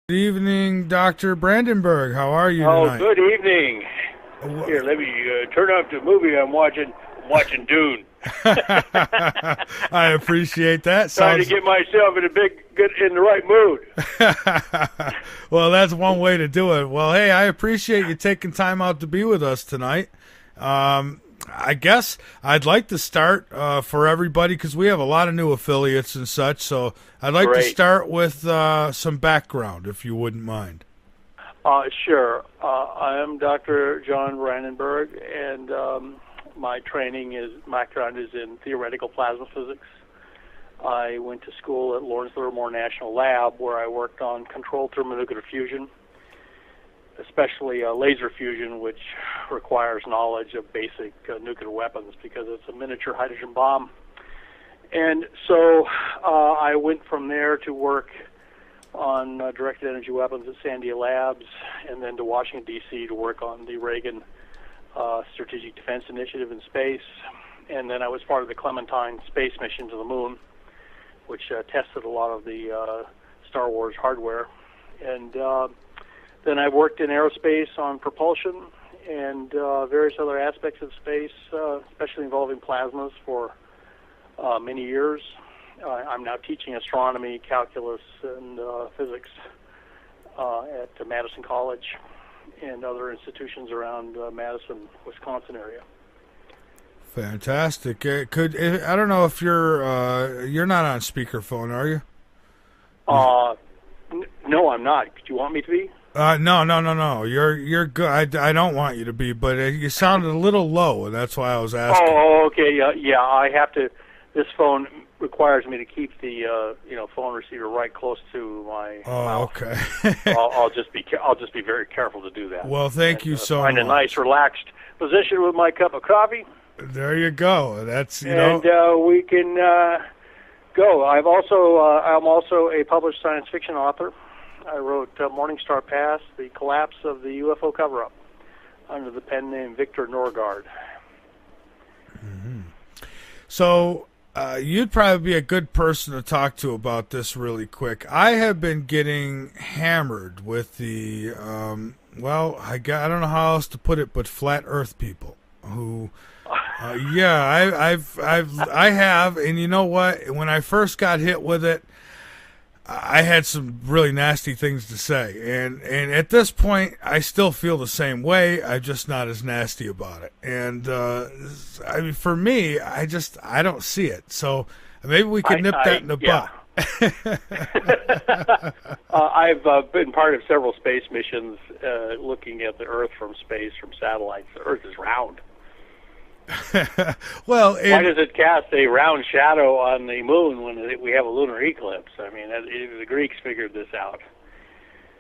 Good evening, Dr. Brandenburg. How are you Oh, tonight? good evening. Here, let me turn off the movie I'm watching. I'm watching Dune. I appreciate that. Trying to get myself in the right mood. Well, that's one way to do it. Well, hey, I appreciate you taking time out to be with us tonight. I guess I'd like to start for everybody because we have a lot of new affiliates and such. So I'd like to Great. start with some background, if you wouldn't mind. Sure. I am Dr. John Brandenburg, and my background is in theoretical plasma physics. I went to school at Lawrence Livermore National Lab, where I worked on controlled thermonuclear fusion, especially laser fusion, which requires knowledge of basic nuclear weapons because it's a miniature hydrogen bomb. And so I went from there to work on directed energy weapons at Sandia Labs, and then to Washington, D.C. to work on the Reagan Strategic Defense Initiative in space. And then I was part of the Clementine space mission to the moon, which tested a lot of the Star Wars hardware. And then I worked in aerospace on propulsion and various other aspects of space, especially involving plasmas for many years. I'm now teaching astronomy, calculus, and physics at Madison College and other institutions around Madison, Wisconsin area. Fantastic. I don't know if you're not on speakerphone, are you? No, I'm not. Do you want me to be? No. You're good. I don't want you to be, but you sounded a little low, and that's why I was asking. Oh, okay. Yeah. I have to. This phone requires me to keep the phone receiver right close to my mouth. Okay. I'll just be very careful to do that. Well, thank you so much. Find a nice, relaxed position with my cup of coffee. There you go. That's and we can go. I'm also a published science fiction author. I wrote Morningstar Pass: The Collapse of the UFO Cover-Up, under the pen name Victor Norgard. Mm-hmm. So you'd probably be a good person to talk to about this really quick. I have been getting hammered with the I don't know how else to put it, but flat Earth people who. I have, and you know what? When I first got hit with it, I had some really nasty things to say, and at this point, I still feel the same way. I'm just not as nasty about it. And I mean, for me, I don't see it. So maybe we can nip that in the butt. I've been part of several space missions looking at the Earth from space, from satellites. The Earth is round. Well, why does it cast a round shadow on the moon when we have a lunar eclipse? I mean, the Greeks figured this out.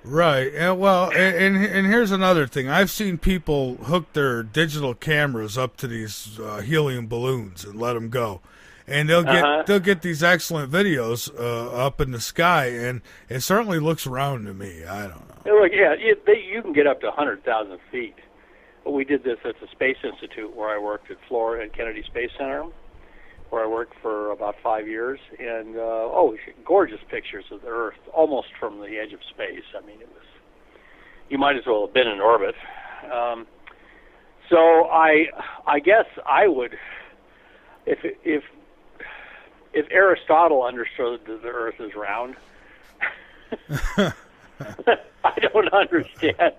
Right. And here's another thing. I've seen people hook their digital cameras up to these helium balloons and let them go, and they'll get these excellent videos up in the sky, and it certainly looks round to me. I don't know. Look, yeah, you can get up to 100,000 feet. We did this at the Space Institute, where I worked at Florida at Kennedy Space Center, where I worked for about 5 years, and gorgeous pictures of the Earth, almost from the edge of space. I mean, you might as well have been in orbit. So I guess I would, if Aristotle understood that the Earth is round, I don't understand.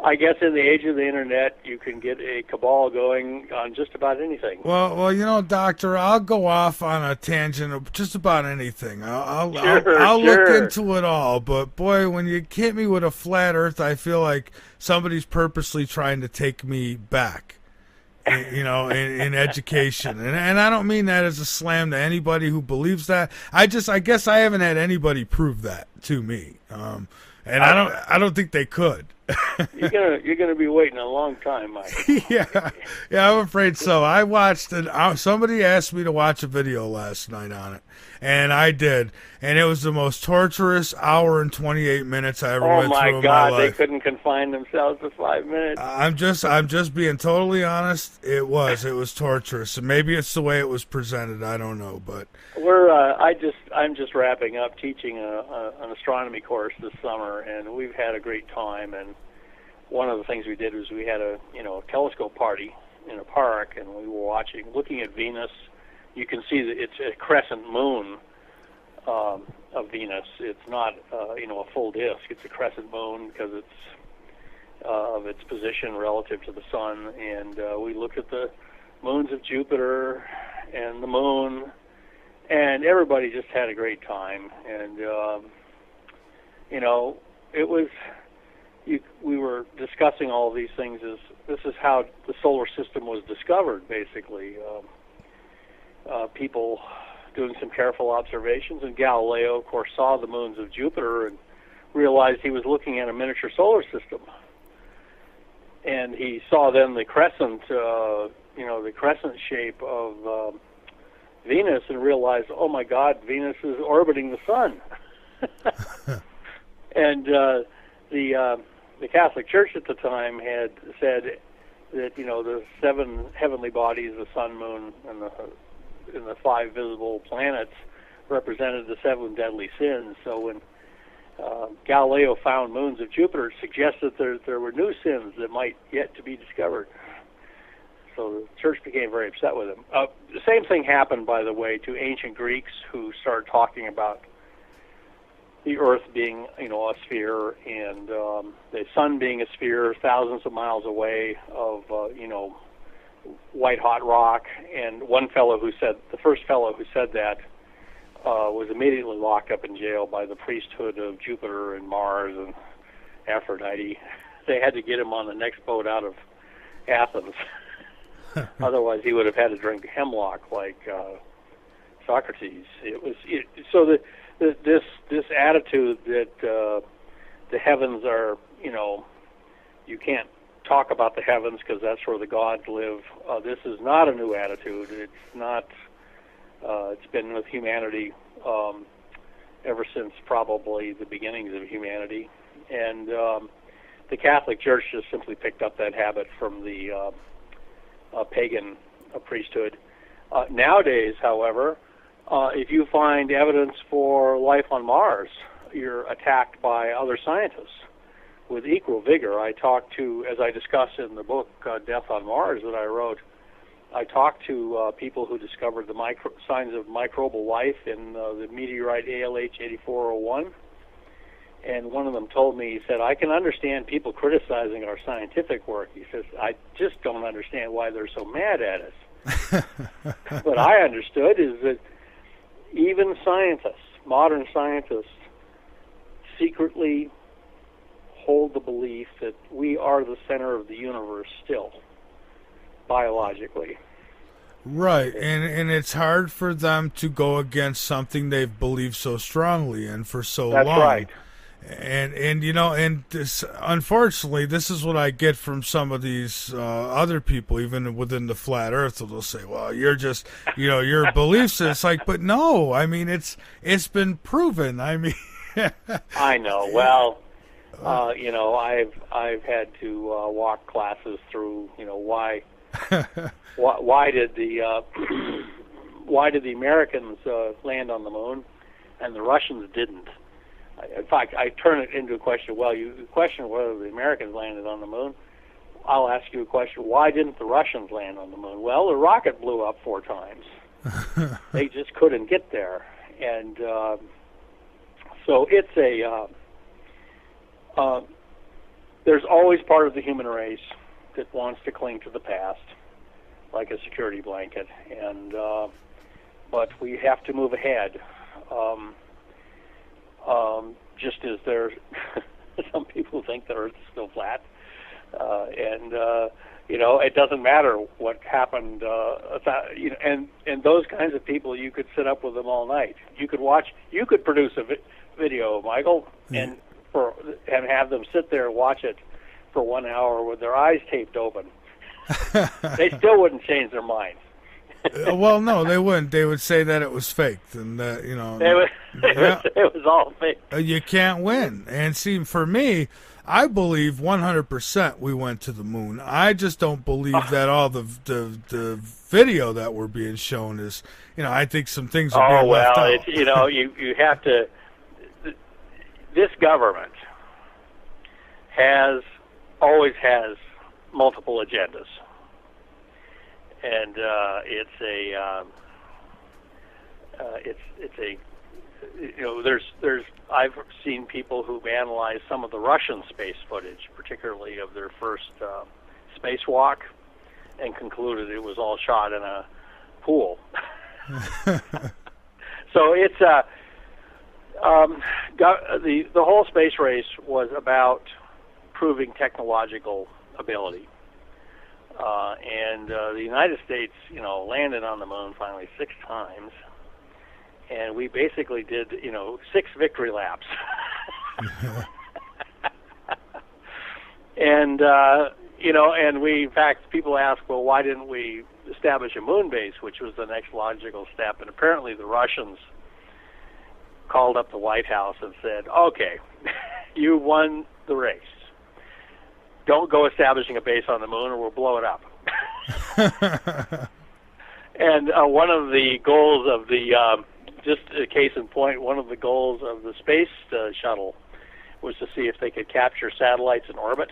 I guess in the age of the internet, you can get a cabal going on just about anything. Well, Doctor, I'll go off on a tangent of just about anything. I'll look into it all. But boy, when you hit me with a flat Earth, I feel like somebody's purposely trying to take me back. In education, and I don't mean that as a slam to anybody who believes that. I guess I haven't had anybody prove that to me, and I don't think they could. You're gonna be waiting a long time, Mike. yeah, I'm afraid so. I watched somebody asked me to watch a video last night on it, and I did, and it was the most torturous hour and 28 minutes I ever went through in my life. Oh my God, they couldn't confine themselves to 5 minutes. I'm just being totally honest. It was torturous, and maybe it's the way it was presented. I don't know, but I I'm just wrapping up teaching an astronomy course this summer, and we've had a great time. And one of the things we did was we had a telescope party in a park, and we were looking at Venus. You can see that it's a crescent moon of Venus. It's not a full disk. It's a crescent moon because it's of its position relative to the sun. And we looked at the moons of Jupiter and the moon, and everybody just had a great time. And it was. We were discussing all of these things. This is how the solar system was discovered, basically. People doing some careful observations, and Galileo, of course, saw the moons of Jupiter and realized he was looking at a miniature solar system. And he saw then the crescent, the crescent shape of Venus, and realized, oh my God, Venus is orbiting the sun. And the Catholic Church at the time had said that the 7 heavenly bodies, the sun, moon, and the 5 visible planets, represented the 7 deadly sins. So when Galileo found moons of Jupiter, it suggested there were new sins that might yet to be discovered. So the Church became very upset with him. The same thing happened, by the way, to ancient Greeks who started talking about the Earth being, a sphere, and the sun being a sphere thousands of miles away of, white-hot rock. And the first fellow who said that was immediately locked up in jail by the priesthood of Jupiter and Mars and Aphrodite. They had to get him on the next boat out of Athens. Otherwise, he would have had to drink hemlock like Socrates. This attitude that the heavens are, you can't talk about the heavens because that's where the gods live. This is not a new attitude. It's not. It's been with humanity ever since probably the beginnings of humanity, and the Catholic Church just simply picked up that habit from the pagan priesthood. Nowadays, however, if you find evidence for life on Mars, you're attacked by other scientists with equal vigor. I talked to, as I discussed in the book Death on Mars that I wrote, I talked to people who discovered the signs of microbial life in the meteorite ALH 8401. And one of them told me, he said, I can understand people criticizing our scientific work. He says, I just don't understand why they're so mad at us. What I understood is that even scientists, modern scientists, secretly hold the belief that we are the center of the universe still, biologically. Right, and it's hard for them to go against something they've believed so strongly and for so long. That's right. And this, unfortunately, this is what I get from some of these other people, even within the flat Earth. They'll say, "Well, you're just, your beliefs." It's like, but no, I mean, it's been proven. I mean, I know. Well, I've had to walk classes through, why did the why did the Americans land on the moon and the Russians didn't? In fact, I turn it into a question. Well, you question whether the Americans landed on the moon. I'll ask you a question. Why didn't the Russians land on the moon? Well, the rocket blew up 4 times. They just couldn't get there. And so it's there's always part of the human race that wants to cling to the past, like a security blanket. And but we have to move ahead. Just as there's some people think the Earth is still flat, and it doesn't matter what happened. And those kinds of people, you could sit up with them all night. You could produce a video, Michael, and have them sit there and watch it for 1 hour with their eyes taped open. They still wouldn't change their minds. Well, no, they wouldn't. They would say that it was faked, and that it was all fake. You can't win. And see, for me, I believe 100% we went to the moon. I just don't believe that all the video that we're being shown is, I think some things are being left out. It's, you have to. This government always has multiple agendas, and I've seen people who've analyzed some of the Russian space footage, particularly of their first spacewalk, and concluded it was all shot in a pool. So it's the whole space race was about proving technological ability, and the United States, landed on the moon finally 6 times. And we basically did, 6 victory laps. And, and we, in fact, people ask, well, why didn't we establish a moon base, which was the next logical step? And apparently the Russians called up the White House and said, okay, you won the race. Don't go establishing a base on the moon or we'll blow it up. And one of the goals of the... just a case in point, one of the goals of the space shuttle was to see if they could capture satellites in orbit.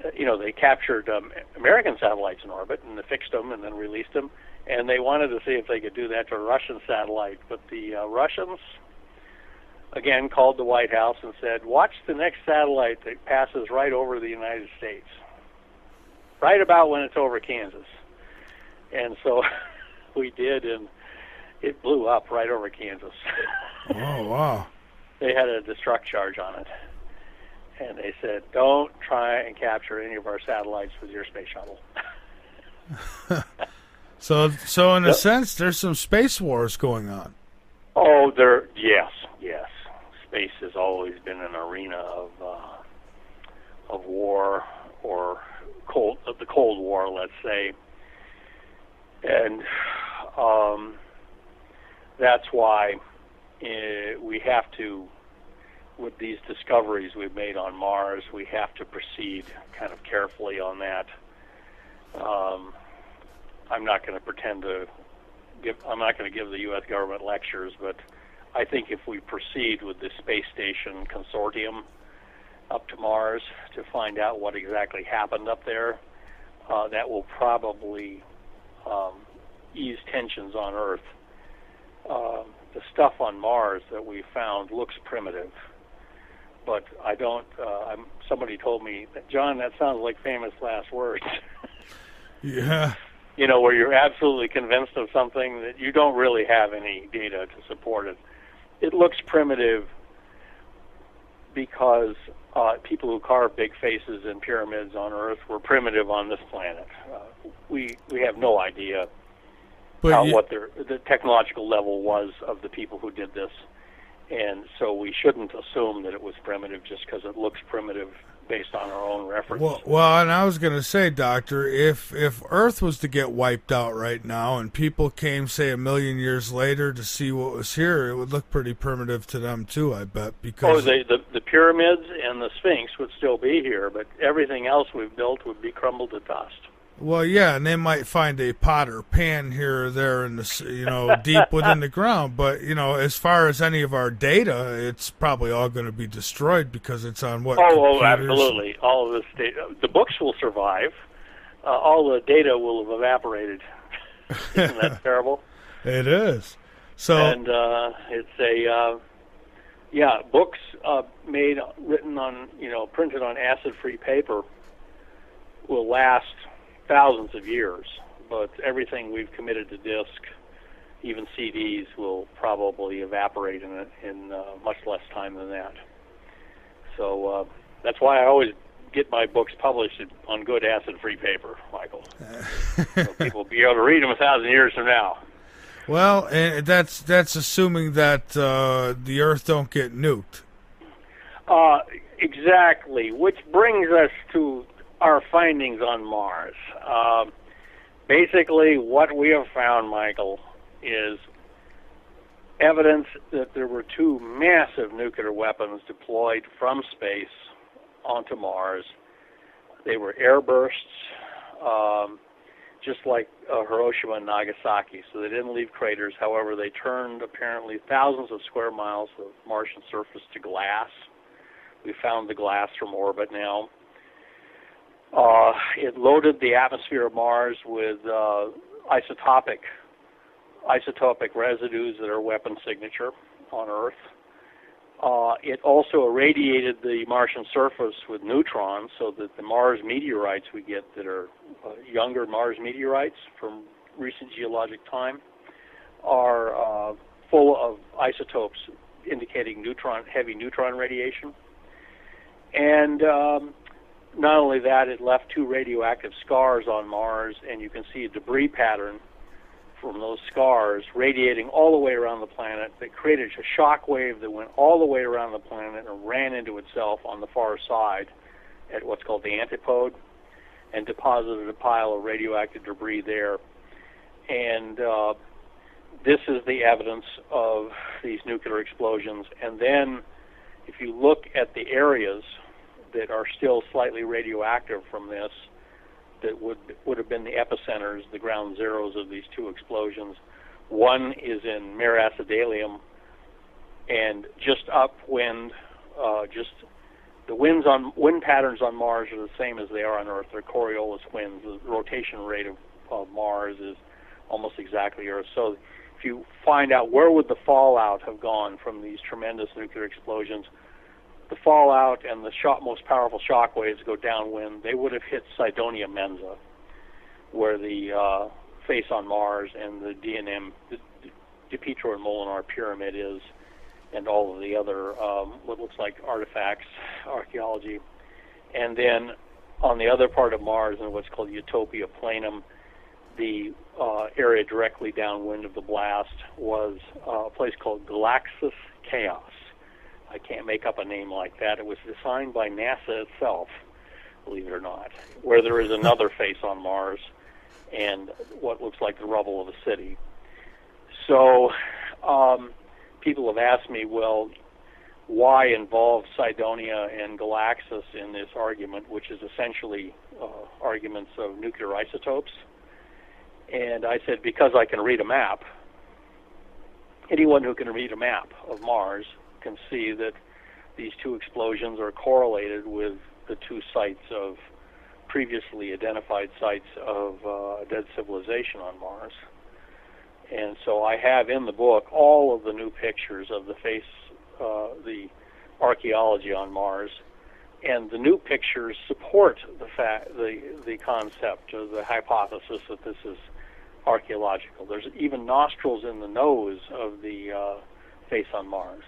They captured American satellites in orbit and they fixed them and then released them. And they wanted to see if they could do that to a Russian satellite. But the Russians, again, called the White House and said, watch the next satellite that passes right over the United States, right about when it's over Kansas. And so we did, and it blew up right over Kansas. Oh, wow. They had a destruct charge on it. And they said, don't try and capture any of our satellites with your space shuttle. So in a sense, there's some space wars going on. Oh, yes. Space has always been an arena of war, or the Cold War, let's say. And that's why we have to, with these discoveries we've made on Mars, we have to proceed kind of carefully on that. I'm not going to pretend to I'm not going to give the U.S. government lectures, but I think if we proceed with the space station consortium up to Mars to find out what exactly happened up there, that will probably ease tensions on Earth. The stuff on Mars that we found looks primitive, but I don't. Somebody told me that, John, that sounds like famous last words. Yeah. Where you're absolutely convinced of something that you don't really have any data to support it. It looks primitive because people who carved big faces in pyramids on Earth were primitive on this planet. We have no idea what the technological level was of the people who did this, and so we shouldn't assume that it was primitive just because it looks primitive based on our own reference. Well, and I was going to say, Doctor, if Earth was to get wiped out right now and people came, say, 1 million years later to see what was here, it would look pretty primitive to them too, I bet. Because the pyramids and the Sphinx would still be here, but everything else we've built would be crumbled to dust. Well, yeah, and they might find a pot or pan here or there in the, deep within the ground. But, as far as any of our data, it's probably all going to be destroyed because it's on what? Oh, absolutely. All of this data. The books will survive. All the data will have evaporated. Isn't that terrible? It is. So, and it's books written on, printed on acid-free paper will last thousands of years, but everything we've committed to disk, even CDs, will probably evaporate in much less time than that. So that's why I always get my books published on good acid-free paper, Michael. So people will be able to read them 1,000 years from now. Well, and that's assuming that the Earth don't get nuked. Exactly, which brings us to our findings on Mars. Basically, what we have found, Michael, is evidence that there were 2 massive nuclear weapons deployed from space onto Mars. They were airbursts, just like Hiroshima and Nagasaki. So they didn't leave craters. However, they turned apparently thousands of square miles of Martian surface to glass. We found the glass from orbit now. It loaded the atmosphere of Mars with isotopic residues that are weapon signature on Earth. It also irradiated the Martian surface with neutrons, so that the Mars meteorites we get that are younger Mars meteorites from recent geologic time are full of isotopes indicating heavy neutron radiation. And not only that, it left 2 radioactive scars on Mars, and you can see a debris pattern from those scars radiating all the way around the planet that created a shock wave that went all the way around the planet and ran into itself on the far side at what's called the antipode and deposited a pile of radioactive debris there. And this is the evidence of these nuclear explosions. And then if you look at the areas that are still slightly radioactive from this, that would have been the epicenters, the ground zeros of these 2 explosions. One is in Mare Acidalium, and just upwind, the wind patterns on Mars are the same as they are on Earth. They're Coriolis winds. The rotation rate of Mars is almost exactly Earth. So if you find out where would the fallout have gone from these tremendous nuclear explosions, the fallout and the most powerful shock waves go downwind. They would have hit Cydonia Mensa, where the face on Mars and the DNM, the Petro and Molinar pyramid is, and all of the other what looks like artifacts, archaeology. And then on the other part of Mars, in what's called Utopia Planum, the area directly downwind of the blast was a place called Galaxis Chaos. I can't make up a name like that. It was designed by NASA itself, believe it or not, where there is another face on Mars and what looks like the rubble of a city. So people have asked me, well, why involve Cydonia and Galaxis in this argument, which is essentially arguments of nuclear isotopes? And I said, because I can read a map. Anyone who can read a map of Mars can see that these 2 explosions are correlated with the 2 sites of previously identified sites of dead civilization on Mars. And so I have in the book all of the new pictures of the archaeology on Mars, and the new pictures support the concept or the hypothesis that this is archaeological. There's even nostrils in the nose of the face on Mars.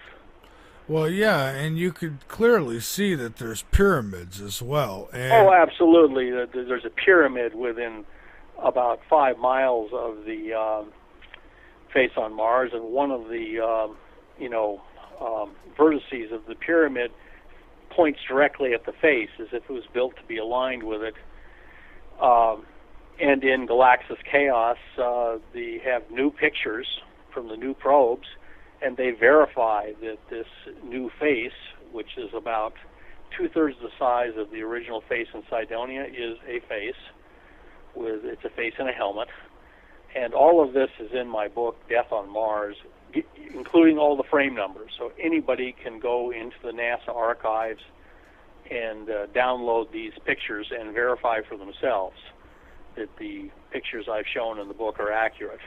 Well, yeah, and you could clearly see that there's pyramids as well. And absolutely. There's a pyramid within about 5 miles of the face on Mars, and one of the vertices of the pyramid points directly at the face, as if it was built to be aligned with it. And in Galaxis Chaos, they have new pictures from the new probes, and they verify that this new face, which is about 2/3 the size of the original face in Cydonia, is a face. It's a face in a helmet. And all of this is in my book, Death on Mars, including all the frame numbers. So anybody can go into the NASA archives and download these pictures and verify for themselves that the pictures I've shown in the book are accurate.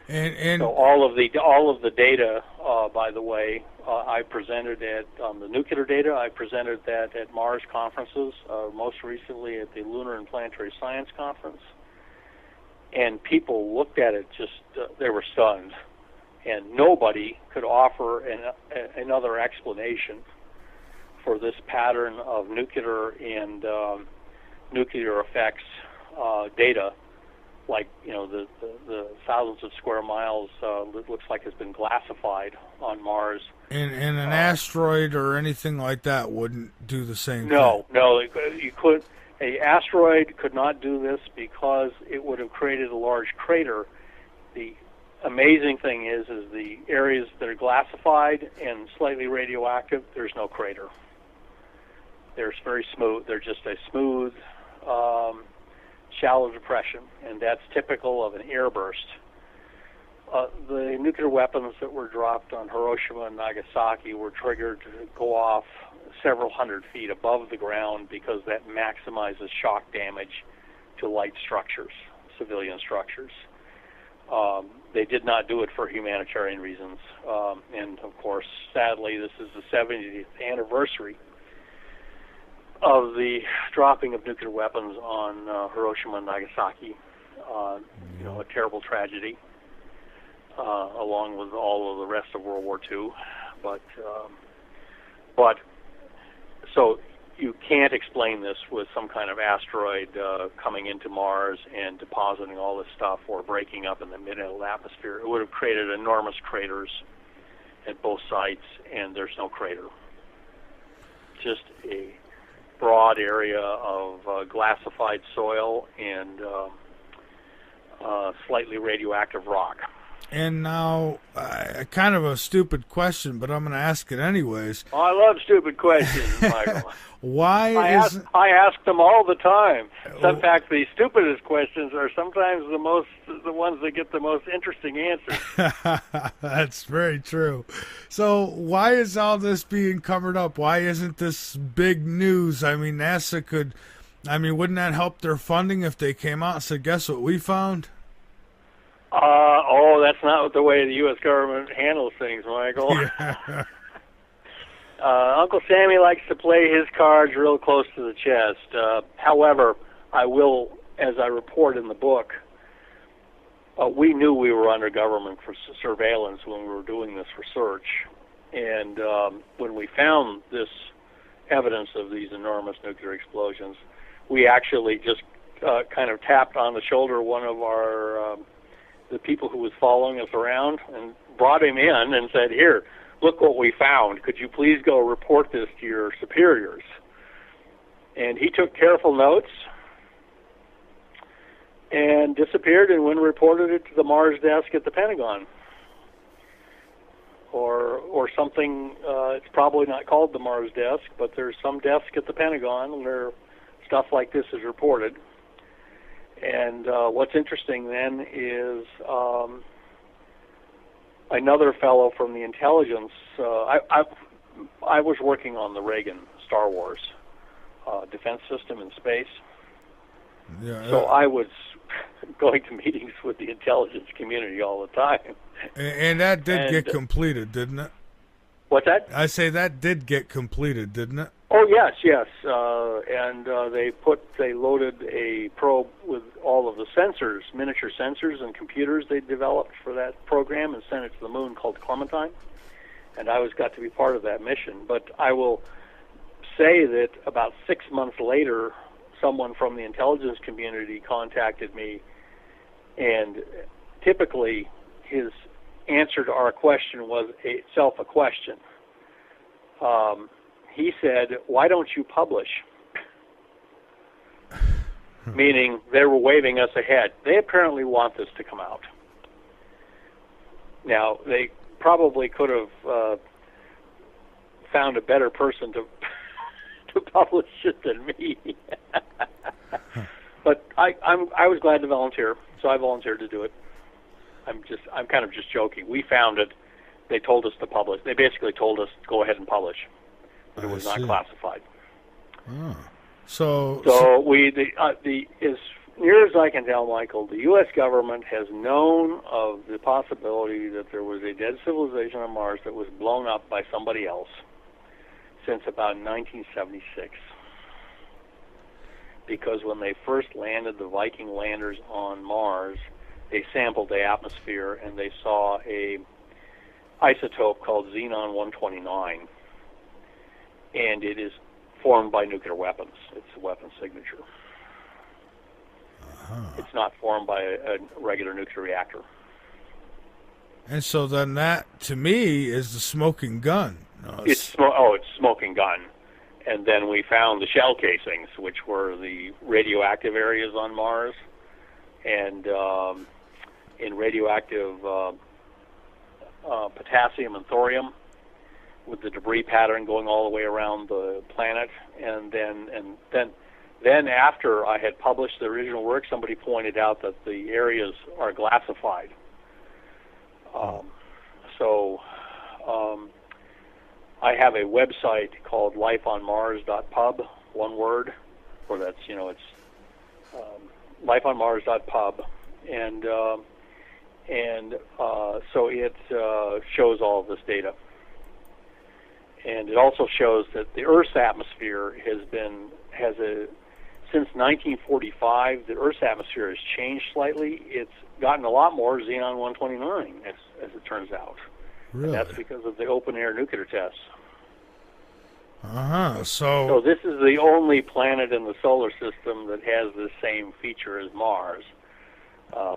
And so all of the data, by the way, I presented on the nuclear data. I presented that at Mars conferences, most recently at the Lunar and Planetary Science Conference. And people looked at it they were stunned. And nobody could offer another explanation for this pattern of nuclear and nuclear effects data, like the thousands of square miles it looks like has been glassified on Mars. And an asteroid or anything like that wouldn't do the same thing? No, you could. An asteroid could not do this because it would have created a large crater. The amazing thing is the areas that are glassified and slightly radioactive, there's no crater. They're very smooth. They're just a smooth, shallow depression, and that's typical of an airburst. The nuclear weapons that were dropped on Hiroshima and Nagasaki were triggered to go off several hundred feet above the ground because that maximizes shock damage to light structures, civilian structures. They did not do it for humanitarian reasons. And, of course, sadly, this is the 70th anniversary of the dropping of nuclear weapons on Hiroshima and Nagasaki. You know, a terrible tragedy, along with all of the rest of World War II. But so you can't explain this with some kind of asteroid coming into Mars and depositing all this stuff or breaking up in the mid-Atlantic atmosphere. It would have created enormous craters at both sites, and there's no crater. Just a broad area of glassified soil and slightly radioactive rock. And now, kind of a stupid question, but I'm going to ask it anyways. Oh, I love stupid questions, Michael. I ask them all the time. In fact, the stupidest questions are sometimes the ones that get the most interesting answers. That's very true. So why is all this being covered up? Why isn't this big news? I mean, NASA could, wouldn't that help their funding if they came out and said, guess what we found? That's not the way the U.S. government handles things, Michael. Yeah. Uncle Sammy likes to play his cards real close to the chest. However, I will, as I report in the book, we knew we were under government for surveillance when we were doing this research. And when we found this evidence of these enormous nuclear explosions, we actually just kind of tapped on the shoulder one of our the people who was following us around and brought him in and said, here, look what we found. Could you please go report this to your superiors? And he took careful notes and disappeared and went and reported it to the Mars desk at the Pentagon. Or something, it's probably not called the Mars desk, but there's some desk at the Pentagon where stuff like this is reported. And what's interesting then is another fellow from the intelligence. I was working on the Reagan Star Wars defense system in space. Yeah, so I was going to meetings with the intelligence community all the time. And that did get completed, didn't it? What's that? I say that did get completed, didn't it? Oh, yes. And they loaded a probe with all of the sensors, miniature sensors and computers they developed for that program and sent it to the moon called Clementine. And I got to be part of that mission. But I will say that about 6 months later, someone from the intelligence community contacted me, and typically his answer to our question was itself a question. He said, why don't you publish? Meaning they were waving us ahead. They apparently want this to come out. Now, they probably could have found a better person to publish it than me. But I was glad to volunteer, so I volunteered to do it. I'm kind of just joking. We found it. They told us to publish. They basically told us to go ahead and publish. But it was not classified. Oh. So as near as I can tell, Michael, the U.S. government has known of the possibility that there was a dead civilization on Mars that was blown up by somebody else since about 1976. Because when they first landed, the Viking landers on Mars, they sampled the atmosphere and they saw a isotope called xenon-129. And it is formed by nuclear weapons. It's a weapon signature. It's not formed by a regular nuclear reactor. And so then that, to me, is the smoking gun. It's smoking gun. And then we found the shell casings, which were the radioactive areas on Mars. And in radioactive potassium and thorium, with the debris pattern going all the way around the planet. And then after I had published the original work, somebody pointed out that the areas are glassified. I have a website called lifeonmars.pub, one word, or that's, it's lifeonmars.pub, and so it shows all of this data. And it also shows that the Earth's atmosphere since 1945, the Earth's atmosphere has changed slightly. It's gotten a lot more xenon-129, as it turns out. Really? And that's because of the open-air nuclear tests. So this is the only planet in the solar system that has the same feature as Mars.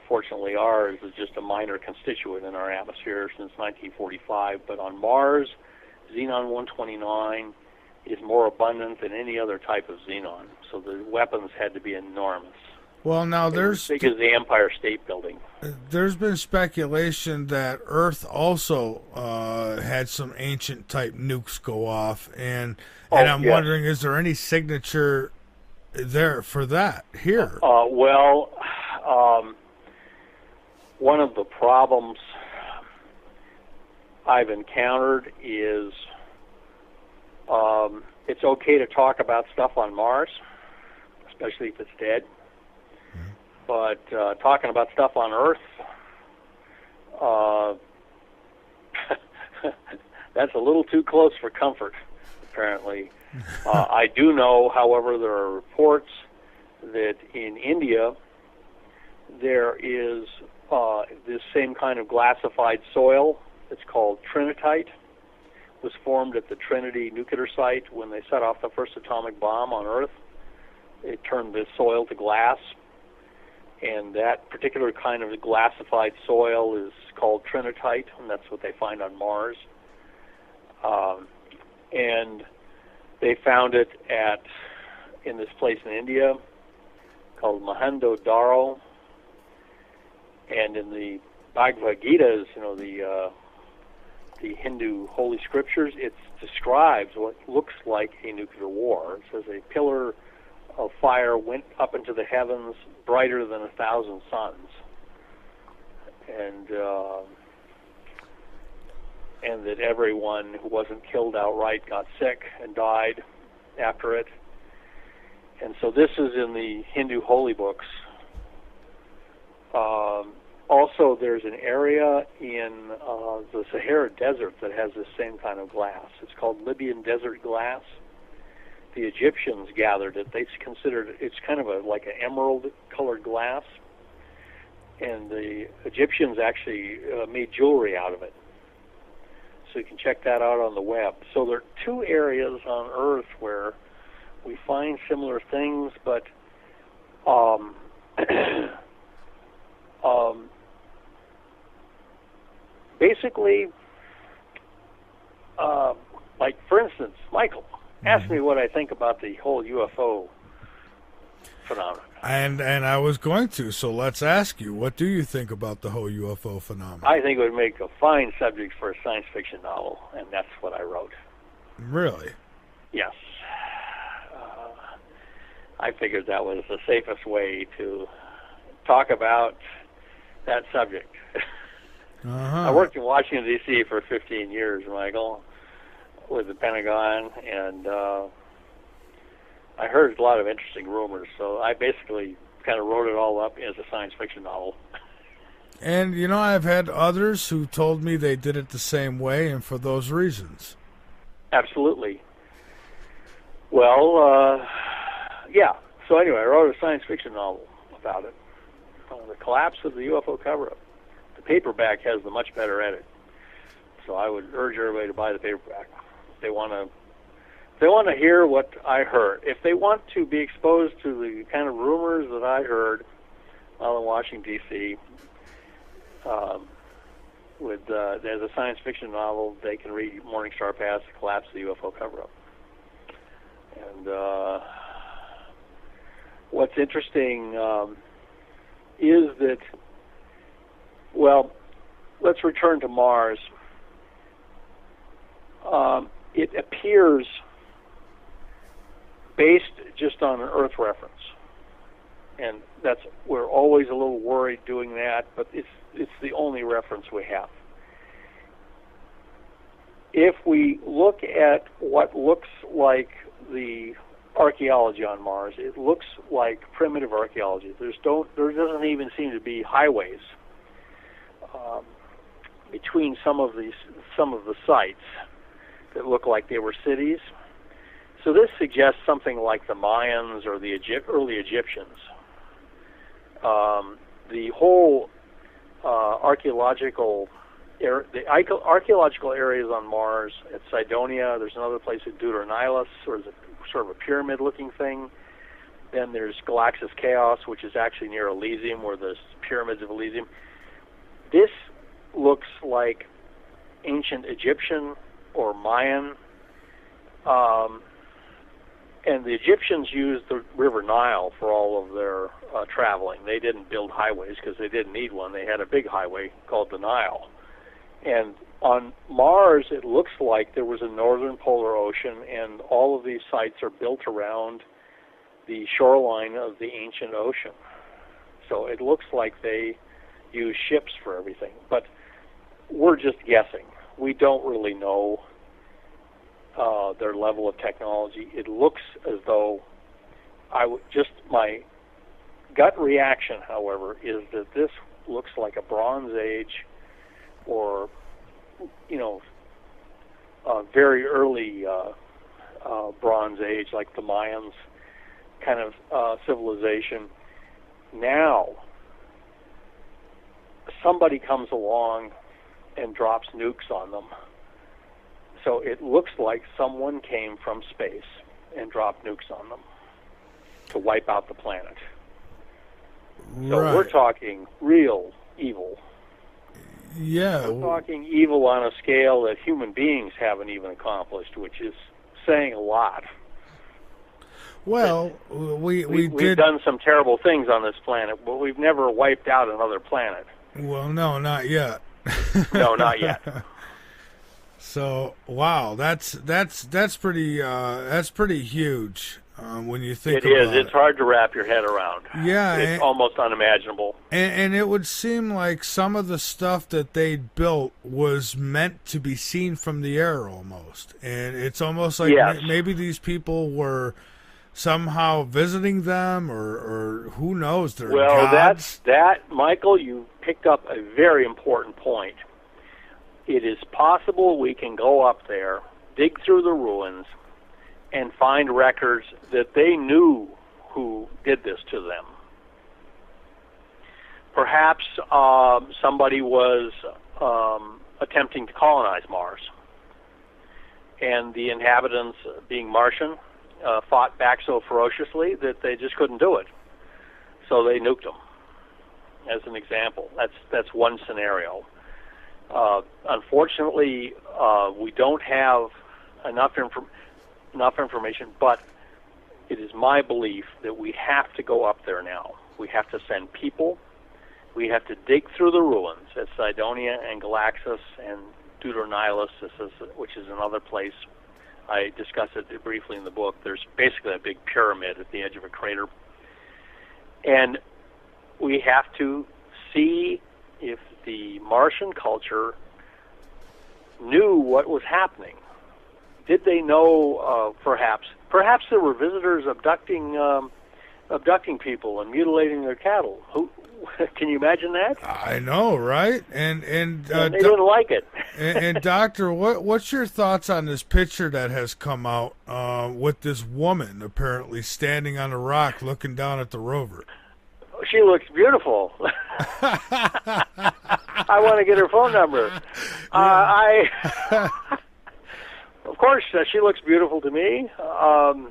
Fortunately, ours is just a minor constituent in our atmosphere since 1945. But on Mars, xenon-129 is more abundant than any other type of xenon. So the weapons had to be enormous. Well, now as big as the Empire State Building. There's been speculation that Earth also had some ancient type nukes go off, and I'm wondering, is there any signature there for that here? One of the problems I've encountered is it's okay to talk about stuff on Mars, especially if it's dead. But talking about stuff on Earth, that's a little too close for comfort, apparently. I do know, however, there are reports that in India there is this same kind of glassified soil. It's called trinitite. It was formed at the Trinity nuclear site when they set off the first atomic bomb on Earth. It turned the soil to glass. And that particular kind of glassified soil is called trinitite, and that's what they find on Mars. And they found it in this place in India called Mohenjo-daro. And in the Bhagavad Gita, the Hindu holy scriptures, it describes what looks like a nuclear war. It says a pillar of fire went up into the heavens, brighter than 1,000 suns, and that everyone who wasn't killed outright got sick and died after it. And so this is in the Hindu holy books. Also, there's an area in the Sahara Desert that has the same kind of glass. It's called Libyan desert glass. The Egyptians gathered it. They considered it's kind of like an emerald-colored glass, and the Egyptians actually made jewelry out of it. So you can check that out on the web. So there are two areas on Earth where we find similar things, but basically, like for instance, Michael. Ask me what I think about the whole UFO phenomenon. And I was going to, so let's ask you, what do you think about the whole UFO phenomenon? I think it would make a fine subject for a science fiction novel, and that's what I wrote. Really? Yes. I figured that was the safest way to talk about that subject. I worked in Washington, D.C. for 15 years, Michael, with the Pentagon, and I heard a lot of interesting rumors, so I basically kind of wrote it all up as a science fiction novel. And, I've had others who told me they did it the same way and for those reasons. Absolutely. Well, yeah. So anyway, I wrote a science fiction novel about it. The collapse of the UFO cover-up. The paperback has the much better edit. So I would urge everybody to buy the paperback. If they want to hear what I heard. If they want to be exposed to the kind of rumors that I heard while in Washington, D.C., as a science fiction novel, they can read Morningstar Past, The Collapse of the UFO Cover-Up. And what's interesting is that, well, let's return to Mars. it appears based just on an Earth reference. And we're always a little worried doing that, but it's the only reference we have. If we look at what looks like the archaeology on Mars, it looks like primitive archaeology. There doesn't even seem to be highways between some of the sites that look like they were cities. So this suggests something like the Mayans or the early Egyptians. The whole archaeological areas on Mars, at Cydonia, there's another place at Deuteronilus, or is a sort of a pyramid-looking thing. Then there's Galaxis Chaos, which is actually near Elysium, where the pyramids of Elysium. This looks like ancient Egyptian or Mayan. And the Egyptians used the River Nile for all of their traveling. They didn't build highways because they didn't need one. They had a big highway called the Nile. And on Mars, it looks like there was a northern polar ocean, and all of these sites are built around the shoreline of the ancient ocean. So it looks like they use ships for everything. But we're just guessing. We don't really know their level of technology. It looks as though my gut reaction, however, is that this looks like a Bronze Age or, very early Bronze Age, like the Mayans kind of civilization. Now, somebody comes along and drops nukes on them. So it looks like someone came from space and dropped nukes on them to wipe out the planet. So we're talking real evil. Yeah. We're talking evil on a scale that human beings haven't even accomplished, which is saying a lot. Well, we've done some terrible things on this planet, but we've never wiped out another planet. Well, no, not yet. No, not yet. So, wow, that's pretty huge when you think about it. It is. It's hard to wrap your head around. Yeah. It's almost unimaginable. And it would seem like some of the stuff that they built was meant to be seen from the air almost. And it's almost like maybe these people were somehow visiting them, or who knows, they're gods. Michael, you picked up a very important point. It is possible we can go up there, dig through the ruins, and find records that they knew who did this to them. Perhaps somebody was attempting to colonize Mars, and the inhabitants, being Martian, fought back so ferociously that they just couldn't do it. So they nuked them, as an example. That's one scenario. Unfortunately, we don't have enough information, but it is my belief that we have to go up there now. We have to send people. We have to dig through the ruins at Cydonia and Galaxis and Deuteronilus, which is another place. I discuss it briefly in the book. There's basically a big pyramid at the edge of a crater. And we have to see if the Martian culture knew what was happening. Did they know, perhaps there were visitors abducting people and mutilating their cattle? Can you imagine that? I know, right? And they didn't like it. and Doctor, what's your thoughts on this picture that has come out with this woman apparently standing on a rock looking down at the rover? She looks beautiful. I want to get her phone number. Of course, she looks beautiful to me.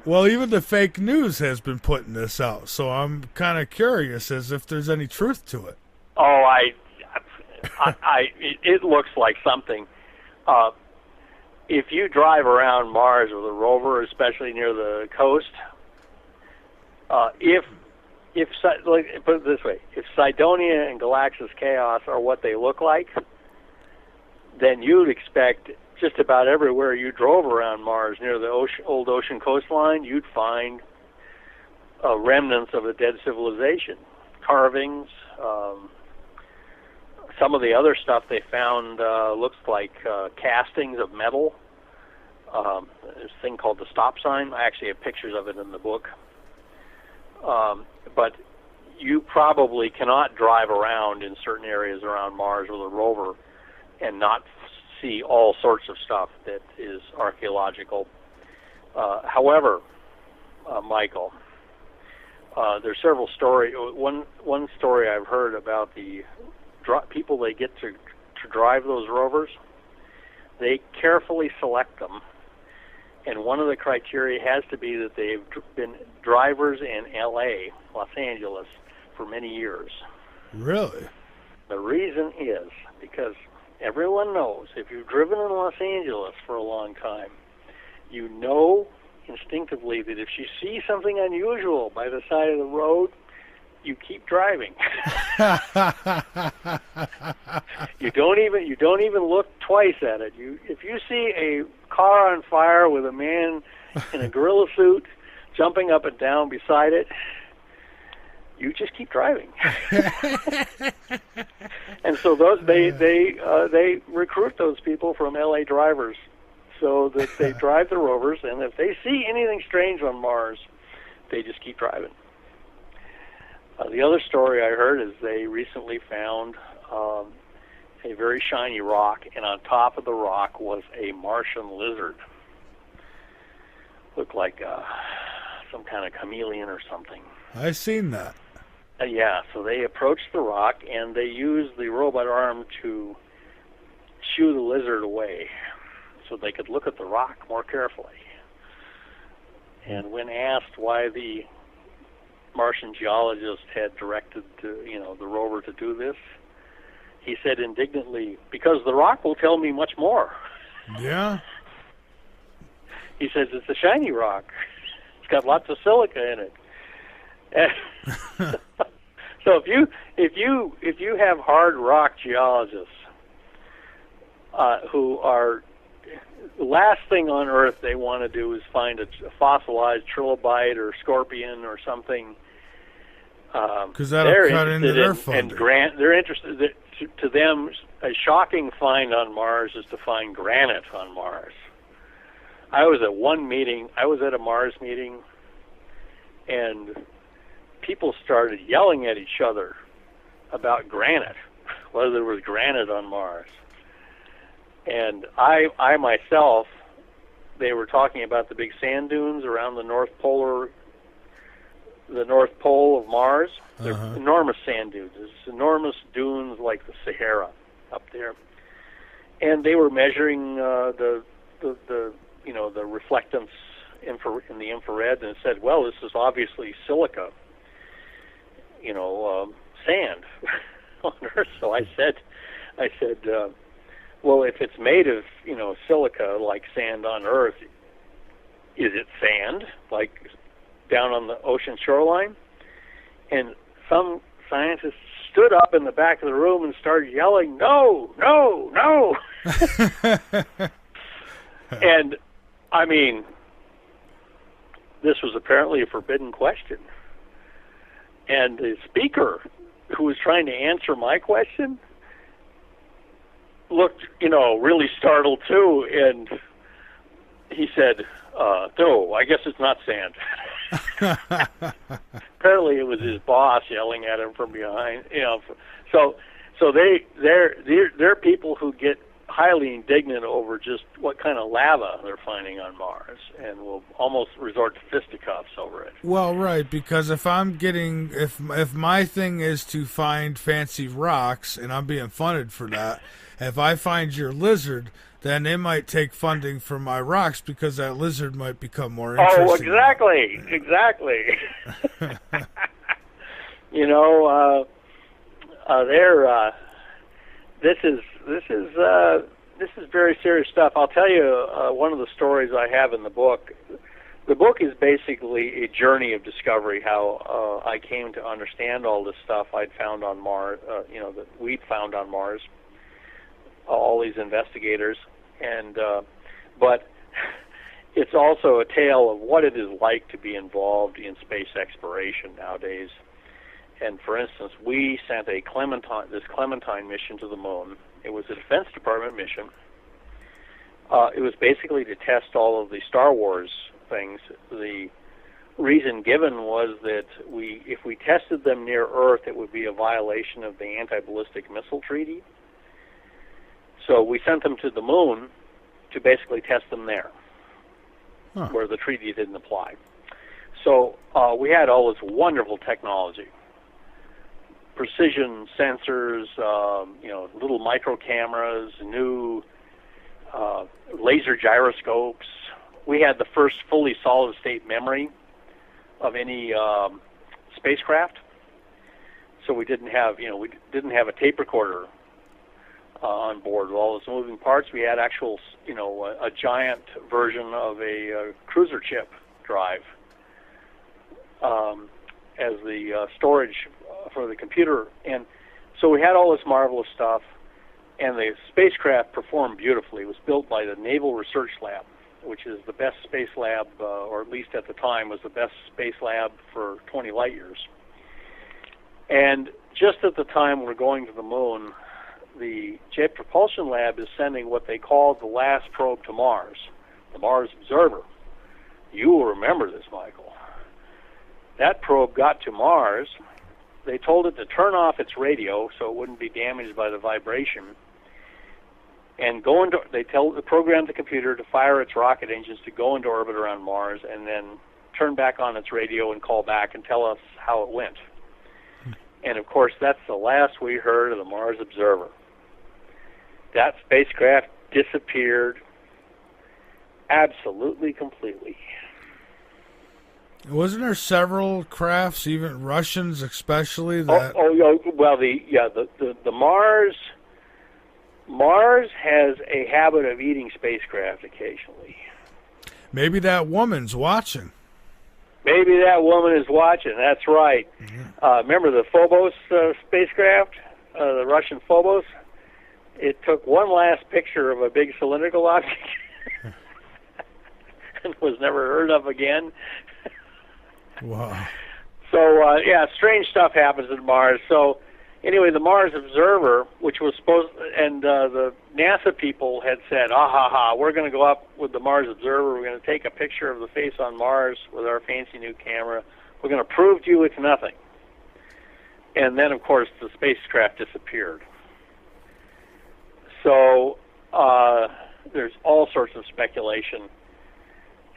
Well, even the fake news has been putting this out, so I'm kind of curious as if there's any truth to it. Oh, it looks like something. If you drive around Mars with a rover, especially near the coast, put it this way, if Cydonia and Galaxis Chaos are what they look like, then you'd expect just about everywhere you drove around Mars, near the old ocean coastline, you'd find remnants of a dead civilization, carvings. Some of the other stuff they found looks like castings of metal. There's a thing called the stop sign. I actually have pictures of it in the book. But you probably cannot drive around in certain areas around Mars with a rover and not see all sorts of stuff that is archaeological. However, Michael, there's several stories. One story I've heard about the people they get to drive those rovers. They carefully select them, and one of the criteria has to be that they've been drivers in L.A., Los Angeles, for many years. Really? The reason is because everyone knows if you've driven in Los Angeles for a long time, you know instinctively that if you see something unusual by the side of the road, you keep driving. You don't even look twice at it. If you see a car on fire with a man in a gorilla suit jumping up and down beside it, you just keep driving. And so they recruit those people from LA drivers so that they drive the rovers, and if they see anything strange on Mars, they just keep driving. The other story I heard is they recently found a very shiny rock, and on top of the rock was a Martian lizard. Looked like some kind of chameleon or something. I've seen that. Yeah, so they approached the rock, and they used the robot arm to shoo the lizard away so they could look at the rock more carefully. And when asked why the Martian geologist had directed the rover to do this, he said indignantly, "Because the rock will tell me much more." Yeah. He says it's a shiny rock. It's got lots of silica in it. So if you have hard rock geologists who are, the last thing on Earth they want to do is find a fossilized trilobite or scorpion or something. Because that'll cut into their funding. They're interested. To them, a shocking find on Mars is to find granite on Mars. I was at a Mars meeting, and people started yelling at each other about granite, whether there was granite on Mars. And I myself, they were talking about the big sand dunes around the North Pole of Mars. They're enormous sand dunes. It's enormous dunes like the Sahara up there. And they were measuring the reflectance in the infrared, and it said, well, this is obviously silica, sand on Earth. So I said, well, if it's made of, silica like sand on Earth, is it sand like down on the ocean shoreline? And some scientists stood up in the back of the room and started yelling, "No, no, no!" And I mean, this was apparently a forbidden question. And the speaker, who was trying to answer my question, looked, really startled too, and he said, "No, I guess it's not sand." Apparently, it was his boss yelling at him from behind. So they're people who get highly indignant over just what kind of lava they're finding on Mars, and will almost resort to fisticuffs over it. Well, right, because if my thing is to find fancy rocks, and I'm being funded for that, if I find your lizard, then it might take funding from my rocks because that lizard might become more interesting. Oh, exactly. This is very serious stuff. I'll tell you one of the stories I have in the book. The book is basically a journey of discovery, how I came to understand all this stuff I'd found on Mars, that we'd found on Mars, all these investigators. And but it's also a tale of what it is like to be involved in space exploration nowadays. And for instance, we sent this Clementine mission to the moon. It was a Defense Department mission. It was basically to test all of the Star Wars things. The reason given was that if we tested them near Earth, it would be a violation of the anti-ballistic missile treaty. So we sent them to the moon to basically test them there, where the treaty didn't apply. So we had all this wonderful technology, precision sensors, little micro cameras, new laser gyroscopes. We had the first fully solid-state memory of any spacecraft. So we didn't have a tape recorder on board with all those moving parts. We had actual, a giant version of a cruiser chip drive as the storage for the computer. And so we had all this marvelous stuff, and the spacecraft performed beautifully. It was built by the Naval Research Lab, which is the best space lab, or at least at the time was the best space lab for 20 light years. And just at the time we're going to the moon, the Jet Propulsion Lab is sending what they call the last probe to Mars, the Mars Observer. You will remember this, Michael. That probe got to Mars. They told it to turn off its radio so it wouldn't be damaged by the vibration, and they programmed the computer to fire its rocket engines to go into orbit around Mars, and then turn back on its radio and call back and tell us how it went. And of course, that's the last we heard of the Mars Observer. That spacecraft disappeared absolutely, completely. Wasn't there several crafts, even Russians especially? That... The Mars has a habit of eating spacecraft occasionally. Maybe that woman's watching. Maybe that woman is watching. That's right. Mm-hmm. Remember the Phobos spacecraft, the Russian Phobos? It took one last picture of a big cylindrical object and was never heard of again. Wow. So, strange stuff happens at Mars. So, anyway, the Mars Observer, which was the NASA people had said, we're going to go up with the Mars Observer. We're going to take a picture of the face on Mars with our fancy new camera. We're going to prove to you it's nothing. And then, of course, the spacecraft disappeared. So, there's all sorts of speculation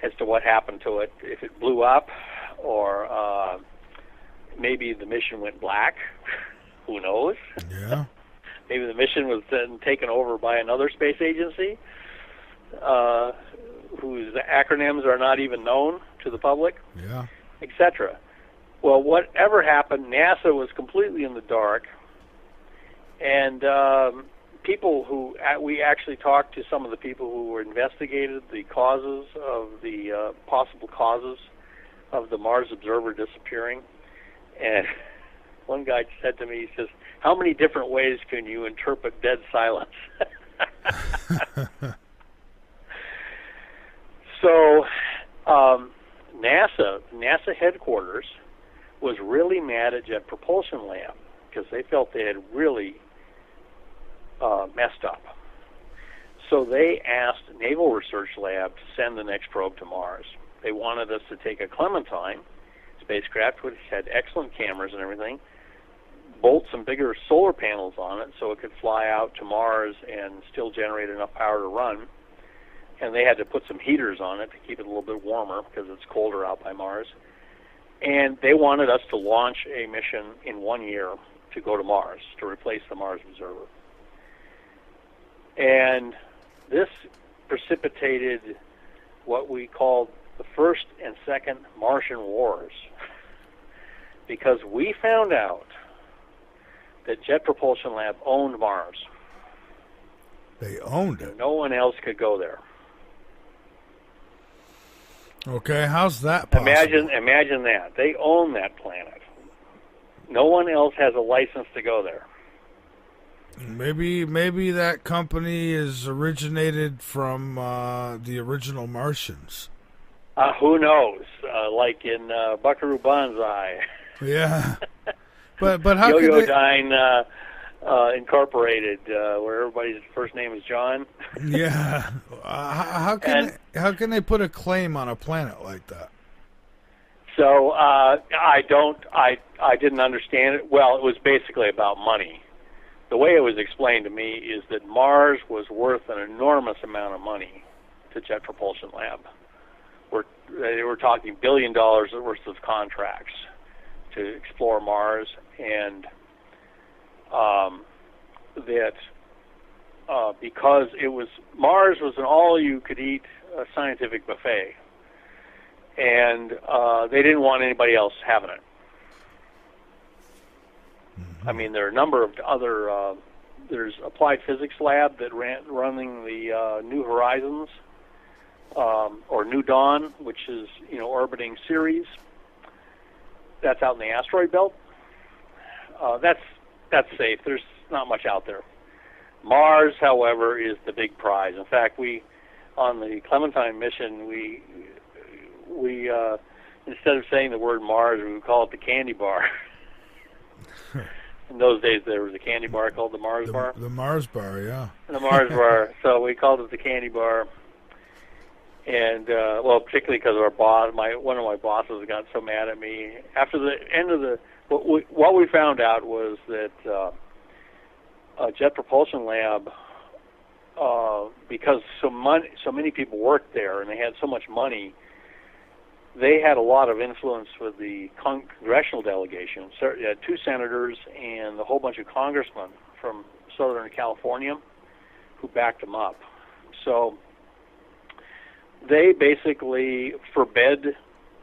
as to what happened to it, if it blew up, or maybe the mission went black. Who knows? Yeah. Maybe the mission was then taken over by another space agency whose acronyms are not even known to the public, etc. Well, whatever happened, NASA was completely in the dark, and we actually talked to some of the people who investigated the causes of the possible causes of the Mars Observer disappearing, and one guy said to me, he says, "How many different ways can you interpret dead silence?" So, NASA headquarters was really mad at Jet Propulsion Lab because they felt they had really messed up. So they asked Naval Research Lab to send the next probe to Mars. They wanted us to take a Clementine spacecraft, which had excellent cameras and everything, bolt some bigger solar panels on it so it could fly out to Mars and still generate enough power to run. And they had to put some heaters on it to keep it a little bit warmer because it's colder out by Mars. And they wanted us to launch a mission in 1 year to go to Mars, to replace the Mars Observer. And this precipitated what we called the first and second Martian Wars, because we found out that Jet Propulsion Lab owned Mars. They owned it. No one else could go there. Okay, how's that possible? Imagine that. They own that planet. No one else has a license to go there. Maybe that company is originated from the original Martians. Who knows? Like in Buckaroo Banzai. Yeah, but how could they... Yoyodyne Incorporated, where everybody's first name is John. Yeah, how can they put a claim on a planet like that? So I didn't understand it. Well, it was basically about money. The way it was explained to me is that Mars was worth an enormous amount of money to Jet Propulsion Lab. They were talking $1 billion worth of contracts to explore Mars, and because Mars was an all-you-could-eat scientific buffet, and they didn't want anybody else having it. I mean, there are a number of other. There's Applied Physics Lab that running the New Horizons or New Dawn, which is orbiting Ceres. That's out in the asteroid belt. That's safe. There's not much out there. Mars, however, is the big prize. In fact, on the Clementine mission, we instead of saying the word Mars, we would call it the candy bar. In those days, there was a candy bar called the Mars bar. The Mars bar, yeah. The Mars bar. So we called it the candy bar. And particularly because our boss, one of my bosses, got so mad at me after the end of what we found out was that Jet Propulsion Lab, because so many people worked there and they had so much money, they had a lot of influence with the congressional delegation. So you had 2 senators and a whole bunch of congressmen from Southern California who backed them up. So they basically forbade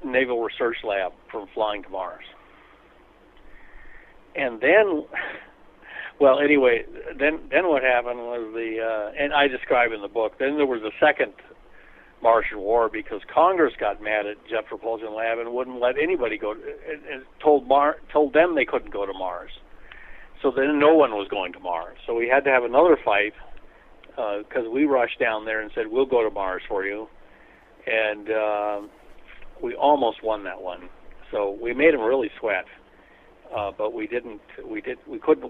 Naval Research Lab from flying to Mars. And then, well, anyway, then what happened was and I describe in the book, then there was a second Martian war because Congress got mad at Jet Propulsion Lab and wouldn't let anybody go, and told them they couldn't go to Mars. So then no one was going to Mars. So we had to have another fight because we rushed down there and said, we'll go to Mars for you. And we almost won that one. So we made them really sweat. But we couldn't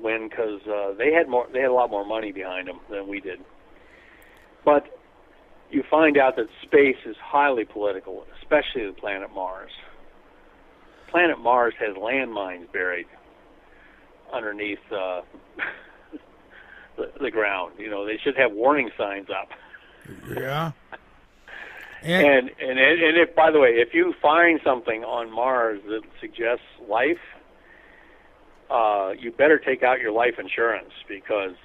win because they had a lot more money behind them than we did. But you find out that space is highly political, especially the planet Mars. Planet Mars has landmines buried underneath the ground. They should have warning signs up. Yeah. And if, by the way, if you find something on Mars that suggests life, you better take out your life insurance because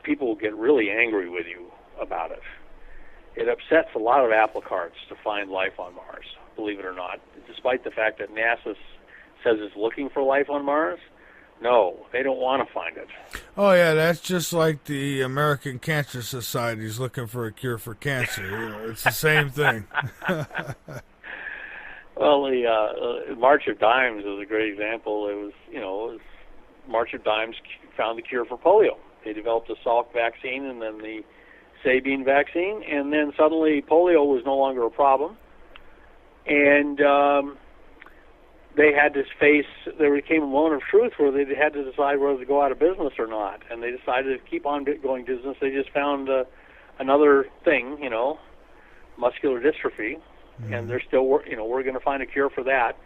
people will get really angry with you about it. It upsets a lot of apple carts to find life on Mars, believe it or not. Despite the fact that NASA says it's looking for life on Mars, no, they don't want to find it. Oh, yeah, that's just like the American Cancer Society is looking for a cure for cancer. It's the same thing. Well, the March of Dimes is a great example. It was March of Dimes found the cure for polio. They developed the Salk vaccine and then the Sabine vaccine, and then suddenly polio was no longer a problem. And there became a moment of truth where they had to decide whether to go out of business or not. And they decided to keep on going business. They just found another thing, muscular dystrophy. Mm-hmm. And they're still, we're going to find a cure for that.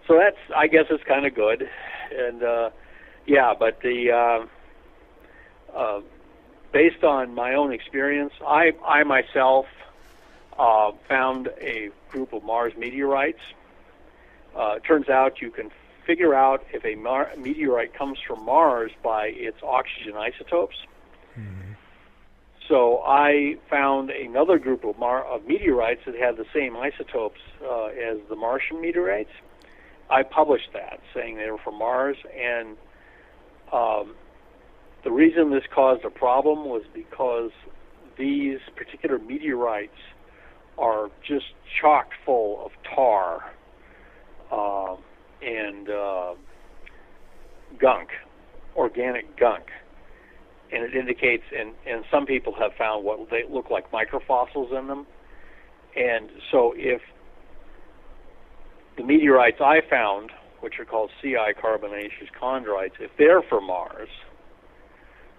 So I guess it's kind of good. And, but based on my own experience, I myself found a group of Mars meteorites. It turns out you can figure out if a meteorite comes from Mars by its oxygen isotopes. Mm-hmm. So I found another group of meteorites that had the same isotopes as the Martian meteorites. I published that, saying they were from Mars, and the reason this caused a problem was because these particular meteorites are just chock full of tar and gunk, organic gunk. and it indicates, and some people have found what they look like microfossils in them. And so if the meteorites I found, which are called CI carbonaceous chondrites, if they're from Mars,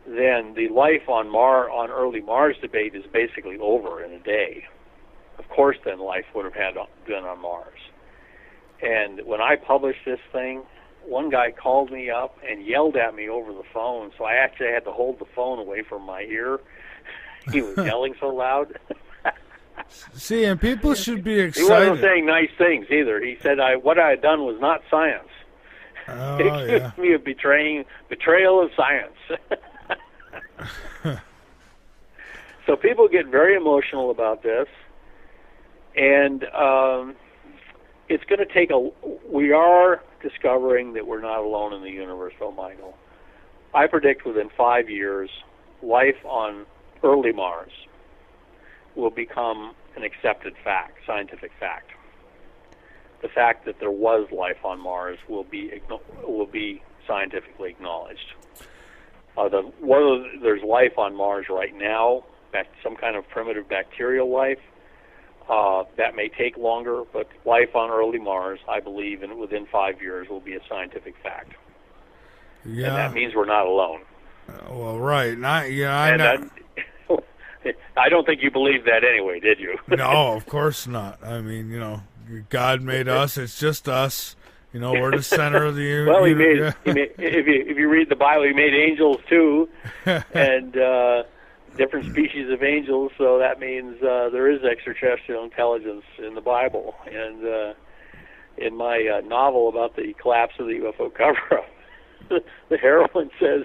then the life on early Mars debate is basically over in a day. Of course, then life would have had been on Mars. And when I published this thing, one guy called me up and yelled at me over the phone, so I actually had to hold the phone away from my ear. He was yelling so loud. See, and people should be He excited. wasn't saying nice things either. He said what I had done was not science. Oh, He accused me of betrayal of science. So people get very emotional about this, and it's going to take we are discovering that we're not alone in the universe, though, Michael. I predict within 5 years, life on early Mars will become an accepted fact, scientific fact. The fact that there was life on Mars will be scientifically acknowledged. Whether there's life on Mars right now, some kind of primitive bacterial life, that may take longer, but life on early Mars, I believe, within 5 years will be a scientific fact. Yeah. And that means we're not alone. Well, right. I know. I don't think you believed that anyway, did you? No, of course not. I mean, God made us. It's just us. We're the center of the universe. Well, he made, if you read the Bible, he made angels too, and different species of angels. So that means there is extraterrestrial intelligence in the Bible. And in my novel about the collapse of the UFO cover-up, the heroine says,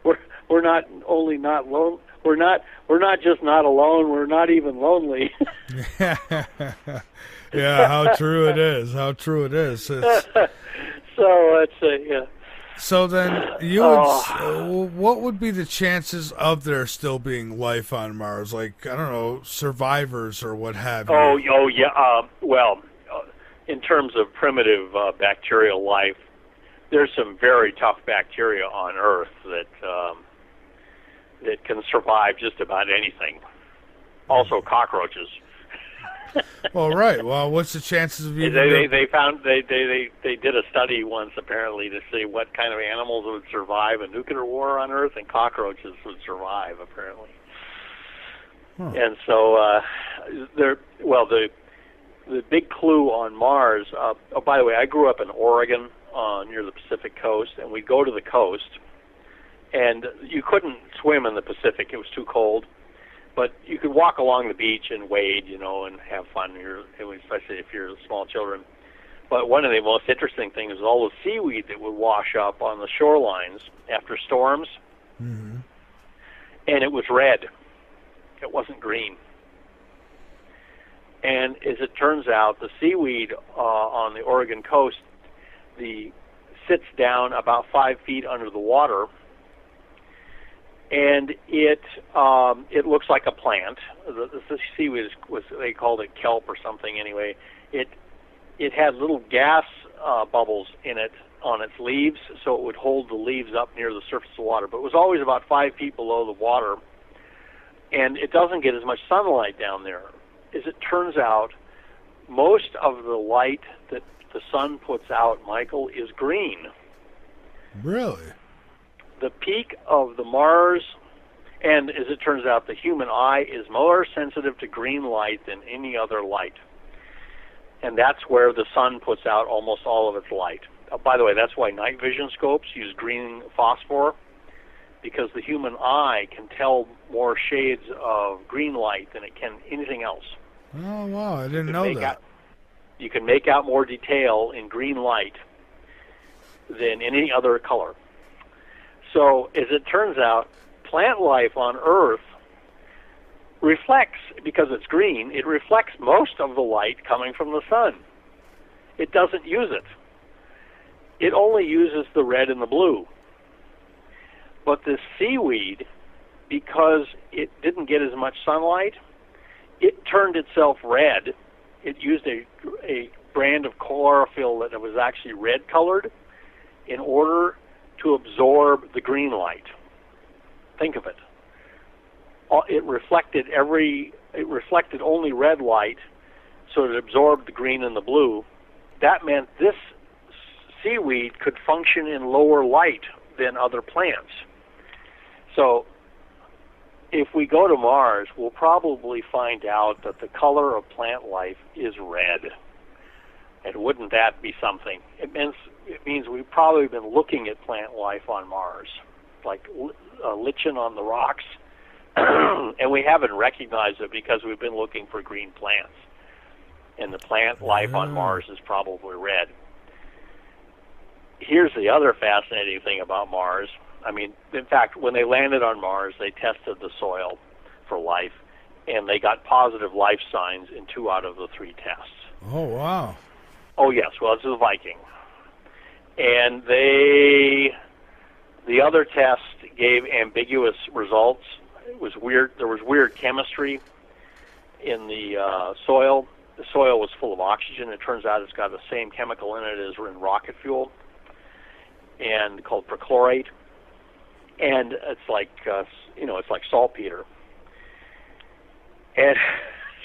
"We're not only not alone. We're not just not alone. We're not even lonely." Yeah, how true it is. How true it is. So it's yeah. So then, what would be the chances of there still being life on Mars? Like, I don't know, survivors or what have you? Oh yeah. Well, in terms of primitive bacterial life, there's some very tough bacteria on Earth that can survive just about anything. Also, cockroaches. Well, right. Well, what's the chances of they did a study once apparently to see what kind of animals would survive a nuclear war on Earth, and cockroaches would survive apparently. Huh. And so the big clue on Mars. By the way, I grew up in Oregon near the Pacific coast, and we'd go to the coast, and you couldn't swim in the Pacific; it was too cold. But you could walk along the beach and wade, and have fun, especially if you're small children. But one of the most interesting things is all the seaweed that would wash up on the shorelines after storms. Mm-hmm. And it was red. It wasn't green. And as it turns out, the seaweed on the Oregon coast sits down about 5 feet under the water, and it looks like a plant. The seaweed they called it kelp or something anyway. It had little gas bubbles in it on its leaves, so it would hold the leaves up near the surface of the water. But it was always about 5 feet below the water, and it doesn't get as much sunlight down there. As it turns out, most of the light that the sun puts out, Michael, is green. Really? The peak of the Mars, and as it turns out, the human eye is more sensitive to green light than any other light. And that's where the sun puts out almost all of its light. By the way, that's why night vision scopes use green phosphor, because the human eye can tell more shades of green light than it can anything else. Oh, wow, I didn't know that. You can make out more detail in green light than any other color. So, as it turns out, plant life on Earth reflects, because it's green, it reflects most of the light coming from the sun. It doesn't use it. It only uses the red and the blue. But the seaweed, because it didn't get as much sunlight, it turned itself red. It used a brand of chlorophyll that was actually red-colored in order to absorb the green light. Think of it. It reflected only red light, so it absorbed the green and the blue. That meant this seaweed could function in lower light than other plants. So if we go to Mars, we'll probably find out that the color of plant life is red. And wouldn't that be something? It means we've probably been looking at plant life on Mars, like lichen on the rocks, and we haven't recognized it because we've been looking for green plants. And the plant life on Mars is probably red. Here's the other fascinating thing about Mars. I mean, in fact, when they landed on Mars, they tested the soil for life, and they got positive life signs in 2 out of the 3 tests. Oh, wow. Oh, yes. Well, it's a Viking. And the other test gave ambiguous results. It was weird. There was weird chemistry in the soil. The soil was full of oxygen. It turns out it's got the same chemical in it as in rocket fuel, and called perchlorate. And it's like it's like saltpeter. And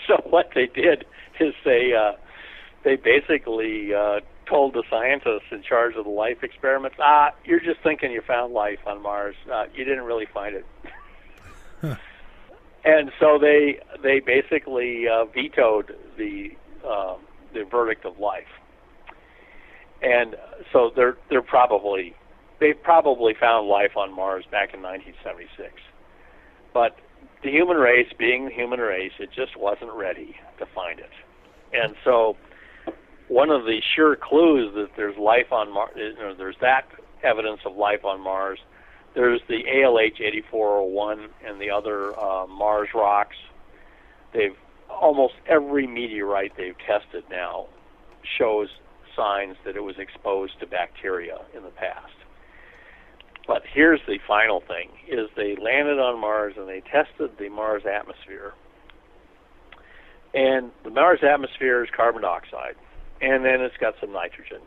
so what they did is they basically told the scientists in charge of the life experiments, you're just thinking you found life on Mars. You didn't really find it. And so they basically vetoed the verdict of life. And so they've probably found life on Mars back in 1976. But the human race, being the human race, it just wasn't ready to find it. And so one of the sure clues that there's life on Mars, there's that evidence of life on Mars. There's the ALH 8401 and the other Mars rocks. Almost every meteorite they've tested now shows signs that it was exposed to bacteria in the past. But here's the final thing, is they landed on Mars and they tested the Mars atmosphere. And the Mars atmosphere is carbon dioxide, and then it's got some nitrogen.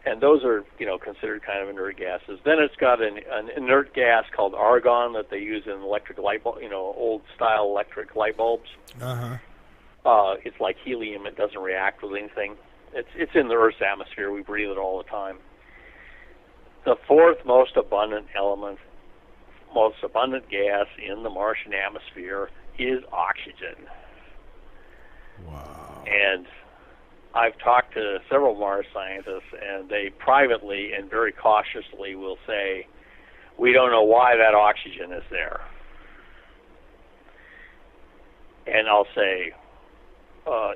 And those are, considered kind of inert gases. Then it's got an inert gas called argon that they use in electric light bulbs, old-style electric light bulbs. It's like helium. It doesn't react with anything. It's in the Earth's atmosphere. We breathe it all the time. The fourth most abundant element, most abundant gas in the Martian atmosphere is oxygen. Wow. And I've talked to several Mars scientists, and they privately and very cautiously will say, we don't know why that oxygen is there. And I'll say,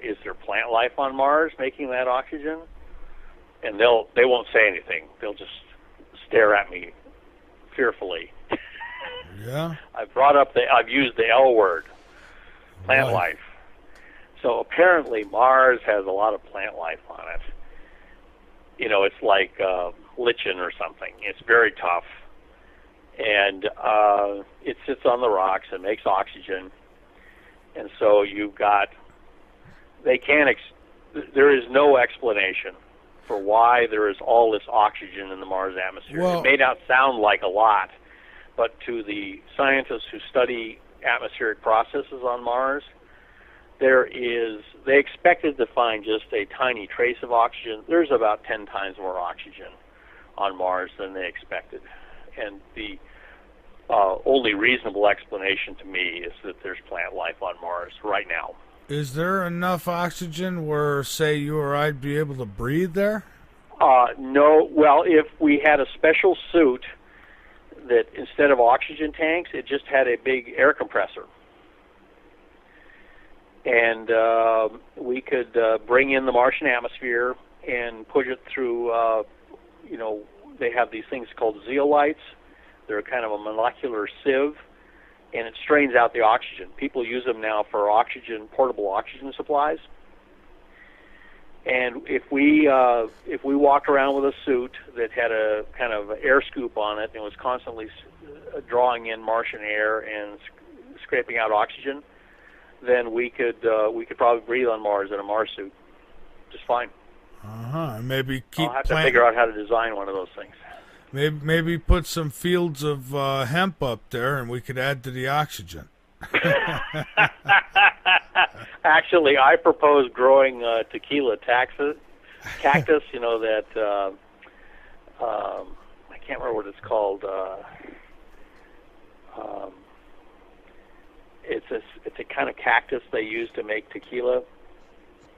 is there plant life on Mars making that oxygen? And they won't say anything. They'll just stare at me fearfully. Yeah. I've used the L word, plant life. So apparently Mars has a lot of plant life on it. It's like lichen or something. It's very tough. And it sits on the rocks and makes oxygen. And so there is no explanation for why there is all this oxygen in the Mars atmosphere. Well, it may not sound like a lot, but to the scientists who study atmospheric processes on Mars, they expected to find just a tiny trace of oxygen. There's about 10 times more oxygen on Mars than they expected. And the only reasonable explanation to me is that there's plant life on Mars right now. Is there enough oxygen where, say, you or I'd be able to breathe there? No. Well, if we had a special suit that instead of oxygen tanks, it just had a big air compressor. And we could bring in the Martian atmosphere and push it through, they have these things called zeolites. They're kind of a molecular sieve, and it strains out the oxygen. People use them now for portable oxygen supplies. And if we walked around with a suit that had a kind of air scoop on it and was constantly drawing in Martian air and scraping out oxygen, then we could probably breathe on Mars in a Mars suit just fine. Maybe keep. I'll have to figure out how to design one of those things. Maybe put some fields of hemp up there, and we could add to the oxygen. Actually, I propose growing tequila cactus. You know that I can't remember what it's called. It's a kind of cactus they use to make tequila.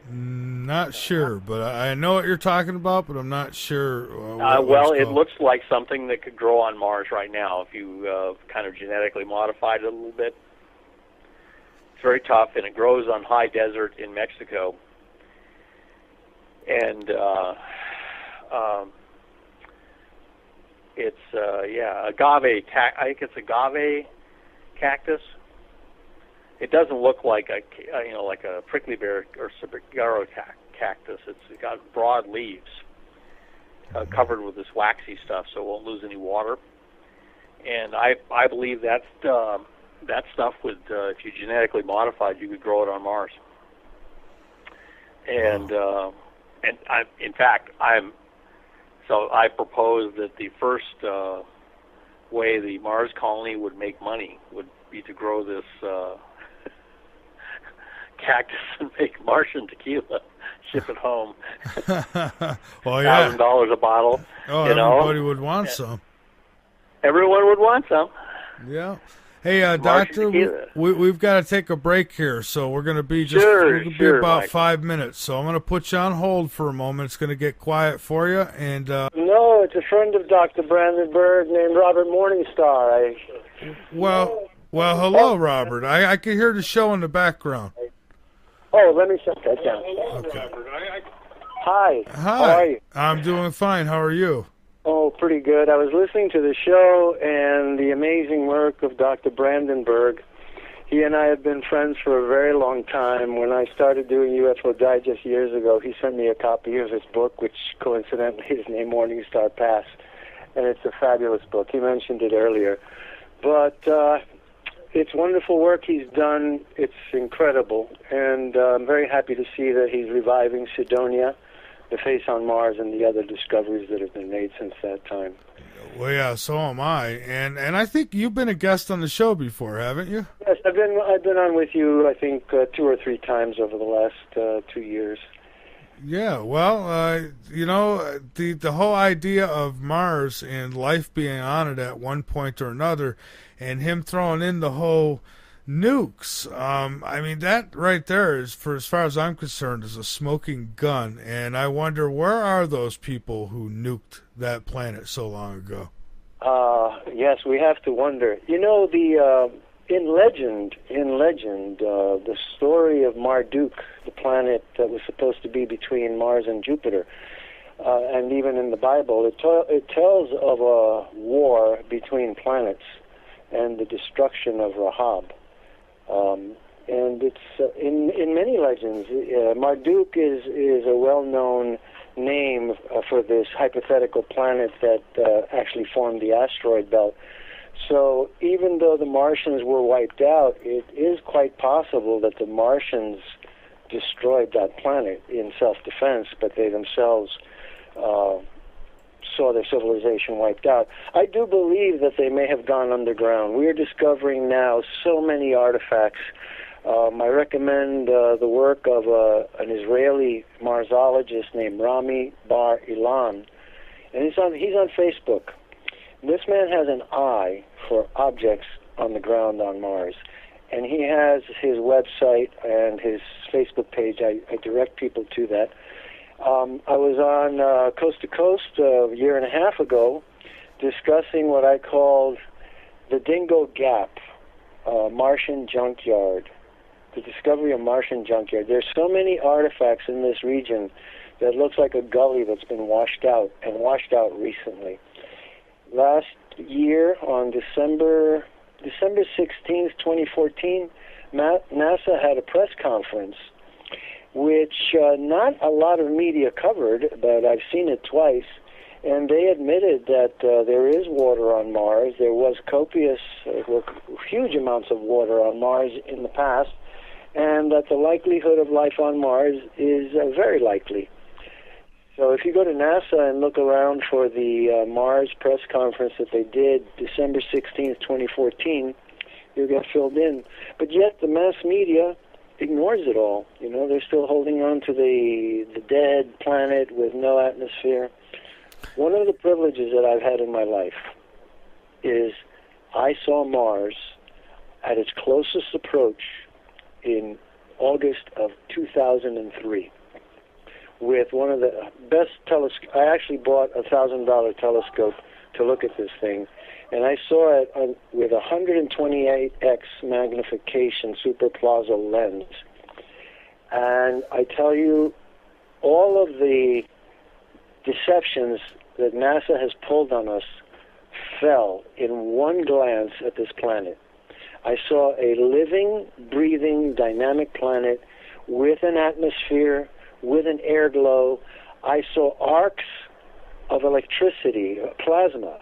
Not sure, but I know what you're talking about, but I'm not sure. Well, it looks like something that could grow on Mars right now if you kind of genetically modified it a little bit. It's very tough, and it grows on high desert in Mexico. And it's agave. I think it's agave cactus. It doesn't look like like a prickly pear or saguaro cactus. It's got broad leaves covered with this waxy stuff, so it won't lose any water. And I believe that stuff would, if you genetically modified, you could grow it on Mars. And I propose that the first way the Mars colony would make money would be to grow this cactus and make Martian tequila, ship it home. Well, yeah. $1,000 a bottle. Oh, everybody would want some. Everyone would want some. Yeah. Hey, Doctor, we've got to take a break here, so we're going to be about Mike. 5 minutes. So I'm going to put you on hold for a moment. It's going to get quiet for you. And no, it's a friend of Dr. Brandenburg named Robert Morningstar. Well, hello, Robert. I can hear the show in the background. Oh, let me shut that down. Okay. Hi. How are you? I'm doing fine. How are you? Oh, pretty good. I was listening to the show and the amazing work of Dr. Brandenburg. He and I have been friends for a very long time. When I started doing UFO Digest years ago, he sent me a copy of his book, which coincidentally is named Morningstar Pass, and it's a fabulous book. He mentioned it earlier. But it's wonderful work he's done. It's incredible, and I'm very happy to see that he's reviving Sidonia, the face on Mars, and the other discoveries that have been made since that time. Well, yeah, so am I, and I think you've been a guest on the show before, haven't you? Yes, I've been on with you, I think, 2 or 3 times over the last 2 years. Yeah, well, the whole idea of Mars and life being on it at one point or another, and him throwing in the whole nukes. I mean, that right there is, for as far as I'm concerned, is a smoking gun. And I wonder, where are those people who nuked that planet so long ago? Yes, we have to wonder. You know, in legend, the story of Marduk, the planet that was supposed to be between Mars and Jupiter, and even in the Bible, it tells of a war between planets and the destruction of Rahab. And it's in many legends. Marduk is a well-known name for this hypothetical planet that actually formed the asteroid belt. So even though the Martians were wiped out, it is quite possible that the Martians destroyed that planet in self-defense, but they themselves saw their civilization wiped out. I do believe that they may have gone underground. We are discovering now so many artifacts. I recommend the work of an Israeli Marsologist named Rami Bar Ilan, and he's on Facebook. This man has an eye for objects on the ground on Mars, and he has his website and his Facebook page. I direct people to that. I was on Coast to Coast a year and a half ago discussing what I called the Dingo Gap, Martian junkyard, the discovery of Martian junkyard. There's so many artifacts in this region that looks like a gully that's been washed out, and washed out recently. Last year, on December 16th, 2014, NASA had a press conference, which not a lot of media covered, but I've seen it twice, and they admitted that there is water on Mars. There was huge amounts of water on Mars in the past, and that the likelihood of life on Mars is very likely. So if you go to NASA and look around for the Mars press conference that they did December 16th, 2014, you'll get filled in. But yet the mass media ignores it all. You know, they're still holding on to the dead planet with no atmosphere. One of the privileges that I've had in my life is I saw Mars at its closest approach in August of 2003 with one of the best telescopes. I actually bought a $1,000 telescope to look at this thing, and I saw it with a 128x magnification super plaza lens. And I tell you, all of the deceptions that NASA has pulled on us fell in one glance at this planet. I saw a living, breathing, dynamic planet with an atmosphere, with an air glow. I saw arcs of electricity, plasma,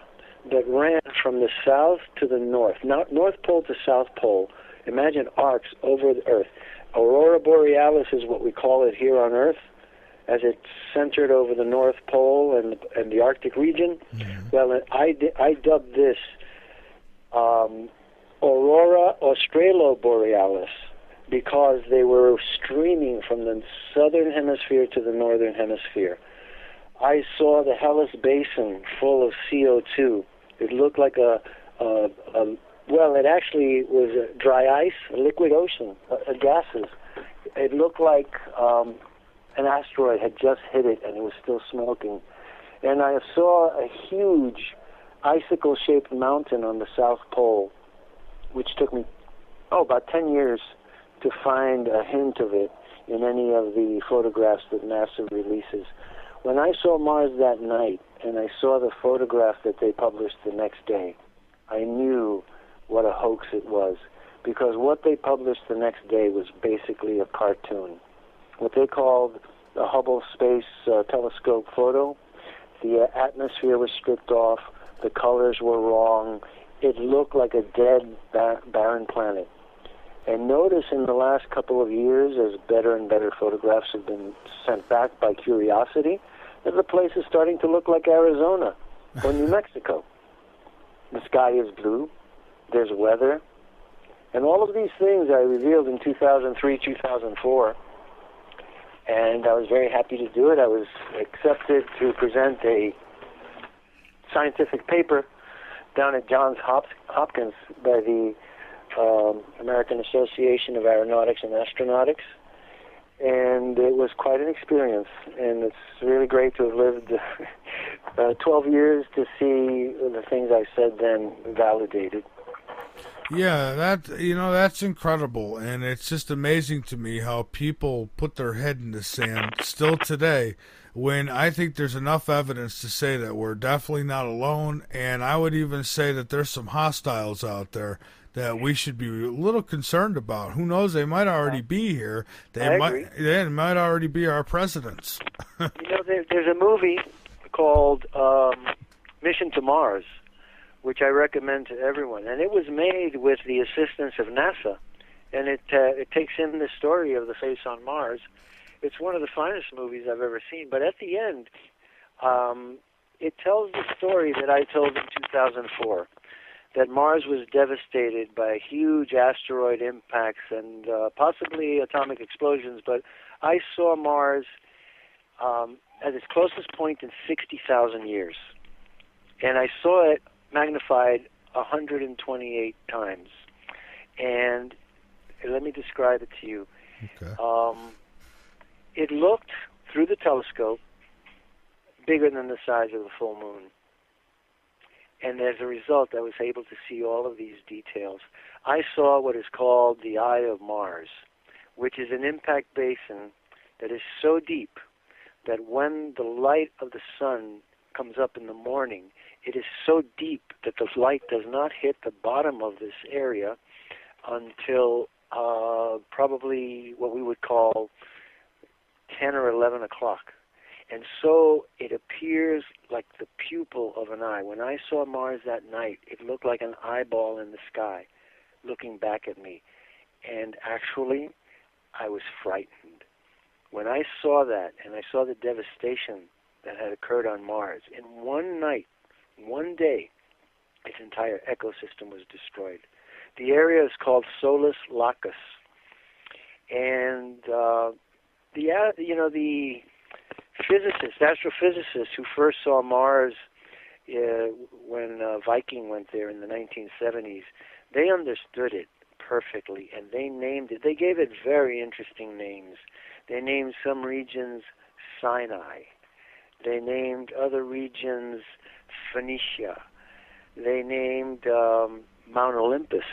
that ran from the south to the north, not North Pole to South Pole. Imagine arcs over the Earth. Aurora Borealis is what we call it here on Earth, as it's centered over the North Pole and the Arctic region. Mm-hmm. Well, I dubbed this Aurora Australoborealis, because they were streaming from the southern hemisphere to the northern hemisphere. I saw the Hellas Basin full of CO2. It looked like well, it actually was a dry ice, a liquid ocean, gases. It looked like an asteroid had just hit it and it was still smoking. And I saw a huge icicle-shaped mountain on the South Pole, which took me, about 10 years to find a hint of it in any of the photographs that NASA releases. When I saw Mars that night and I saw the photograph that they published the next day, I knew what a hoax it was, because what they published the next day was basically a cartoon. What they called the Hubble Space Telescope photo, the atmosphere was stripped off, the colors were wrong, it looked like a dead, barren planet. And notice in the last couple of years, as better and better photographs have been sent back by Curiosity, that the place is starting to look like Arizona or New Mexico. The sky is blue, there's weather, and all of these things I revealed in 2003, 2004. And I was very happy to do it. I was accepted to present a scientific paper down at Johns Hopkins by the American Association of Aeronautics and Astronautics, and it was quite an experience, and it's really great to have lived 12 years to see the things I said then validated. Yeah, that's incredible, and it's just amazing to me how people put their head in the sand still today, when I think there's enough evidence to say that we're definitely not alone, and I would even say that there's some hostiles out there that we should be a little concerned about. Who knows? They might already be here. They might already be our presidents. There's a movie called Mission to Mars, which I recommend to everyone, and it was made with the assistance of NASA, and it takes in the story of the face on Mars. It's one of the finest movies I've ever seen, but at the end, it tells the story that I told in 2004, that Mars was devastated by huge asteroid impacts and possibly atomic explosions, but I saw Mars at its closest point in 60,000 years, and I saw it magnified 128 times. And let me describe it to you. Okay. It looked, through the telescope, bigger than the size of the full moon. And as a result, I was able to see all of these details. I saw what is called the Eye of Mars, which is an impact basin that is so deep that when the light of the sun comes up in the morning, it is so deep that the light does not hit the bottom of this area until probably what we would call 10 or 11 o'clock. And so it appears like the pupil of an eye. When I saw Mars that night, it looked like an eyeball in the sky looking back at me. And actually, I was frightened. When I saw that, and I saw the devastation that had occurred on Mars. In one night, one day, its entire ecosystem was destroyed. The area is called Solus Lacus, and the physicists, astrophysicists who first saw Mars when Viking went there in the 1970s, they understood it perfectly, and they named it. They gave it very interesting names. They named some regions Sinai. They named other regions Phoenicia. They named Mount Olympus.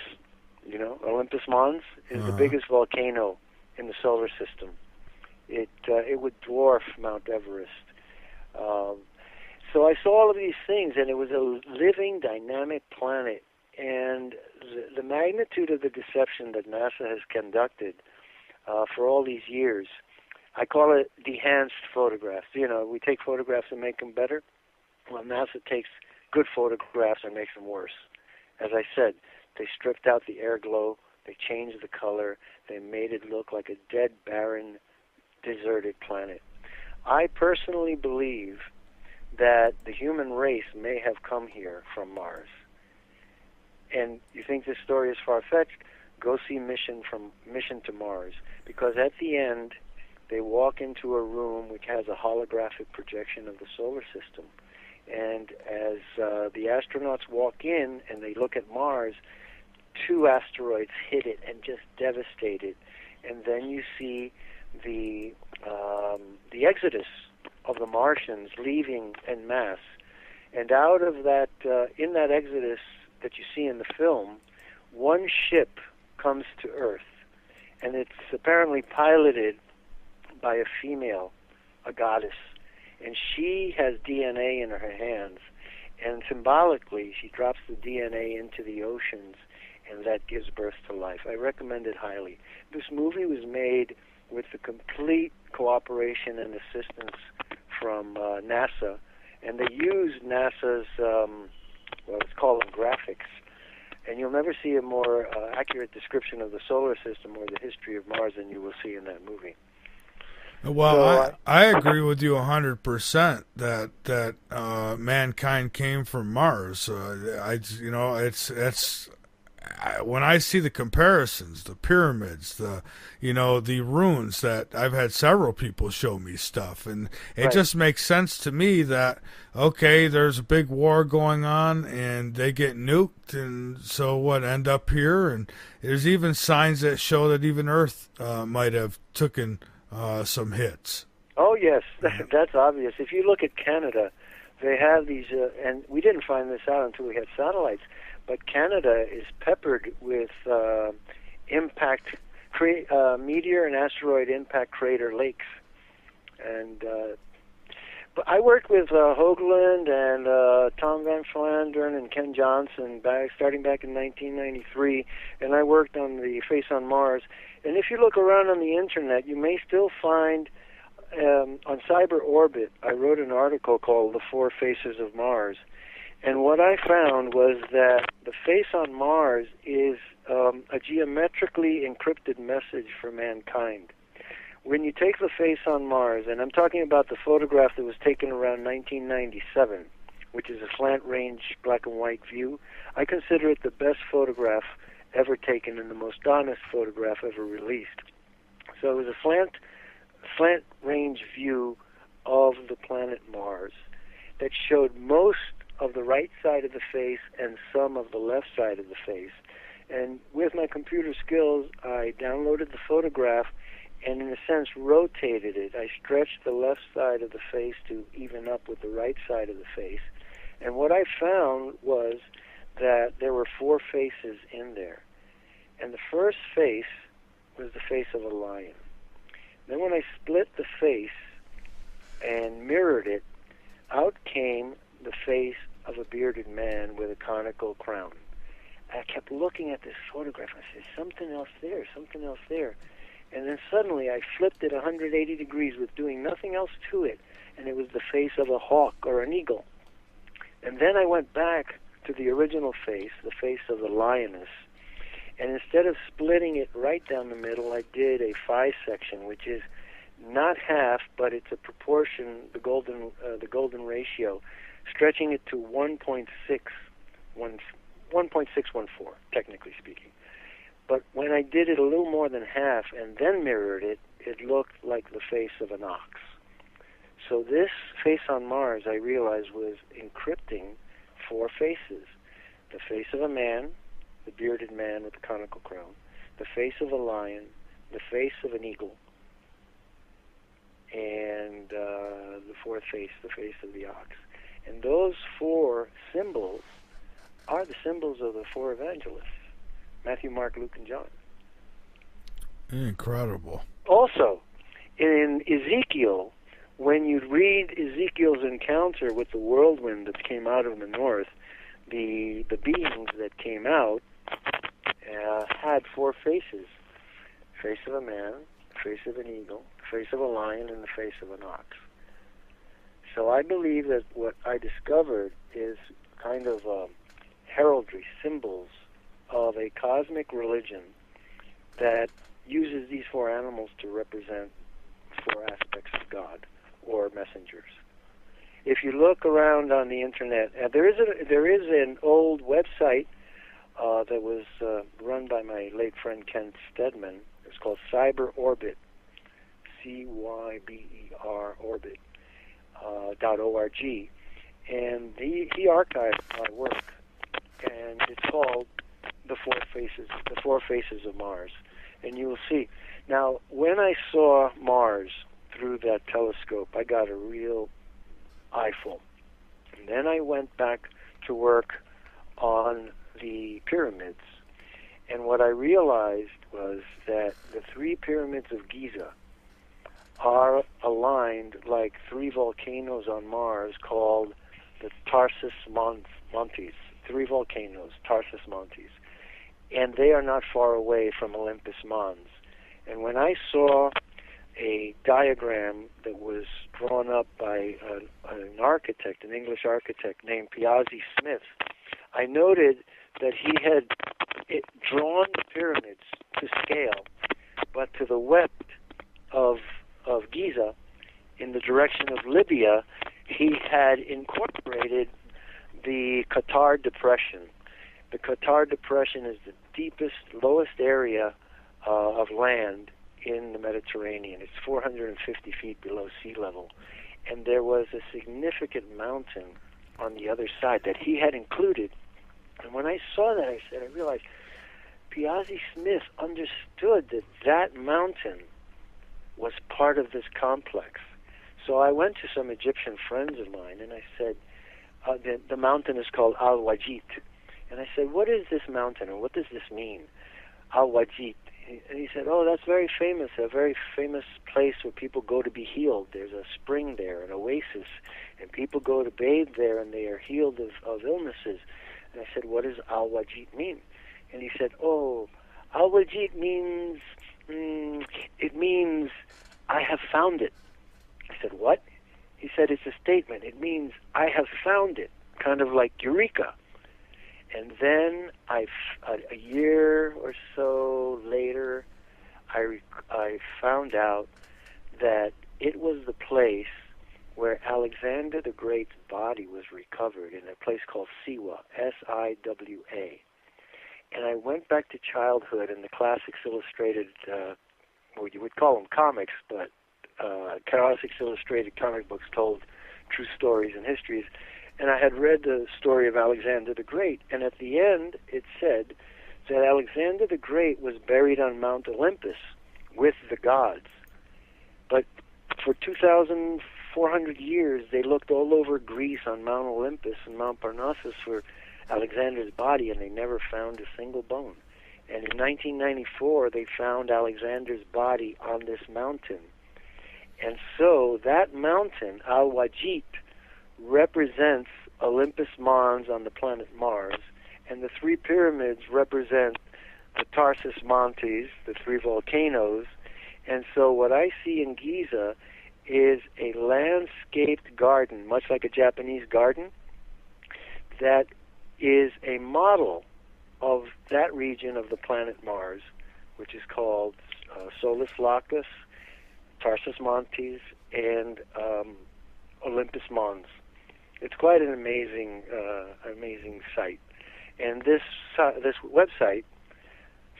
Olympus Mons is the biggest volcano in the solar system. It would dwarf Mount Everest. So I saw all of these things, and it was a living, dynamic planet. And the magnitude of the deception that NASA has conducted for all these years, I call it enhanced photographs. We take photographs and make them better. Well, NASA takes good photographs and makes them worse. As I said, they stripped out the air glow, they changed the color, they made it look like a dead, barren, deserted planet. I personally believe that the human race may have come here from Mars. And you think this story is far-fetched? Go see Mission to Mars, because at the end, they walk into a room which has a holographic projection of the solar system. And as the astronauts walk in and they look at Mars, 2 asteroids hit it and just devastate it. And then you see the exodus of the Martians leaving en masse. And out of that, in that exodus that you see in the film, one ship comes to Earth, and it's apparently piloted by a female, a goddess, and she has DNA in her hands, and symbolically she drops the DNA into the oceans, and that gives birth to life. I recommend it highly. This movie was made with the complete cooperation and assistance from NASA, and they used NASA's, let's call them graphics, and you'll never see a more accurate description of the solar system or the history of Mars than you will see in that movie. Well, I agree with you 100% that mankind came from Mars. When I see the comparisons, the pyramids, the ruins, that I've had several people show me stuff, and it just makes sense to me that, okay, there's a big war going on and they get nuked, and so what, end up here? And there's even signs that show that even Earth might have taken some hits. Oh yes, that's obvious. If you look at Canada, they have these, and we didn't find this out until we had satellites, but Canada is peppered with meteor and asteroid impact crater lakes. And but I worked with Hoagland and Tom Van Flandern and Ken Johnson starting back in 1993, and I worked on the Face on Mars. And if you look around on the internet, you may still find on Cyber Orbit, I wrote an article called The Four Faces of Mars. And what I found was that the face on Mars is a geometrically encrypted message for mankind. When you take the face on Mars, and I'm talking about the photograph that was taken around 1997, which is a slant range black and white view, I consider it the best photograph ever taken and the most honest photograph ever released. So it was a slant range view of the planet Mars that showed most of the right side of the face and some of the left side of the face. And with my computer skills, I downloaded the photograph and, in a sense, rotated it. I stretched the left side of the face to even up with the right side of the face. And what I found was that there were 4 faces in there. And the first face was the face of a lion. Then when I split the face and mirrored it, out came the face of a bearded man with a conical crown. I kept looking at this photograph. I said, something else there, something else there. And then suddenly I flipped it 180 degrees with doing nothing else to it, and it was the face of a hawk or an eagle. And then I went back to the original face, the face of the lioness, and instead of splitting it right down the middle, I did a 5 section, which is not half, but it's a proportion, the golden ratio, stretching it to 1.614, technically speaking. But when I did it a little more than half and then mirrored it, it looked like the face of an ox. So this face on Mars, I realized, was encrypting 4 faces. The face of a man, the bearded man with the conical crown, the face of a lion, the face of an eagle, and the 4th face, the face of the ox. And those 4 symbols are the symbols of the 4 evangelists, Matthew, Mark, Luke, and John. Incredible. Also, in Ezekiel, when you read Ezekiel's encounter with the whirlwind that came out of the north, the beings that came out had 4 faces: face of a man, face of an eagle, face of a lion, and the face of an ox. So I believe that what I discovered is kind of heraldry, symbols of a cosmic religion that uses these 4 animals to represent 4 aspects of God or messengers. If you look around on the internet, there is an old website that was run by my late friend Ken Stedman. It's called Cyber Orbit, CYBER Orbit .org, and he archived my work, and it's called the Four Faces of Mars. And you will see. Now, when I saw Mars through that telescope, I got a real eyeful. And then I went back to work on the pyramids. And what I realized was that the 3 pyramids of Giza are aligned like 3 volcanoes on Mars called the Tarsus Montes. 3 volcanoes, Tarsus Montes. And they are not far away from Olympus Mons. And when I saw a diagram that was drawn up by an architect, an English architect named Piazzi Smith, I noted that he had drawn the pyramids to scale, but to the west of Giza, in the direction of Libya, he had incorporated the Qatar Depression. The Qatar Depression is the deepest, lowest area of land in the Mediterranean. It's 450 feet below sea level. And there was a significant mountain on the other side that he had included. And when I saw that, I realized Piazzi Smith understood that that mountain was part of this complex. So I went to some Egyptian friends of mine, and I said, the mountain is called Al-Wajid. And I said, what is this mountain, and what does this mean, Al-Wajid? And he said, oh, that's very famous, a very famous place where people go to be healed. There's a spring there, an oasis, and people go to bathe there, and they are healed of illnesses. And I said, what does Al-Wajid mean? And he said, oh, Al-Wajid means, it means, I have found it. I said, what? He said, it's a statement. It means, I have found it, kind of like Eureka. And then a year or so later, I found out that it was the place where Alexander the Great's body was recovered in a place called Siwa, S-I-W-A. And I went back to childhood and the Classics Illustrated, well, you would call them comics, but Classics Illustrated comic books told true stories and histories. And I had read the story of Alexander the Great, and at the end it said that Alexander the Great was buried on Mount Olympus with the gods. But for 2,400 years, they looked all over Greece on Mount Olympus and Mount Parnassus for Alexander's body, and they never found a single bone. And in 1994, they found Alexander's body on this mountain. And so that mountain, Al-Wajid, represents Olympus Mons on the planet Mars, and the 3 pyramids represent the Tarsus Montes, the 3 volcanoes. And so what I see in Giza is a landscaped garden, much like a Japanese garden, that is a model of that region of the planet Mars, which is called Solis Lacus, Tarsus Montes, and Olympus Mons. It's quite an amazing site. And this website,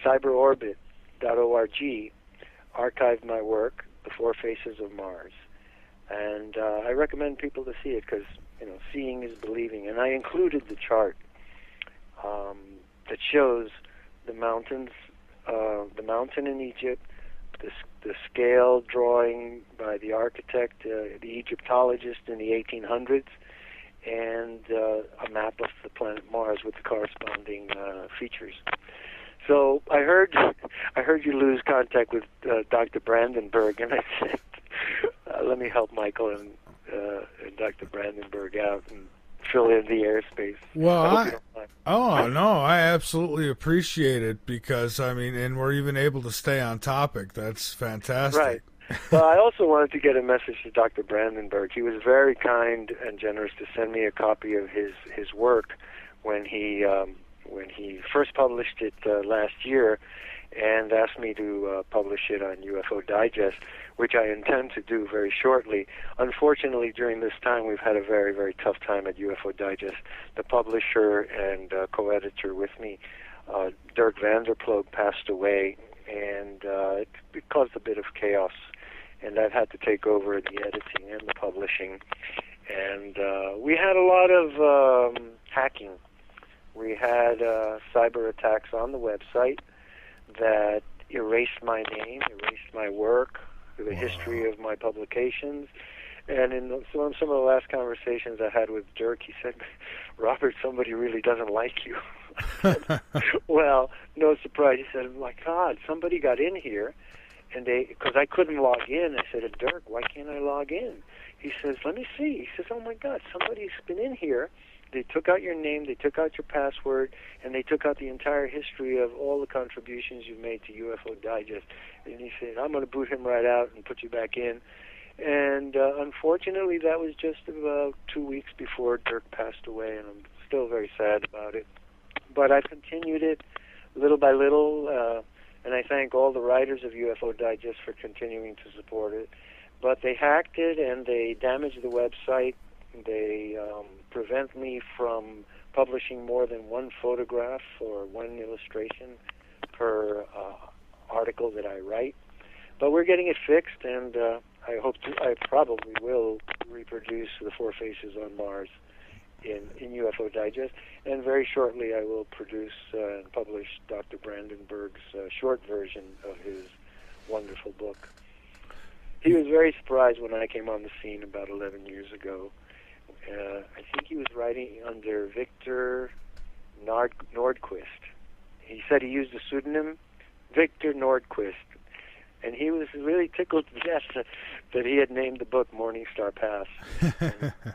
cyberorbit.org, archived my work, The Four Faces of Mars. And I recommend people to see it because, seeing is believing. And I included the chart that shows the mountains, the mountain in Egypt, the scale drawing by the architect, the Egyptologist in the 1800s, and a map of the planet Mars with the corresponding features. So I heard you lose contact with Dr. Brandenburg, and I said, let me help Michael and Dr. Brandenburg out and fill in the airspace. Well, I absolutely appreciate it because, and we're even able to stay on topic. That's fantastic. Right. Well, I also wanted to get a message to Dr. Brandenburg. He was very kind and generous to send me a copy of his work when he first published it last year, and asked me to publish it on UFO Digest, which I intend to do very shortly. Unfortunately, during this time, we've had a very, very tough time at UFO Digest. The publisher and co-editor with me, Dirk Vanderploeg, passed away, and it caused a bit of chaos. And I've had to take over the editing and the publishing. And we had a lot of hacking. We had cyber attacks on the website that erased my name, erased my work, the history of my publications. And in some of the last conversations I had with Dirk, he said, Robert, somebody really doesn't like you. Well, no surprise. He said, my God, somebody got in here, and because I couldn't log in. I said, Dirk, why can't I log in? He says, let me see. He says, oh my God, somebody's been in here. They took out your name, they took out your password, and they took out the entire history of all the contributions you've made to UFO Digest. And he said, I'm going to boot him right out and put you back in. And unfortunately, that was just about 2 weeks before Dirk passed away, and I'm still very sad about it. But I continued it little by little, and I thank all the writers of UFO Digest for continuing to support it. But they hacked it, and they damaged the website. They prevent me from publishing more than one photograph or one illustration per article that I write. But we're getting it fixed, and I probably will reproduce The Four Faces on Mars in UFO Digest, and very shortly I will produce and publish Dr. Brandenburg's short version of his wonderful book. He was very surprised when I came on the scene about 11 years ago. I think he was writing under Victor Nordquist. He said he used a pseudonym, Victor Nordquist, and he was really tickled to death that he had named the book Morning Star Pass.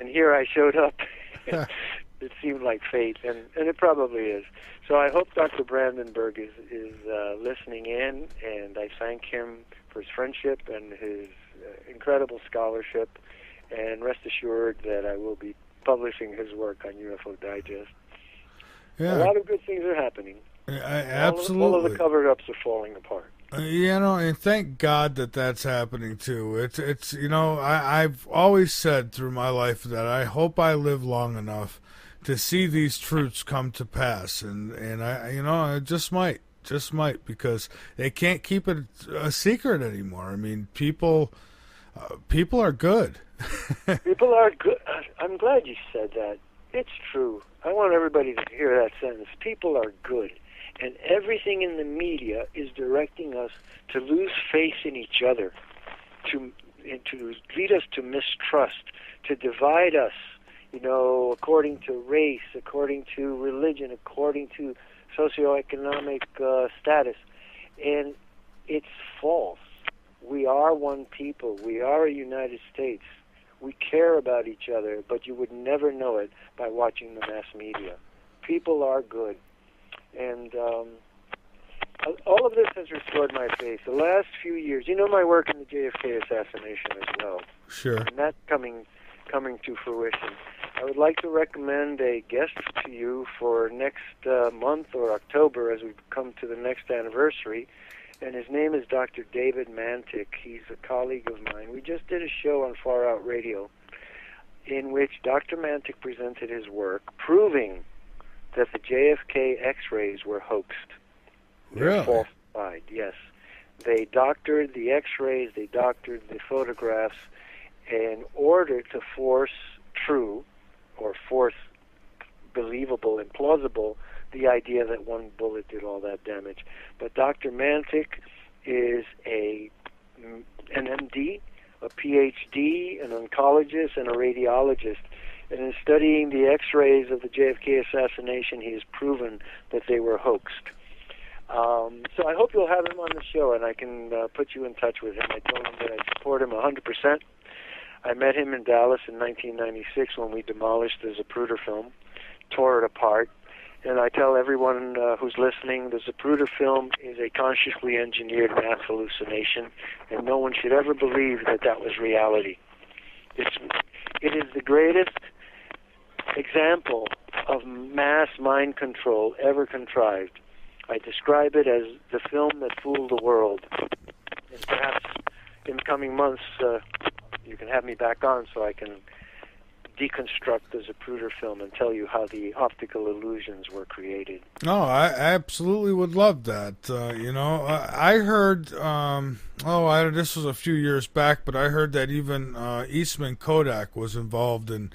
And here I showed up. It seemed like fate, and it probably is. So I hope Dr. Brandenburg is listening in, and I thank him for his friendship and his incredible scholarship. And rest assured that I will be publishing his work on UFO Digest. Yeah. A lot of good things are happening. Absolutely. All of the cover-ups are falling apart. And thank God that that's happening too. It's I've always said through my life that I hope I live long enough to see these truths come to pass, and I just might because they can't keep it a secret anymore. I mean, people are good. People are good. I'm glad you said that. It's true. I want everybody to hear that sentence. People are good. And everything in the media is directing us to lose faith in each other, to lead us to mistrust, to divide us, according to race, according to religion, according to socioeconomic status. And it's false. We are one people. We are a United States. We care about each other, but you would never know it by watching the mass media. People are good. And all of this has restored my faith. The last few years, my work in the JFK assassination as well. Sure. And that's coming to fruition. I would like to recommend a guest to you for next month or October as we come to the next anniversary. and his name is Dr. David Mantic. He's a colleague of mine. We just did a show on Far Out Radio in which Dr. Mantic presented his work proving that the JFK X-rays were hoaxed. Really? They're falsified, yes. They doctored the X-rays, they doctored the photographs in order to force true or force believable and plausible the idea that one bullet did all that damage. But Dr. Mantic is an MD, a PhD, an oncologist, and a radiologist. And in studying the X-rays of the JFK assassination, he has proven that they were hoaxed. So I hope you'll have him on the show, and I can put you in touch with him. I told him that I support him 100%. I met him in Dallas in 1996 when we demolished the Zapruder film, tore it apart. And I tell everyone who's listening, the Zapruder film is a consciously engineered mass hallucination, and no one should ever believe that that was reality. It is the greatest example of mass mind control ever contrived. I describe it as the film that fooled the world. And perhaps in the coming months, you can have me back on so I can deconstruct the Zapruder film and tell you how the optical illusions were created. No, I absolutely would love that. I heard, this was a few years back, but I heard that even Eastman Kodak was involved in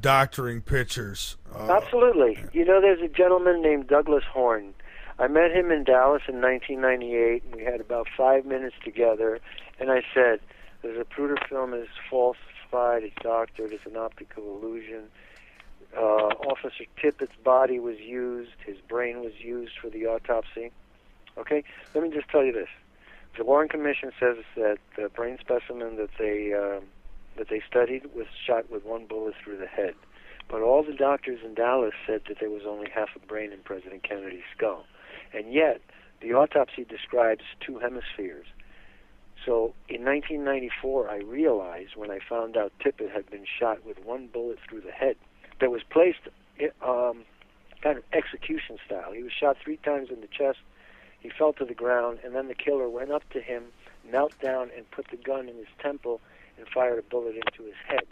doctoring pictures. Absolutely. There's a gentleman named Douglas Horn. I met him in Dallas in 1998, and we had about 5 minutes together, and I said, the Zapruder film is falsified, it's doctored, it's an optical illusion. Officer Tippett's body was used, his brain was used for the autopsy. Okay, let me just tell you this. The Warren Commission says that the brain specimen that they studied was shot with one bullet through the head. But all the doctors in Dallas said that there was only half a brain in President Kennedy's skull. And yet, the autopsy describes two hemispheres. So in 1994, I realized when I found out Tippett had been shot with one bullet through the head that was placed kind of execution style. He was shot 3 times in the chest. He fell to the ground, and then the killer went up to him, knelt down, and put the gun in his temple and fired a bullet into his head.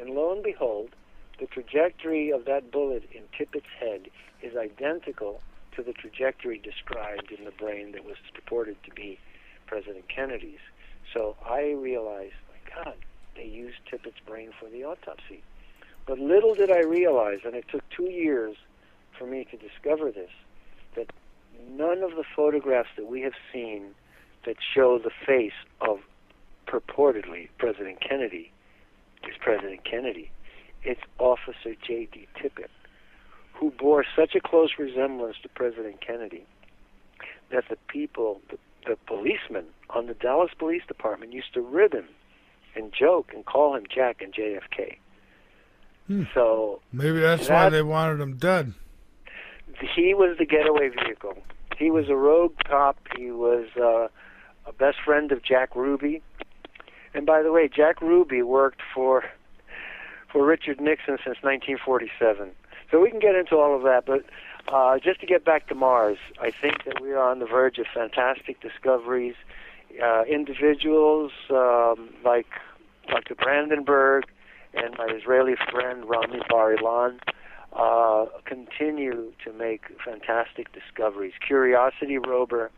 And lo and behold, the trajectory of that bullet in Tippett's head is identical to the trajectory described in the brain that was purported to be President Kennedy's. So I realized, my God, they used Tippett's brain for the autopsy. But little did I realize, and it took 2 years for me to discover this, that none of the photographs that we have seen that show the face of purportedly President Kennedy is President Kennedy. It's Officer J.D. Tippett, who bore such a close resemblance to President Kennedy that the people, the policemen on the Dallas Police Department used to rib him and joke and call him Jack and JFK. So maybe that's why they wanted him dead. He was the getaway vehicle. He was a rogue cop. He was a best friend of Jack Ruby. And by the way, Jack Ruby worked for Richard Nixon since 1947. So we can get into all of that, but just to get back to Mars, I think that we are on the verge of fantastic discoveries. Individuals like Dr. Brandenburg and my Israeli friend Rami Bar-Ilan continue to make fantastic discoveries. Curiosity rover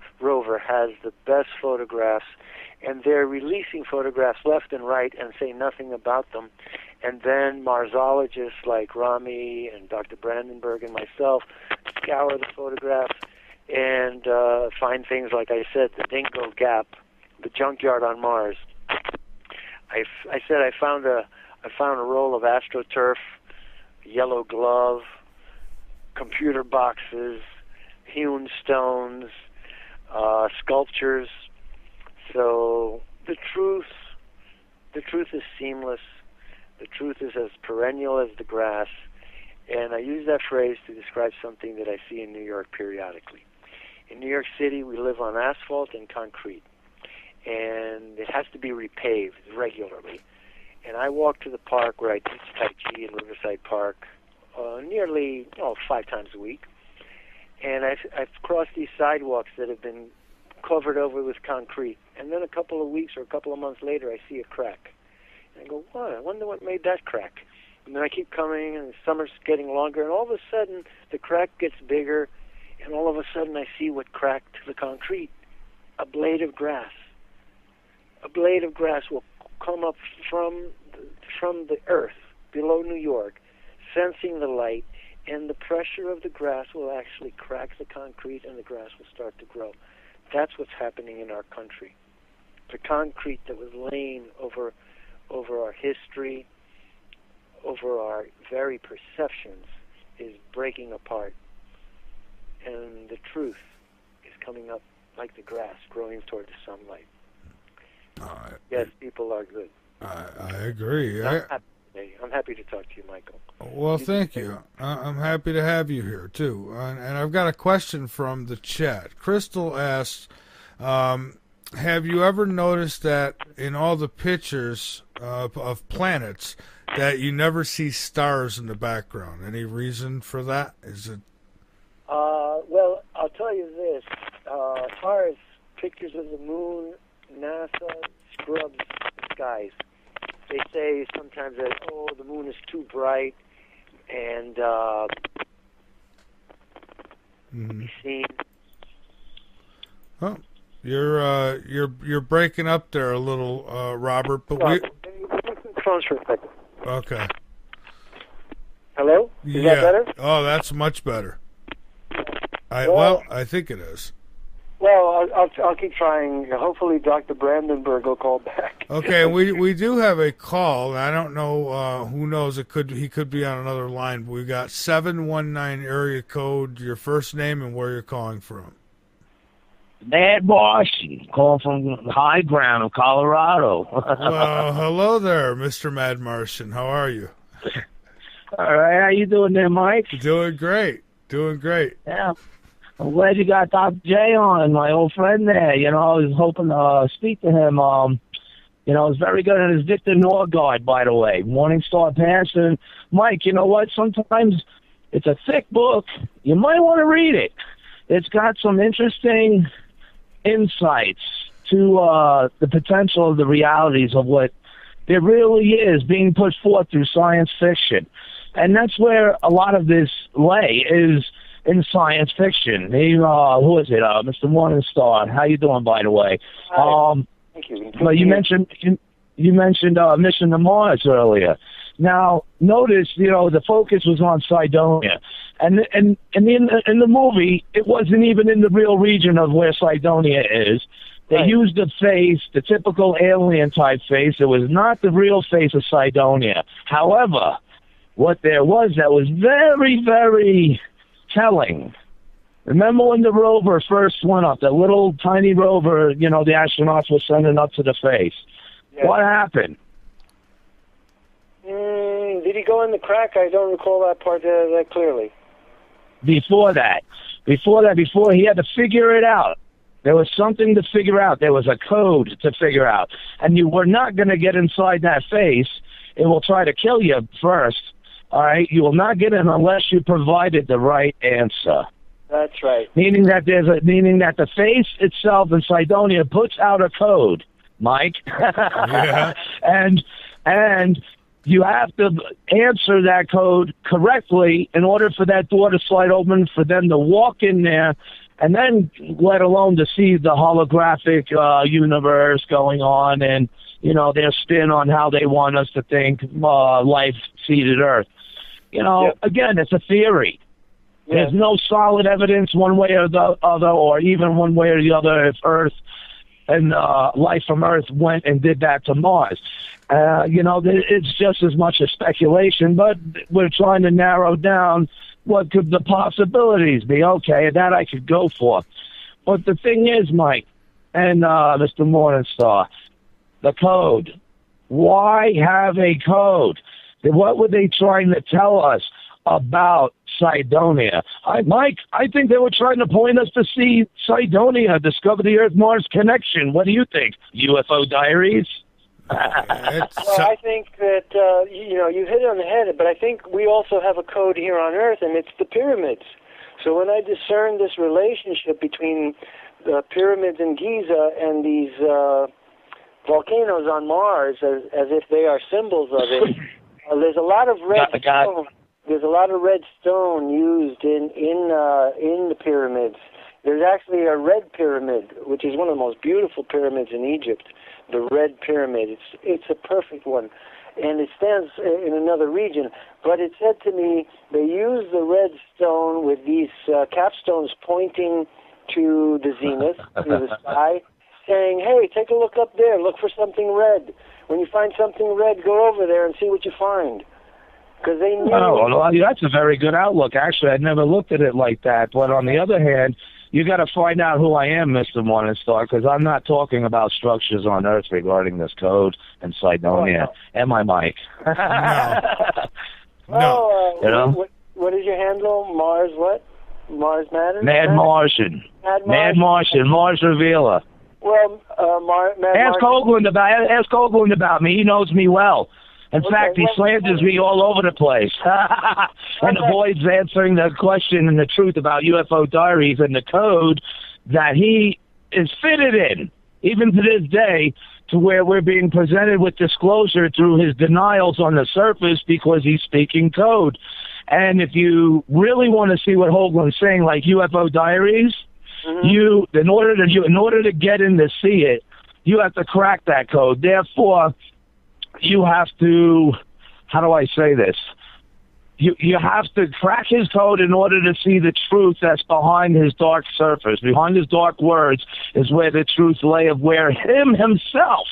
has the best photographs, and they're releasing photographs left and right and say nothing about them. And then Marsologists like Rami and Dr. Brandenburg and myself scour the photographs and find things like I said, the Dingo Gap, the junkyard on Mars. I said I found a roll of AstroTurf, yellow glove, computer boxes, hewn stones, sculptures. So the truth is seamless. The truth is as perennial as the grass. And I use that phrase to describe something that I see in New York periodically. In New York City, we live on asphalt and concrete, and it has to be repaved regularly. And I walk to the park where I teach Tai Chi in Riverside Park nearly 5 times a week. And I've crossed these sidewalks that have been covered over with concrete. And then a couple of weeks or a couple of months later, I see a crack. And I go, what? I wonder what made that crack. And then I keep coming, and the summer's getting longer, and all of a sudden, the crack gets bigger, and all of a sudden I see what cracked the concrete. A blade of grass. A blade of grass will come up from the earth below New York, sensing the light, and the pressure of the grass will actually crack the concrete, and the grass will start to grow. That's what's happening in our country. The concrete that was laying over our history, over our very perceptions, is breaking apart. And the truth is coming up like the grass growing toward the sunlight. Yes, people are good. I agree. I'm happy to talk to you, Michael. Well, thank you. I'm happy to have you here, too. And I've got a question from the chat. Crystal asks, have you ever noticed that in all the pictures of planets that you never see stars in the background? Any reason for that? Is it? Well, I'll tell you this. As far as pictures of the moon, NASA scrubs the skies. They say sometimes that, the moon is too bright and be seen. Oh, you're breaking up there a little, Robert. But phones for a second. Okay. Hello? Is that better? Oh, that's much better. I think it is. Well, I'll keep trying. Hopefully, Dr. Brandenburg will call back. Okay, we do have a call. I don't know who knows. He could be on another line. But we got 719 area code. Your first name and where you're calling from. Mad Martian, calling from the high ground of Colorado. Well, hello there, Mr. Mad Martian. How are you? All right, how you doing there, Mike? Doing great. Yeah. I'm glad you got Dr. J on, my old friend there. I was hoping to speak to him. He's very good at his Victor Norgard, by the way. Morningstar Pass. And, Mike, you know what? Sometimes it's a thick book. You might want to read it. It's got some interesting insights to the potential of the realities of what there really is being put forth through science fiction. And that's where a lot of this lay is in science fiction. Who is it? Mr. Morningstar. How you doing, by the way? Thank you. Well, you mentioned Mission to Mars earlier. Now, notice, the focus was on Cydonia. And in the movie, it wasn't even in the real region of where Cydonia is. They used the face, the typical alien-type face. It was not the real face of Cydonia. However, what there was that was very, very telling. Remember when the rover first went up, that little tiny rover, the astronauts were sending up to the face? Yes. What happened? Did he go in the crack? I don't recall that part that clearly. Before he had to figure it out. There was something to figure out. There was a code to figure out. And you were not going to get inside that face. It will try to kill you first. All right? You will not get in unless you provided the right answer. That's right. Meaning that the face itself in Cydonia puts out a code, Mike. Yeah. And you have to answer that code correctly in order for that door to slide open, for them to walk in there, and then let alone to see the holographic universe going on and, their spin on how they want us to think life seeded Earth. Again, it's a theory. Yeah. There's no solid evidence one way or the other, or even one way or the other, if Earth and life from Earth went and did that to Mars. It's just as much as speculation, but we're trying to narrow down what could the possibilities be. Okay, that I could go for. But the thing is, Mike and Mr. Morningstar, the code. Why have a code? What were they trying to tell us about Cydonia? Mike, I think they were trying to point us to see Cydonia, discover the Earth-Mars connection. What do you think? UFO diaries? Well, I think that, you hit it on the head, but I think we also have a code here on Earth, and it's the pyramids. So when I discern this relationship between the pyramids in Giza and these volcanoes on Mars as if they are symbols of it. There's a lot of red stone. There's a lot of red stone used in the pyramids. There's actually a red pyramid, which is one of the most beautiful pyramids in Egypt. The red pyramid. It's a perfect one, and it stands in another region. But it said to me they use the red stone with these capstones pointing to the zenith, to the sky, saying, "Hey, take a look up there. Look for something red. When you find something red, go over there and see what you find." Because they knew. Oh, well, that's a very good outlook. Actually, I'd never looked at it like that. But on the other hand, you got to find out who I am, Mr. Morningstar, because I'm not talking about structures on Earth regarding this code and Cydonia. Am I, Mike? No. You know? What is your handle? Mars what? Mars Matters? Mad Martian. Mad Martian. Mars Revealer. Well, Ask Hoagland about me. He knows me well. In fact, he slanders me all over the place and avoids answering the question and the truth about UFO diaries and the code that he is fitted in, even to this day, to where we're being presented with disclosure through his denials on the surface because he's speaking code. And if you really want to see what Hoagland's saying, like UFO diaries, in order to get in to see it, you have to crack that code. Therefore, you have to, how do I say this? You have to crack his code in order to see the truth that's behind his dark surface. Behind his dark words is where the truth lay of where him himself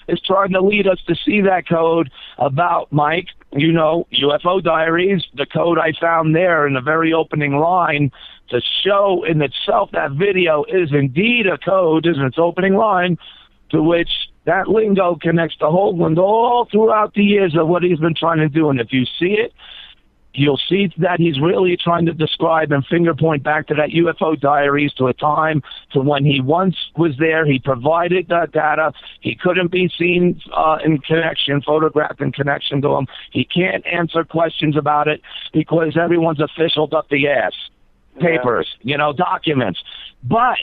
is trying to lead us to see that code about, Mike, UFO diaries, the code I found there in the very opening line to show in itself that video is indeed a code, is its opening line, to which that lingo connects to Hoagland all throughout the years of what he's been trying to do. And if you see it, you'll see that he's really trying to describe and finger point back to that UFO diaries, to a time to when he once was there. He provided that data. He couldn't be seen in connection, photographed in connection to him. He can't answer questions about it because everyone's officialed up the ass. Papers, documents. But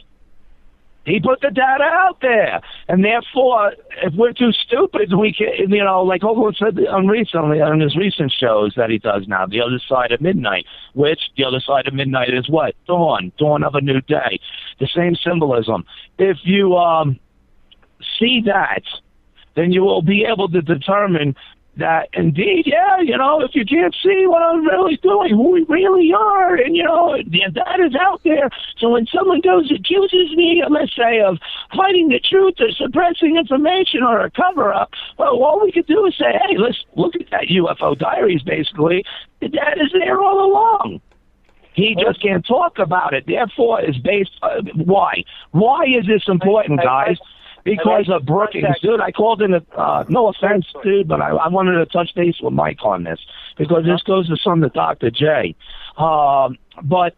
he put the data out there, and therefore, if we're too stupid, we can, like Hoagland said on his recent shows that he does now, The Other Side of Midnight, which the other side of midnight is what? Dawn of a new day. The same symbolism. If you see that, then you will be able to determine that indeed, if you can't see what I'm really doing, who we really are, and that is out there. So when someone accuses me, let's say, of hiding the truth or suppressing information or a cover-up, well, all we could do is say, hey, let's look at that UFO diaries, basically. The data is there all along. He just can't talk about it. Therefore, it's based why? Why is this important, guys? Because of Brookings, dude. I called in no offense, dude, but I wanted to touch base with Mike on this because this goes to some of Dr. J. But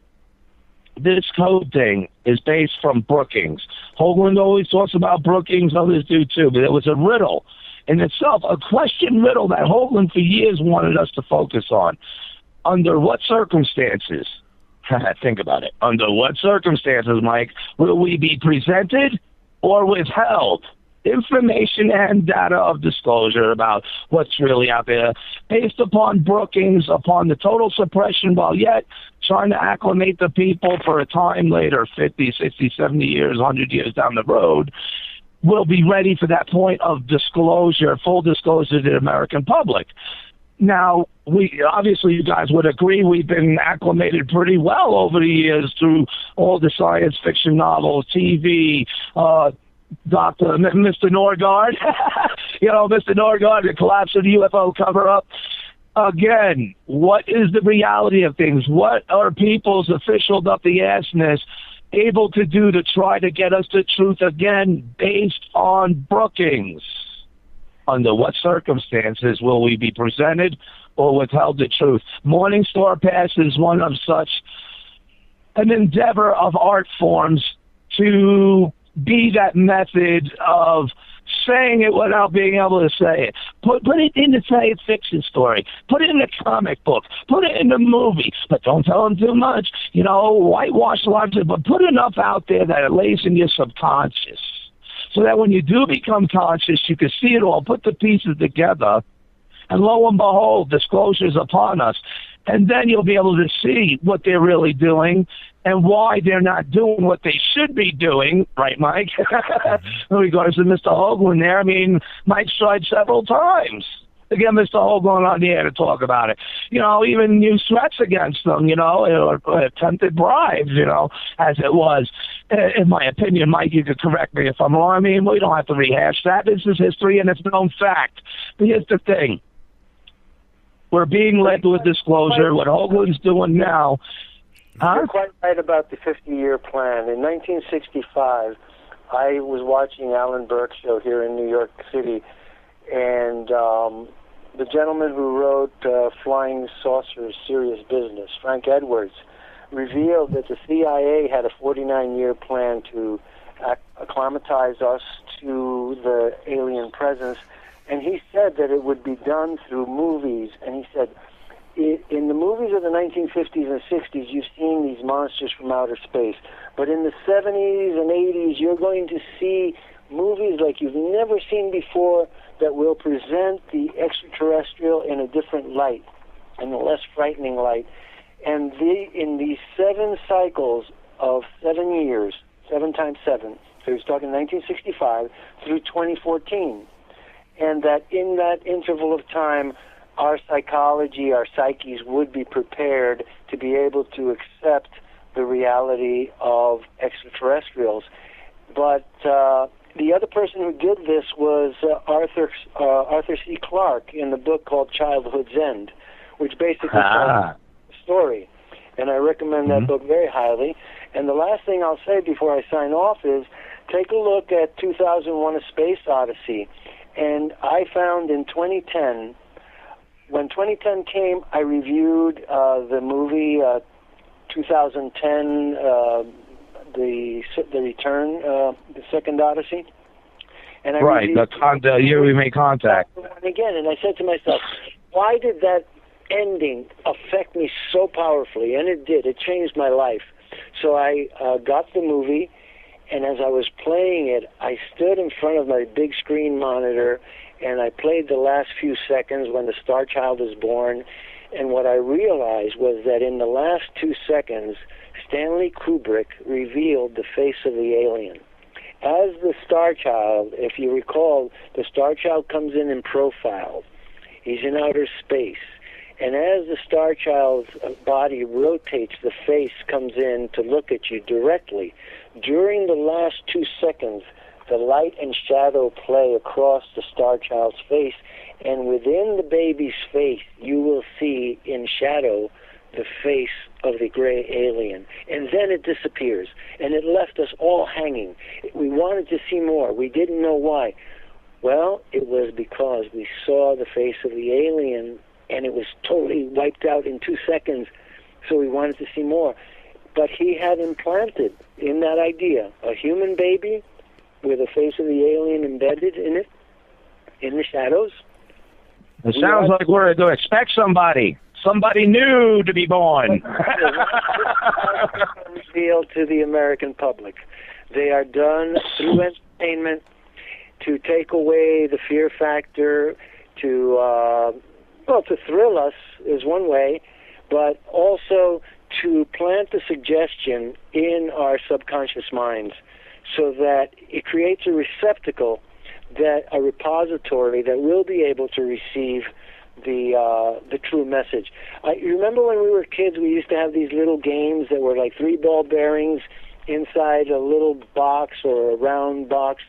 this code thing is based from Brookings. Hoagland always talks about Brookings, others do too, but it was a riddle in itself, a question riddle that Hoagland for years wanted us to focus on. Under what circumstances, think about it, under what circumstances, Mike, will we be presented or withheld information and data of disclosure about what's really out there based upon Brookings, upon the total suppression, while yet trying to acclimate the people for a time later, 50, 60, 70 years, 100 years down the road, will be ready for that point of disclosure, full disclosure to the American public. Now, obviously, you guys would agree we've been acclimated pretty well over the years through all the science fiction novels, TV, Mr. Norgard, Mr. Norgard, the collapse of the UFO cover-up. Again, what is the reality of things? What are people's officialed up the assness able to do to try to get us the truth again based on Brookings? Under what circumstances will we be presented or withheld the truth? Morningstar Pass is one of such an endeavor of art forms to be that method of saying it without being able to say it. Put it in the science fiction story. Put it in the comic book. Put it in the movie. But don't tell them too much. You know, whitewash lots of, but put enough out there that it lays in your subconscious. So that when you do become conscious, you can see it all, put the pieces together, and lo and behold, disclosure's upon us. And then you'll be able to see what they're really doing and why they're not doing what they should be doing. Right, Mike? In regards to Mr. Hoagland there, I mean, Mike's tried several times to get Mr. Hoagland on the air to talk about it. You know, even use threats against them, you know, or attempted bribes, you know, as it was. In my opinion, Mike, you could correct me if I'm wrong. I mean, we don't have to rehash that. This is history and it's known fact. But here's the thing. We're being led to a disclosure. What Hoagland's doing now. You're quite right about the 50-year plan. In 1965, I was watching Alan Burke's show here in New York City, and the gentleman who wrote Flying Saucers, Serious Business, Frank Edwards, revealed that the CIA had a 49-year plan to acclimatize us to the alien presence. And he said that it would be done through movies. And he said, in the movies of the 1950s and 60s, you've seen these monsters from outer space. But in the 70s and 80s, you're going to see movies like you've never seen before that will present the extraterrestrial in a different light, in a less frightening light. And in these 7 cycles of 7 years, 7 times 7, so he's talking 1965 through 2014, and that in that interval of time, our psychology, our psyches would be prepared to be able to accept the reality of extraterrestrials. But the other person who did this was Arthur C. Clarke in the book called Childhood's End, which basically tells the story. And I recommend that book very highly. And the last thing I'll say before I sign off is take a look at 2001: A Space Odyssey. And I found in 2010, when 2010 came, I reviewed the movie 2010, the Return, the Second Odyssey. And I reviewed the year we made contact. And again, and I said to myself, why did that ending affect me so powerfully? And it did. It changed my life. So I got the movie. And as I was playing it, I stood in front of my big screen monitor, and I played the last few seconds when the Star Child is born. And what I realized was that in the last 2 seconds, Stanley Kubrick revealed the face of the alien. As the Star Child, if you recall, the Star Child comes in profile. He's in outer space. And as the Star Child's body rotates, the face comes in to look at you directly. During the last 2 seconds, the light and shadow play across the Star Child's face, and within the baby's face, you will see in shadow the face of the gray alien. And then it disappears, and it left us all hanging. We wanted to see more. We didn't know why. Well, it was because we saw the face of the alien, and it was totally wiped out in 2 seconds, so we wanted to see more. But he had implanted in that idea a human baby with the face of the alien embedded in it, in the shadows. It sounds like we're to expect somebody new to be born. Revealed to the American public. They are done through entertainment to take away the fear factor, to thrill us is one way, but also to plant the suggestion in our subconscious minds so that it creates a receptacle, that a repository that will be able to receive the true message. You remember when we were kids, we used to have these little games that were like 3 ball bearings inside a little box or a round box,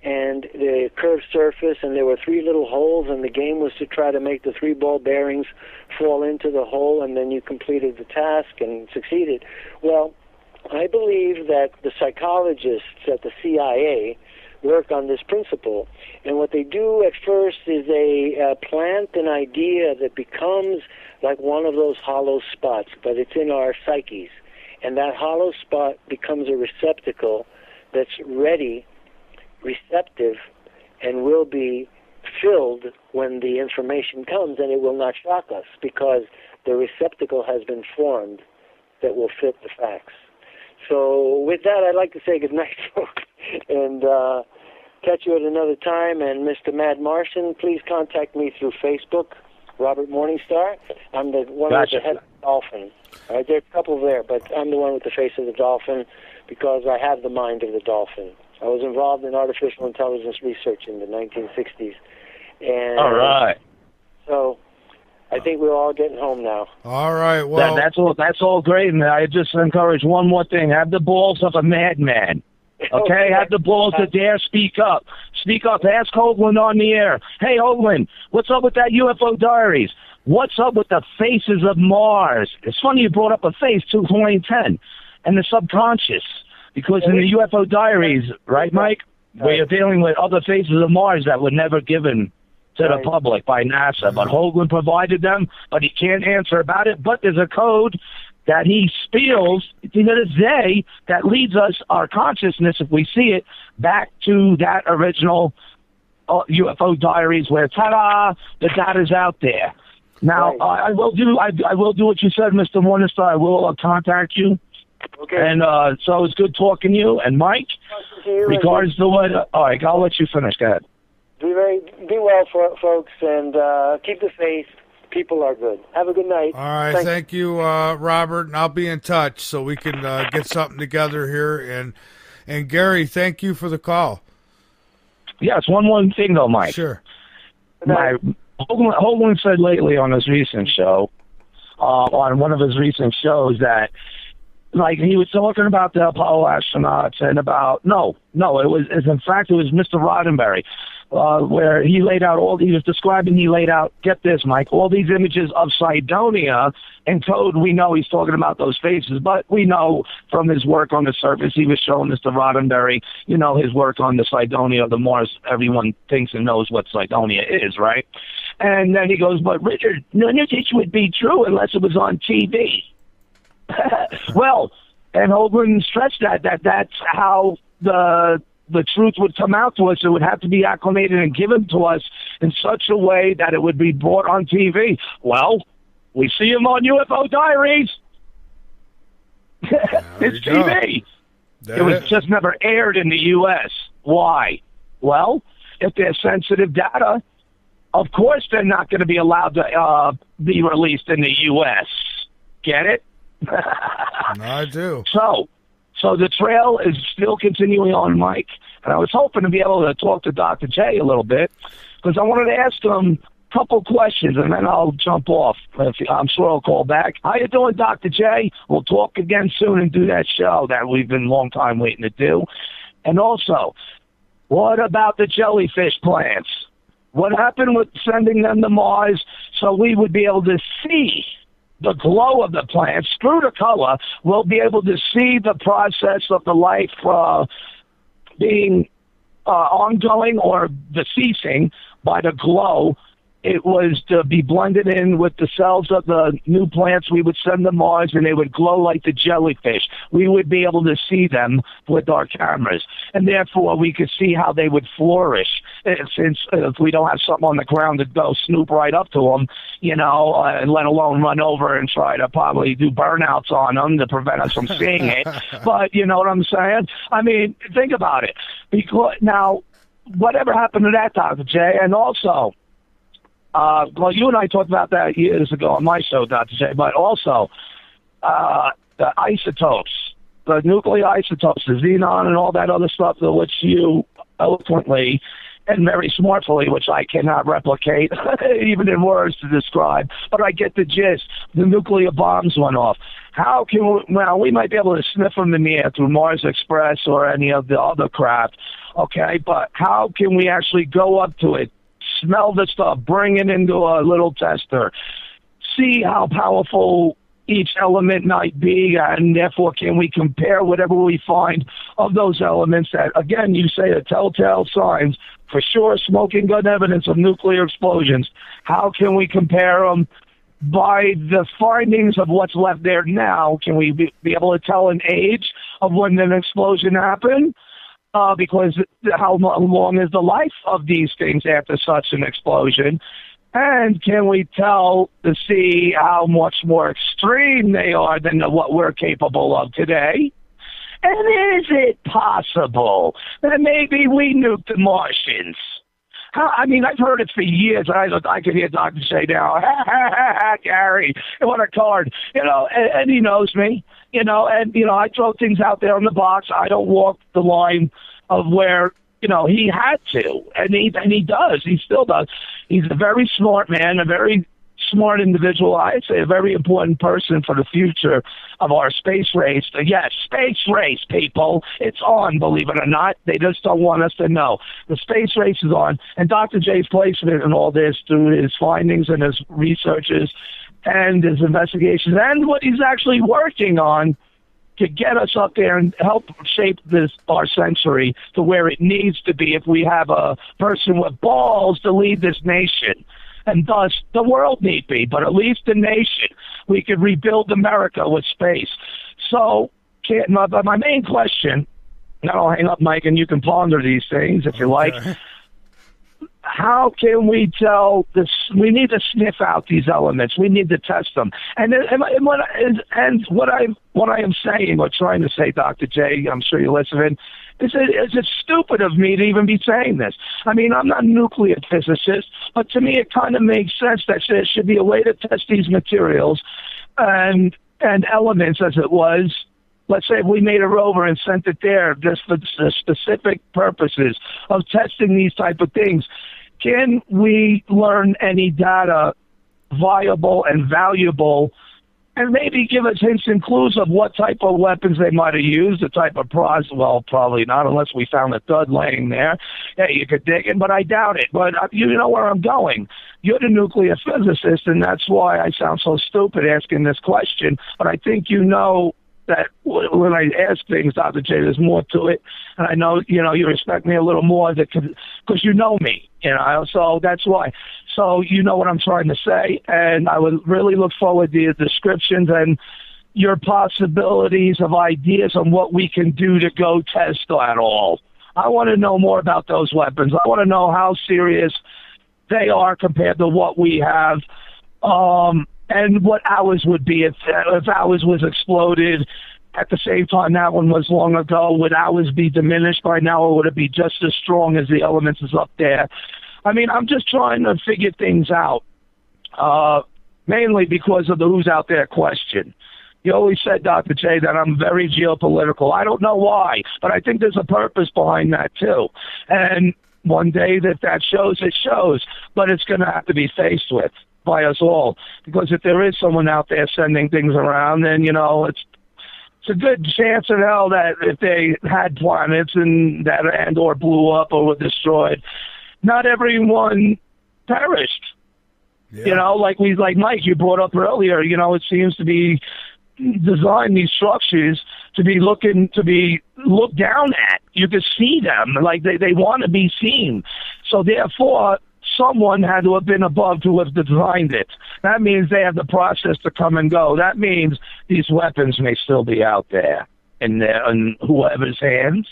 and the curved surface, and there were 3 little holes, and the game was to try to make the 3 ball bearings fall into the hole, and then you completed the task and succeeded. Well, I believe that the psychologists at the CIA work on this principle, and what they do at first is they plant an idea that becomes like one of those hollow spots, but it's in our psyches, and that hollow spot becomes a receptacle that's ready, receptive, and will be filled when the information comes, and it will not shock us because the receptacle has been formed that will fit the facts. So with that, I'd like to say good night, folks, and catch you at another time. And Mr. Mad Martian, please contact me through Facebook, Robert Morningstar. I'm the one with the head of the dolphin. All right, there are a couple there, but I'm the one with the face of the dolphin because I have the mind of the dolphin. I was involved in artificial intelligence research in the 1960s. And all right. So I think we're all getting home now. All right. Well, that's all great, and I just encourage one more thing: have the balls of a madman. Okay, have the balls to dare speak up. Speak up. Ask Hoagland on the air. Hey, Hoagland, what's up with that UFO diaries? What's up with the faces of Mars? It's funny you brought up a face, 2010, and the subconscious, because in the UFO diaries, right, Mike, we are dealing with other faces of Mars that were never given to the public by NASA. But Hoagland provided them, but he can't answer about it. But there's a code that he spills to this day that leads us, our consciousness, if we see it, back to that original UFO diaries where, ta-da, the data's out there. Now, I will do what you said, Mr. Morningstar. I will contact you. Okay. And so it's good talking to you. And Mike, regards to what... all right, I'll let you finish. Go ahead. Be well, folks, and keep the faith. People are good. Have a good night. All right. Thank you, Robert, and I'll be in touch so we can get something together here. And Gary, thank you for the call. Yes, one more thing, though, Mike. Sure. Hoagland said lately on his recent show, on one of his recent shows, that like he was talking about the Apollo astronauts and about it was Mr. Roddenberry, where he laid out get this, Mike, all these images of Cydonia in code. We know he's talking about those faces, but we know from his work on the surface, he was showing Mr. Roddenberry, his work on the Cydonia of the Mars. Everyone thinks and knows what Cydonia is, right? And then he goes, but Richard, none of this would be true unless it was on TV. Well, and Hoagland stressed that's how the truth would come out to us. It would have to be acclimated and given to us in such a way that it would be brought on TV. Well, we see them on UFO diaries. It's TV. It was just never aired in the U.S. Why? Well, if they're sensitive data, of course they're not going to be allowed to be released in the U.S. Get it? I do. So the trail is still continuing on, Mike. And I was hoping to be able to talk to Dr. J a little bit because I wanted to ask him a couple questions, and then I'll jump off. I'm sure I'll call back. How you doing, Dr. J? We'll talk again soon and do that show that we've been a long time waiting to do. And also, what about the jellyfish plants? What happened with sending them to Mars so we would be able to see the glow of the plants through the color? We'll be able to see the process of the life being ongoing or ceasing by the glow. It was to be blended in with the cells of the new plants. We would send to Mars, and they would glow like the jellyfish. We would be able to see them with our cameras, and therefore we could see how they would flourish. Since if we don't have something on the ground to go snoop right up to them, and let alone run over and try to probably do burnouts on them to prevent us from seeing it. But you know what I'm saying? I mean, think about it. Because now, whatever happened to that, Dr. J? And also, well, you and I talked about that years ago on my show, Dr. J, but also the isotopes, the nuclear isotopes, the xenon and all that other stuff, which you eloquently and very smartly, which I cannot replicate, even in words to describe, but I get the gist. The nuclear bombs went off. How can we might be able to sniff them in the air through Mars Express or any of the other craft, okay, but how can we actually go up to it, smell the stuff, bring it into a little tester, see how powerful each element might be, and therefore can we compare whatever we find of those elements that, again, you say are telltale signs, for sure smoking gun evidence of nuclear explosions. How can we compare them by the findings of what's left there now? Can we be able to tell an age of when an explosion happened? because how long is the life of these things after such an explosion? And can we tell to see how much more extreme they are than what we're capable of today? And is it possible that maybe we nuked the Martians? I mean, I've heard it for years. I could hear Dr. say now, ha, ha, ha, ha, Gary, what a card, and he knows me, I throw things out there on the box. I don't walk the line of where, he had to, and he does. He still does. He's a very smart man, a very smart individual. I'd say a very important person for the future of our space race. Yes, space race, people. It's on, believe it or not. They just don't want us to know. The space race is on, and Dr. J's placement in all this through his findings and his researches and his investigations and what he's actually working on to get us up there and help shape our century to where it needs to be if we have a person with balls to lead this nation. And thus, the world need be, but at least the nation. We could rebuild America with space. So, my main question, and I'll hang up, Mike, and you can ponder these things if you like. How can we tell this? We need to sniff out these elements. We need to test them. And what I am saying or trying to say, Dr. J, I'm sure you're listening, is it stupid of me to even be saying this? I mean, I'm not a nuclear physicist, but to me it kind of makes sense that there should be a way to test these materials and elements as it was. Let's say if we made a rover and sent it there just for the specific purposes of testing these type of things, can we learn any data viable and valuable and maybe give us hints and clues of what type of weapons they might have used, the type of well, probably not unless we found a dud laying there. Yeah, you could dig it, but I doubt it. But you know where I'm going. You're the nuclear physicist, and that's why I sound so stupid asking this question. But I think you know that when I ask things, Dr. J, there's more to it. And I know, you respect me a little more because you know me, so that's why. So you know what I'm trying to say, and I would really look forward to your descriptions and your possibilities of ideas on what we can do to go test that all. I want to know more about those weapons. I want to know how serious they are compared to what we have. And what ours would be if ours was exploded at the same time that one was long ago. Would ours be diminished by now, or would it be just as strong as the elements is up there? I mean, I'm just trying to figure things out, mainly because of the who's out there question. You always said, Dr. J, that I'm very geopolitical. I don't know why, but I think there's a purpose behind that, too. And one day that shows, it shows, but it's going to have to be faced with by us all, because if there is someone out there sending things around, then it's a good chance in hell that if they had planets and or blew up or were destroyed, not everyone perished. Yeah. Like Mike, you brought up earlier, it seems to be designed, these structures, to be looked down at. You can see them, like they want to be seen. So therefore, someone had to have been above to have designed it. That means they have the process to come and go. That means these weapons may still be out there in whoever's hands.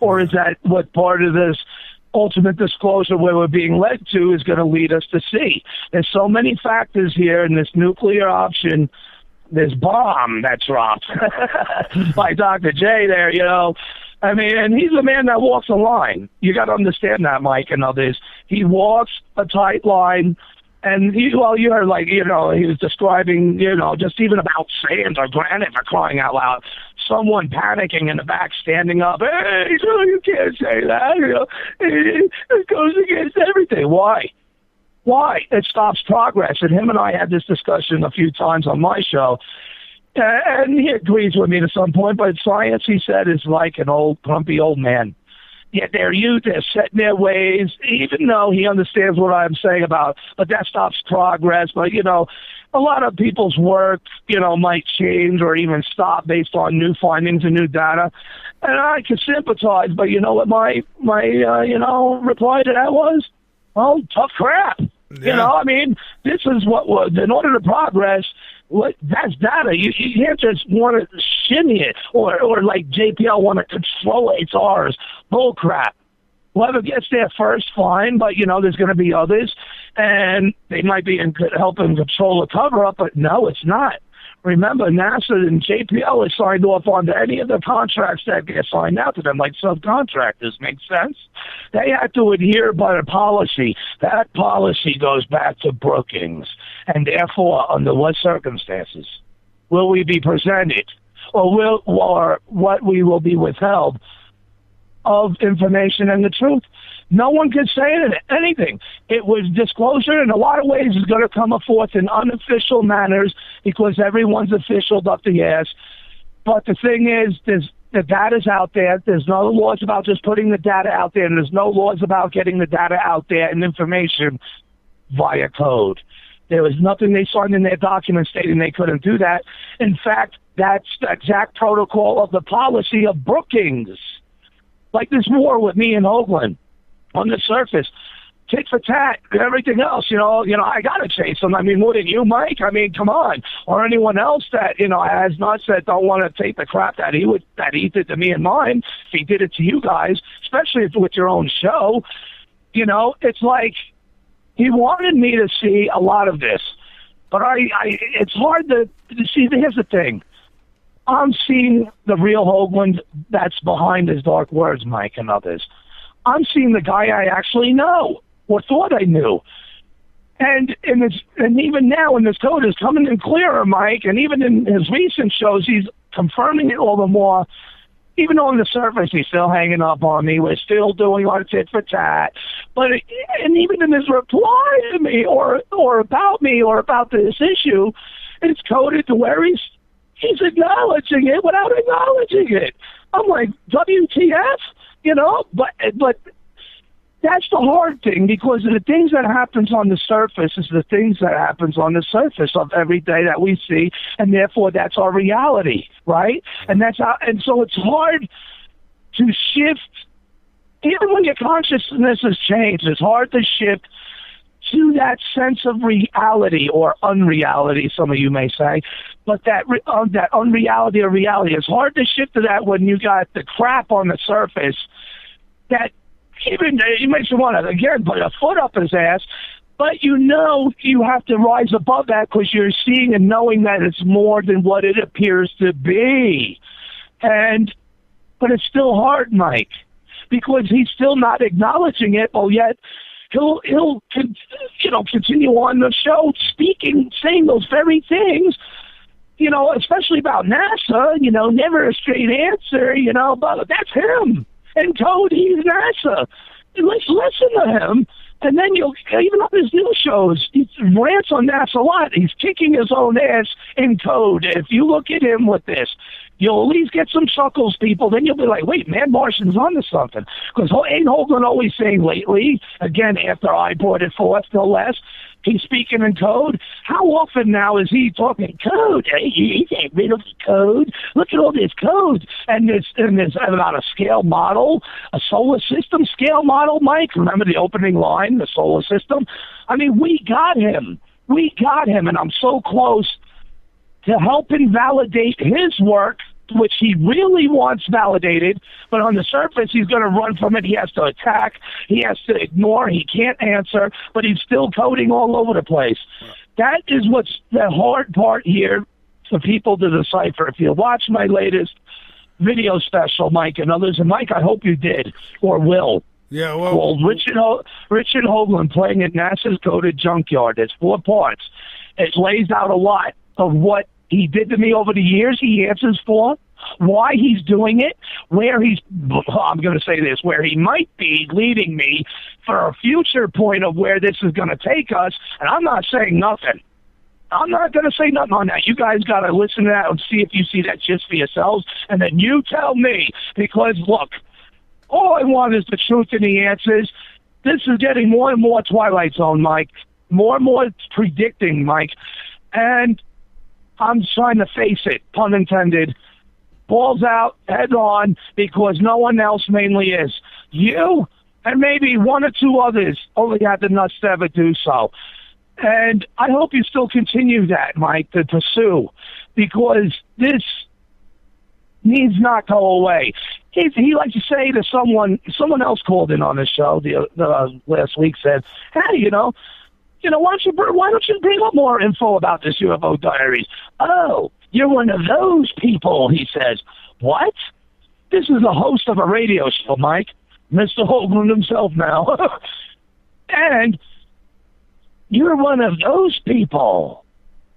Or is that what part of this ultimate disclosure where we're being led to is going to lead us to see? There's so many factors here in this nuclear option, this bomb that dropped by Dr. J there, I mean, and he's a man that walks a line. You got to understand that, Mike, and others. He walks a tight line, and you heard, he was describing, just even about sand or granite for crying out loud. Someone panicking in the back, standing up. Hey, you can't say that. It goes against everything. Why? It stops progress. And him and I had this discussion a few times on my show. And he agrees with me to some point, but science, he said, is like an old, grumpy old man. Yet they're set in their ways, even though he understands what I'm saying about, but that stops progress. But, a lot of people's work, might change or even stop based on new findings and new data. And I can sympathize, but you know what my reply to that was? Well, tough crap. Yeah. I mean, this is what was, in order to progress, What? That's data. You can't just want to shimmy it or like JPL want to control its R's. Bull crap. Whoever gets there first, fine, but, there's going to be others, and they might be helping control the cover-up, but no, it's not. Remember, NASA and JPL is signed off on any of the contracts that get signed out to them, like subcontractors. Make sense? They have to adhere by a policy. That policy goes back to Brookings, and therefore, under what circumstances will we be presented, or what we will be withheld of information and the truth? No one can say anything. It was disclosure in a lot of ways is going to come forth in unofficial manners because everyone's officialed up the ass. But the thing is, the data's out there. There's no laws about just putting the data out there, and there's no laws about getting the data out there and information via code. There was nothing they signed in their document stating they couldn't do that. In fact, that's the exact protocol of the policy of Brookings. Like this war with me and Hoagland on the surface, tit for tat, and everything else, I got to chase them. I mean, more than you, Mike. I mean, come on. Or anyone else that, has nuts that don't want to take the crap that he did to me and mine, if he did it to you guys, especially with your own show, it's like he wanted me to see a lot of this. But it's hard to see. Here's the thing. I'm seeing the real Hoagland that's behind his dark words, Mike, and others. I'm seeing the guy I actually know, or thought I knew. And even now, when this code is coming in clearer, Mike, and even in his recent shows, he's confirming it all the more. Even on the surface, he's still hanging up on me. We're still doing our tit for tat. And even in his reply to me, or about me, or about this issue, it's coded to where he's acknowledging it without acknowledging it. I'm like, WTF? But that's the hard thing, because the things that happens on the surface is the things that happens on the surface of every day that we see, and therefore that's our reality, right? And so it's hard to shift, even when your consciousness has changed, it's hard to shift to that sense of reality or unreality, some of you may say, but that unreality or reality, it's hard to shift to that when you got the crap on the surface that even you makes you want to, again, put a foot up his ass, but you have to rise above that because you're seeing and knowing that it's more than what it appears to be. But it's still hard, Mike, because he's still not acknowledging it, but yet he'll continue on the show saying those very things, especially about NASA, never a straight answer, but that's him. And code, he's NASA. Let's listen to him. And then even on his new shows, he rants on NASA a lot. He's kicking his own ass in code. If you look at him with this, you'll at least get some chuckles, people. Then you'll be like, wait, man, Martian's onto something. Because ain't Hoagland always saying lately, again, after I brought it forth, no less, he's speaking in code. How often now is he talking code? Hey, he ain't rid of the code. Look at all this code. And there's about a scale model, a solar system scale model, Mike. Remember the opening line, the solar system? I mean, we got him. And I'm so close to helping validate his work, which he really wants validated, but on the surface, he's going to run from it. He has to attack. He has to ignore. He can't answer, but he's still coding all over the place. That is what's the hard part here for people to decipher. If you watch my latest video special, Mike, and others, and Mike, I hope you did or will. Yeah, well, Richard Hoagland playing at NASA's coded junkyard. It's 4 parts. It lays out a lot of what he did to me over the years. He answers for why he's doing it, where he might be leading me for a future point of where this is going to take us. And I'm not saying nothing. I'm not going to say nothing on that. You guys got to listen to that and see if you see that just for yourselves. And then you tell me, because look, all I want is the truth and the answers. This is getting more and more Twilight Zone, Mike. More and more predicting, Mike. And I'm trying to face it, pun intended. Balls out, head on, because no one else mainly is. You and maybe 1 or 2 others only had the nuts to ever do so. And I hope you still continue that, Mike, to pursue, because this needs not go away. He likes to say to someone else called in on the show the last week, said, hey, why don't you bring up more info about this UFO diaries? Oh, you're one of those people, he says. What? This is the host of a radio show, Mike. Mr. Hoagland himself now. And you're one of those people.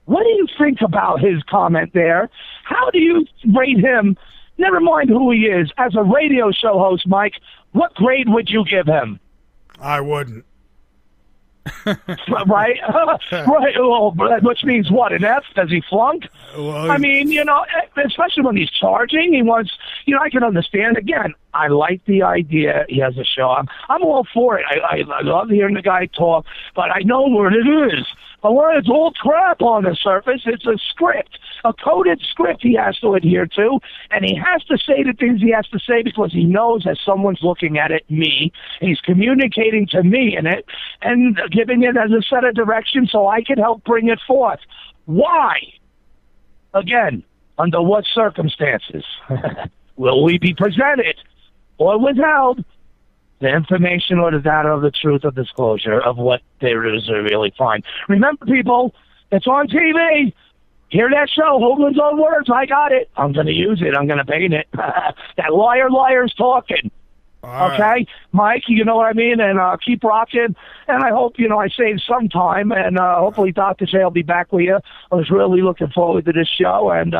What do you think about his comment there? How do you rate him, never mind who he is, as a radio show host, Mike? What grade would you give him? I wouldn't. Right? Right. Well, which means what? An F? Does he flunk? Well, I mean, especially when he's charging, he wants, I can understand. Again, I like the idea. He has a show. I'm all for it. I love hearing the guy talk, but I know what it is. But where it's all crap on the surface, it's a script, a coded script he has to adhere to, and he has to say the things he has to say because he knows that someone's looking at it, me, and he's communicating to me in it and giving it as a set of directions so I can help bring it forth. Why? Again, under what circumstances will we be presented or withheld the information or the data of the truth of disclosure of what there is to really find? Remember, people, it's on TV. Hear that show, Hoagland's own words. I got it. I'm going to use it. I'm going to paint it. That liar's talking. Okay, right. Mike, you know what I mean? And keep rocking. And I hope, I saved some time. And hopefully Dr. J will be back with you. I was really looking forward to this show. And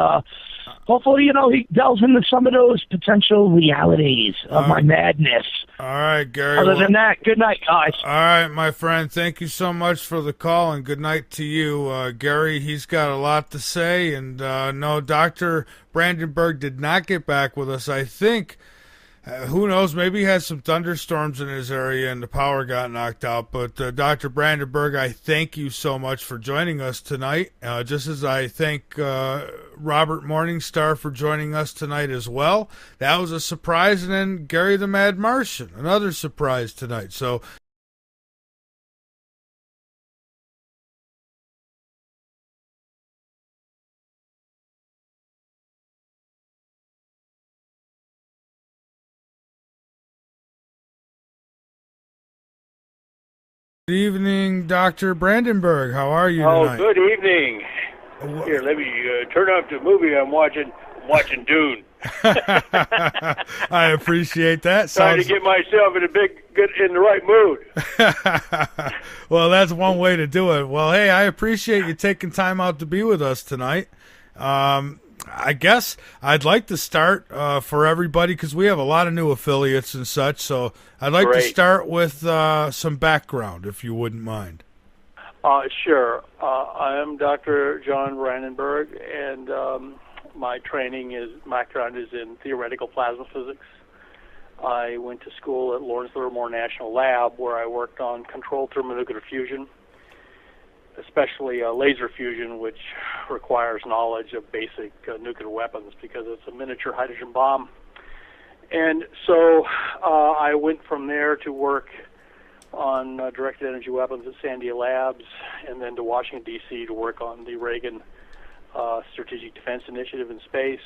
hopefully, he delves into some of those potential realities of my madness. All right, Gary. Other than that, good night, guys. All right, my friend. Thank you so much for the call, and good night to you. Gary, he's got a lot to say. And no, Dr. Brandenburg did not get back with us. I think... who knows? Maybe he had some thunderstorms in his area and the power got knocked out. But Dr. Brandenburg, I thank you so much for joining us tonight. Just as I thank Robert Morningstar for joining us tonight as well. That was a surprise. And then Gary the Mad Martian, another surprise tonight. So good evening, Dr. Brandenburg. How are you tonight? Oh, good evening. Here, let me turn off the movie I'm watching. I'm watching Dune. I appreciate that. Trying to get myself in in the right mood. Well, that's one way to do it. Well, hey, I appreciate you taking time out to be with us tonight. I guess I'd like to start for everybody because we have a lot of new affiliates and such. So I'd like to start with some background, if you wouldn't mind. Sure. I am Dr. John Brandenburg, and my background is in theoretical plasma physics. I went to school at Lawrence Livermore National Lab, where I worked on controlled thermonuclear fusion, especially laser fusion, which requires knowledge of basic nuclear weapons because it's a miniature hydrogen bomb. And so I went from there to work on directed energy weapons at Sandia Labs, and then to Washington, D.C. to work on the Reagan Strategic Defense Initiative in space.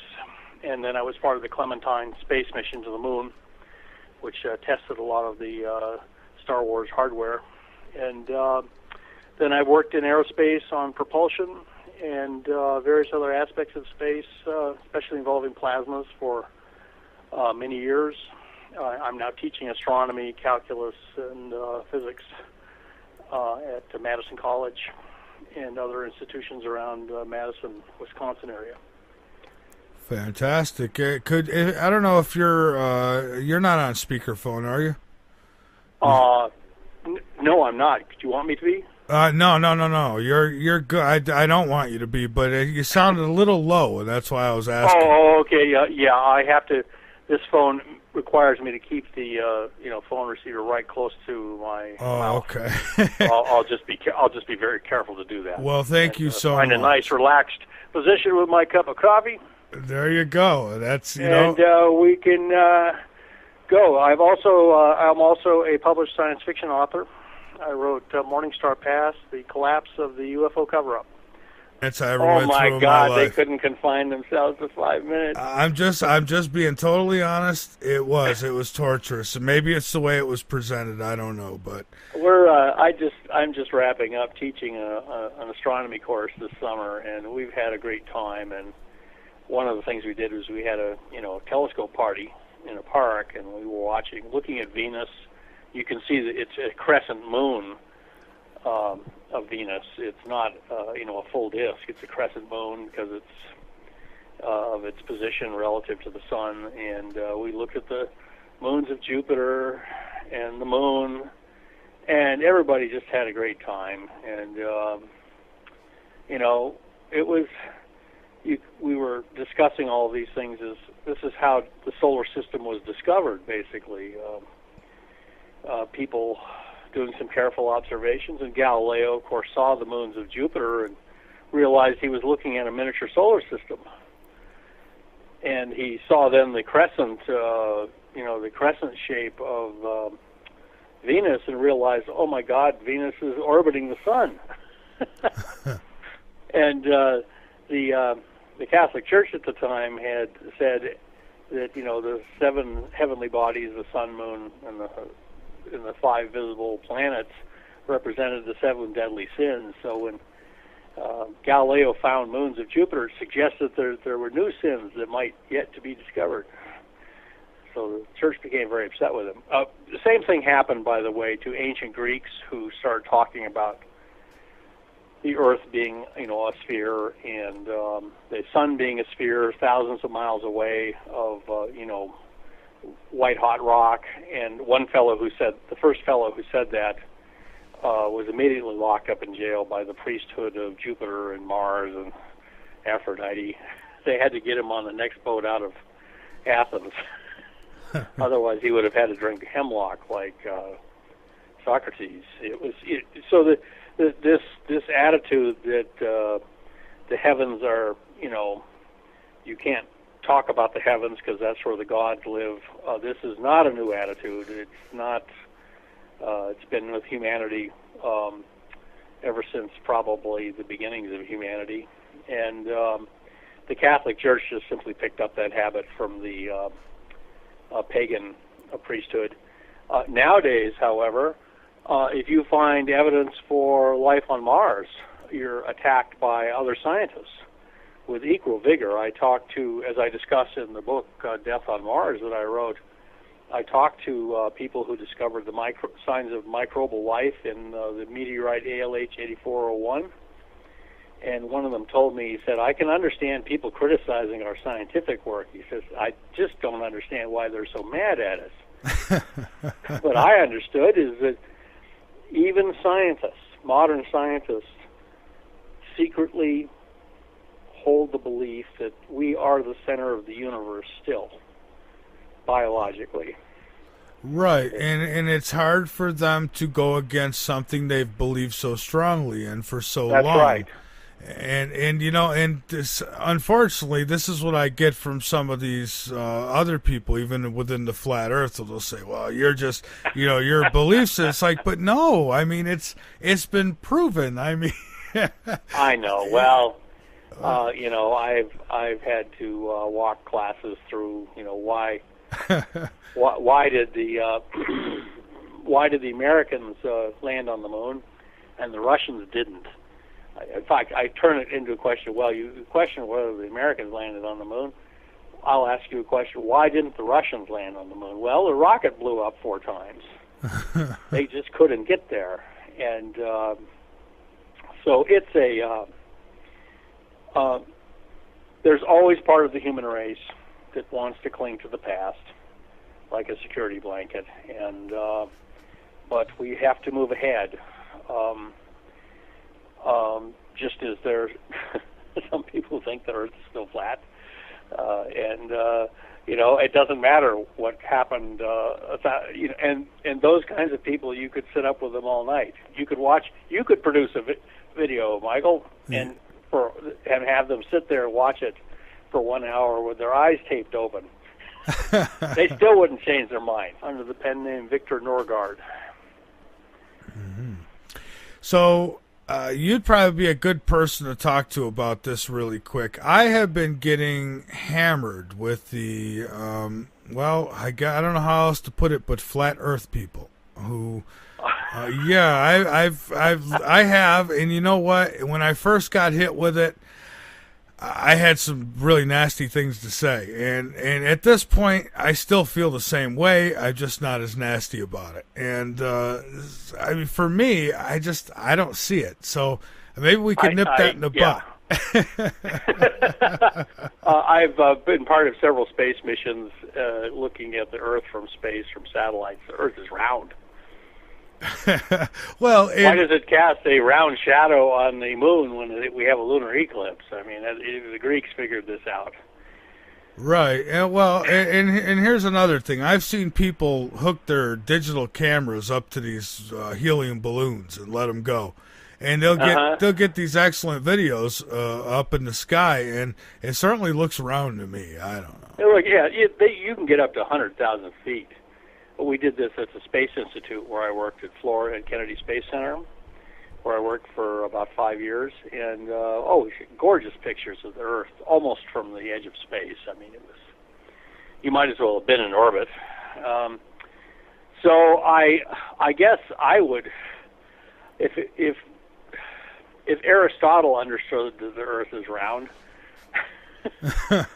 And then I was part of the Clementine space mission to the moon, which tested a lot of the Star Wars hardware. And then I worked in aerospace on propulsion and various other aspects of space, especially involving plasmas for many years. I'm now teaching astronomy, calculus, and physics at Madison College and other institutions around Madison, Wisconsin area. Fantastic. I don't know if you're not on speakerphone, are you? No, I'm not. Do you want me to be? No. You're good. I don't want you to be, but you sounded a little low, and that's why I was asking. Oh, okay. Yeah. I have to. This phone requires me to keep the phone receiver right close to my mouth. Okay. I'll just be very careful to do that. Well, thank you so much. Find a nice, relaxed position with my cup of coffee. There you go. That's and we can go. I'm also a published science fiction author. I wrote Morningstar Pass, the collapse of the UFO cover-up. That's how I Oh went my through God, my they life. couldn't confine themselves to 5 minutes. I'm just being totally honest. It was torturous. And maybe it's the way it was presented. I don't know, but I'm just wrapping up teaching an astronomy course this summer, and we've had a great time. And one of the things we did was we had a telescope party in a park, and we were looking at Venus. You can see that it's a crescent moon of Venus. It's not a full disk. It's a crescent moon because it's of its position relative to the sun. And we looked at the moons of Jupiter and the moon, and everybody just had a great time. And it was. We were discussing all of these things as this is how the solar system was discovered, basically. People doing some careful observations, and Galileo, of course, saw the moons of Jupiter and realized he was looking at a miniature solar system. And he saw then the crescent, the crescent shape of Venus, and realized, oh my God, Venus is orbiting the sun. And the Catholic Church at the time had said that the 7 heavenly bodies, the sun, moon, and the 5 visible planets, represented the 7 deadly sins. So when Galileo found moons of Jupiter, it suggested there were new sins that might yet to be discovered. So the church became very upset with him. The same thing happened, by the way, to ancient Greeks who started talking about the Earth being, a sphere, and the sun being a sphere thousands of miles away of, white-hot rock. And the first fellow who said that was immediately locked up in jail by the priesthood of Jupiter and Mars and Aphrodite. They had to get him on the next boat out of Athens. Otherwise, he would have had to drink hemlock like Socrates. This attitude that the heavens are, you can't talk about the heavens because that's where the gods live. This is not a new attitude. It's not. It's been with humanity ever since probably the beginnings of humanity, and the Catholic Church just simply picked up that habit from the pagan priesthood. Nowadays, however, if you find evidence for life on Mars, you're attacked by other scientists with equal vigor. I talked to, as I discussed in the book Death on Mars that I wrote, I talked to people who discovered the signs of microbial life in the meteorite ALH 8401. And one of them told me, he said, I can understand people criticizing our scientific work. He says, I just don't understand why they're so mad at us. What I understood is that even scientists, modern scientists, secretly hold the belief that we are the center of the universe still, biologically. Right, and it's hard for them to go against something they've believed so strongly in for so long. That's right. And this, unfortunately, this is what I get from some of these other people, even within the flat Earth. They'll say, "Well, you're just, your beliefs." It's like, but no, I mean, it's been proven. I mean, I know. Well, I've had to walk classes through, why did the why did the Americans land on the moon and the Russians didn't? In fact, I turn it into a question. Well, you question whether the Americans landed on the moon. I'll ask you a question. Why didn't the Russians land on the moon? Well, the rocket blew up 4 times. They just couldn't get there. And so it's there's always part of the human race that wants to cling to the past, like a security blanket. And but we have to move ahead. Just as there's some people think the Earth is still flat, and it doesn't matter what happened. And those kinds of people, you could sit up with them all night. You could produce a video, Michael, and have them sit there and watch it for 1 hour with their eyes taped open. They still wouldn't change their mind. Under the pen name Victor Norgard. Mm-hmm. So you'd probably be a good person to talk to about this really quick. I have been getting hammered with the, I don't know how else to put it, but flat Earth people who, I have, and you know what? When I first got hit with it, I had some really nasty things to say, and at this point, I still feel the same way. I'm just not as nasty about it. And I mean, for me, I don't see it. So maybe we could nip that in the butt. I've been part of several space missions looking at the Earth from space, from satellites. The Earth is round. Well, why does it cast a round shadow on the moon when we have a lunar eclipse? I mean, the Greeks figured this out. Right. And here's another thing. I've seen people hook their digital cameras up to these helium balloons and let them go, and they'll get these excellent videos up in the sky, and it certainly looks round to me. I don't know. Look, you can get up to 100,000 feet. We did this at the Space Institute where I worked at Florida at Kennedy Space Center, where I worked for about 5 years, and gorgeous pictures of the Earth, almost from the edge of space. I mean, you might as well have been in orbit. So I guess I would, if Aristotle understood that the Earth is round, I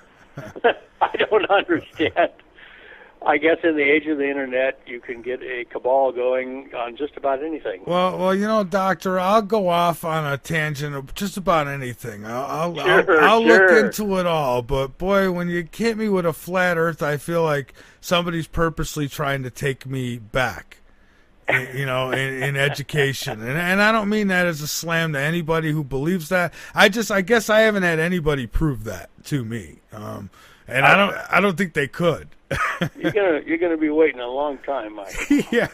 don't understand. I guess in the age of the internet, you can get a cabal going on just about anything. Well, Doctor, I'll go off on a tangent of just about anything. I'll look into it all. But boy, when you hit me with a flat Earth, I feel like somebody's purposely trying to take me back. In education, and I don't mean that as a slam to anybody who believes that. I guess I haven't had anybody prove that to me, and I don't think they could. You're gonna be waiting a long time, Mike. yeah,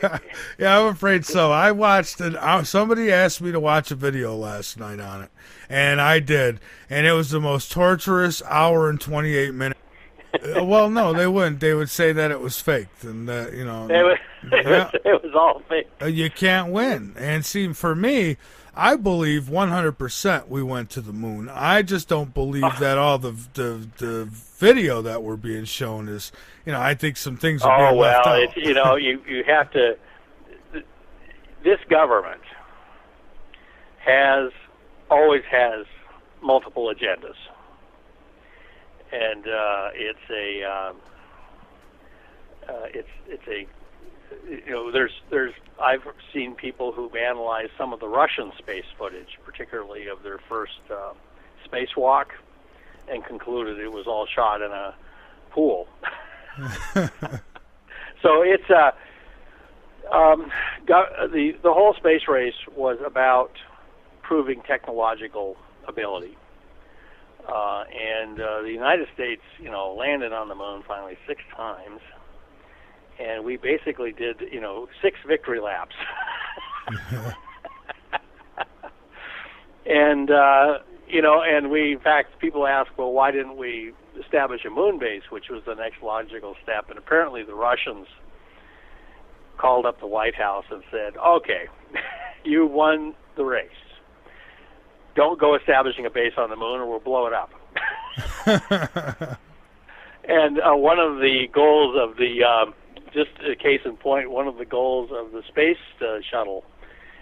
I'm afraid so. I watched it. Somebody asked me to watch a video last night on it, and I did, and it was the most torturous hour and 28 minutes. Well, no, they wouldn't. They would say that it was faked, and that it was all fake. You can't win. And see, for me, I believe 100% we went to the moon. I just don't believe that all the video that we're being shown is. I think some things are being left out. You have to. This government always has multiple agendas. And I've seen people who've analyzed some of the Russian space footage, particularly of their first spacewalk, and concluded it was all shot in a pool. So it's the whole space race was about proving technological ability. And the United States, landed on the moon finally 6 times, and we basically did, 6 victory laps. And and we, in fact, people ask, well, why didn't we establish a moon base, which was the next logical step? And apparently the Russians called up the White House and said, okay, you won the race. Don't go establishing a base on the moon or we'll blow it up. And one of the goals of just a case in point, one of the goals of the space shuttle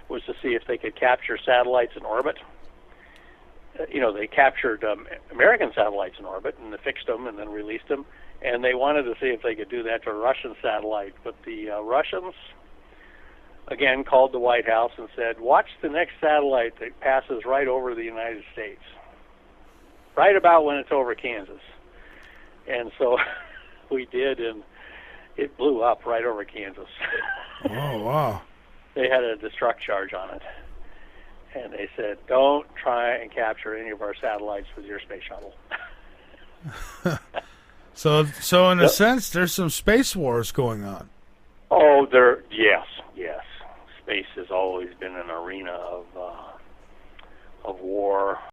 was to see if they could capture satellites in orbit. They captured American satellites in orbit and they fixed them and then released them. And they wanted to see if they could do that to a Russian satellite. But the Russians, again, called the White House and said, watch the next satellite that passes right over the United States, right about when it's over Kansas. And so we did, and it blew up right over Kansas. Oh, wow. They had a destruct charge on it. And they said, don't try and capture any of our satellites with your space shuttle. So in a sense, there's some space wars going on. Oh, yes. Space has always been an arena of war.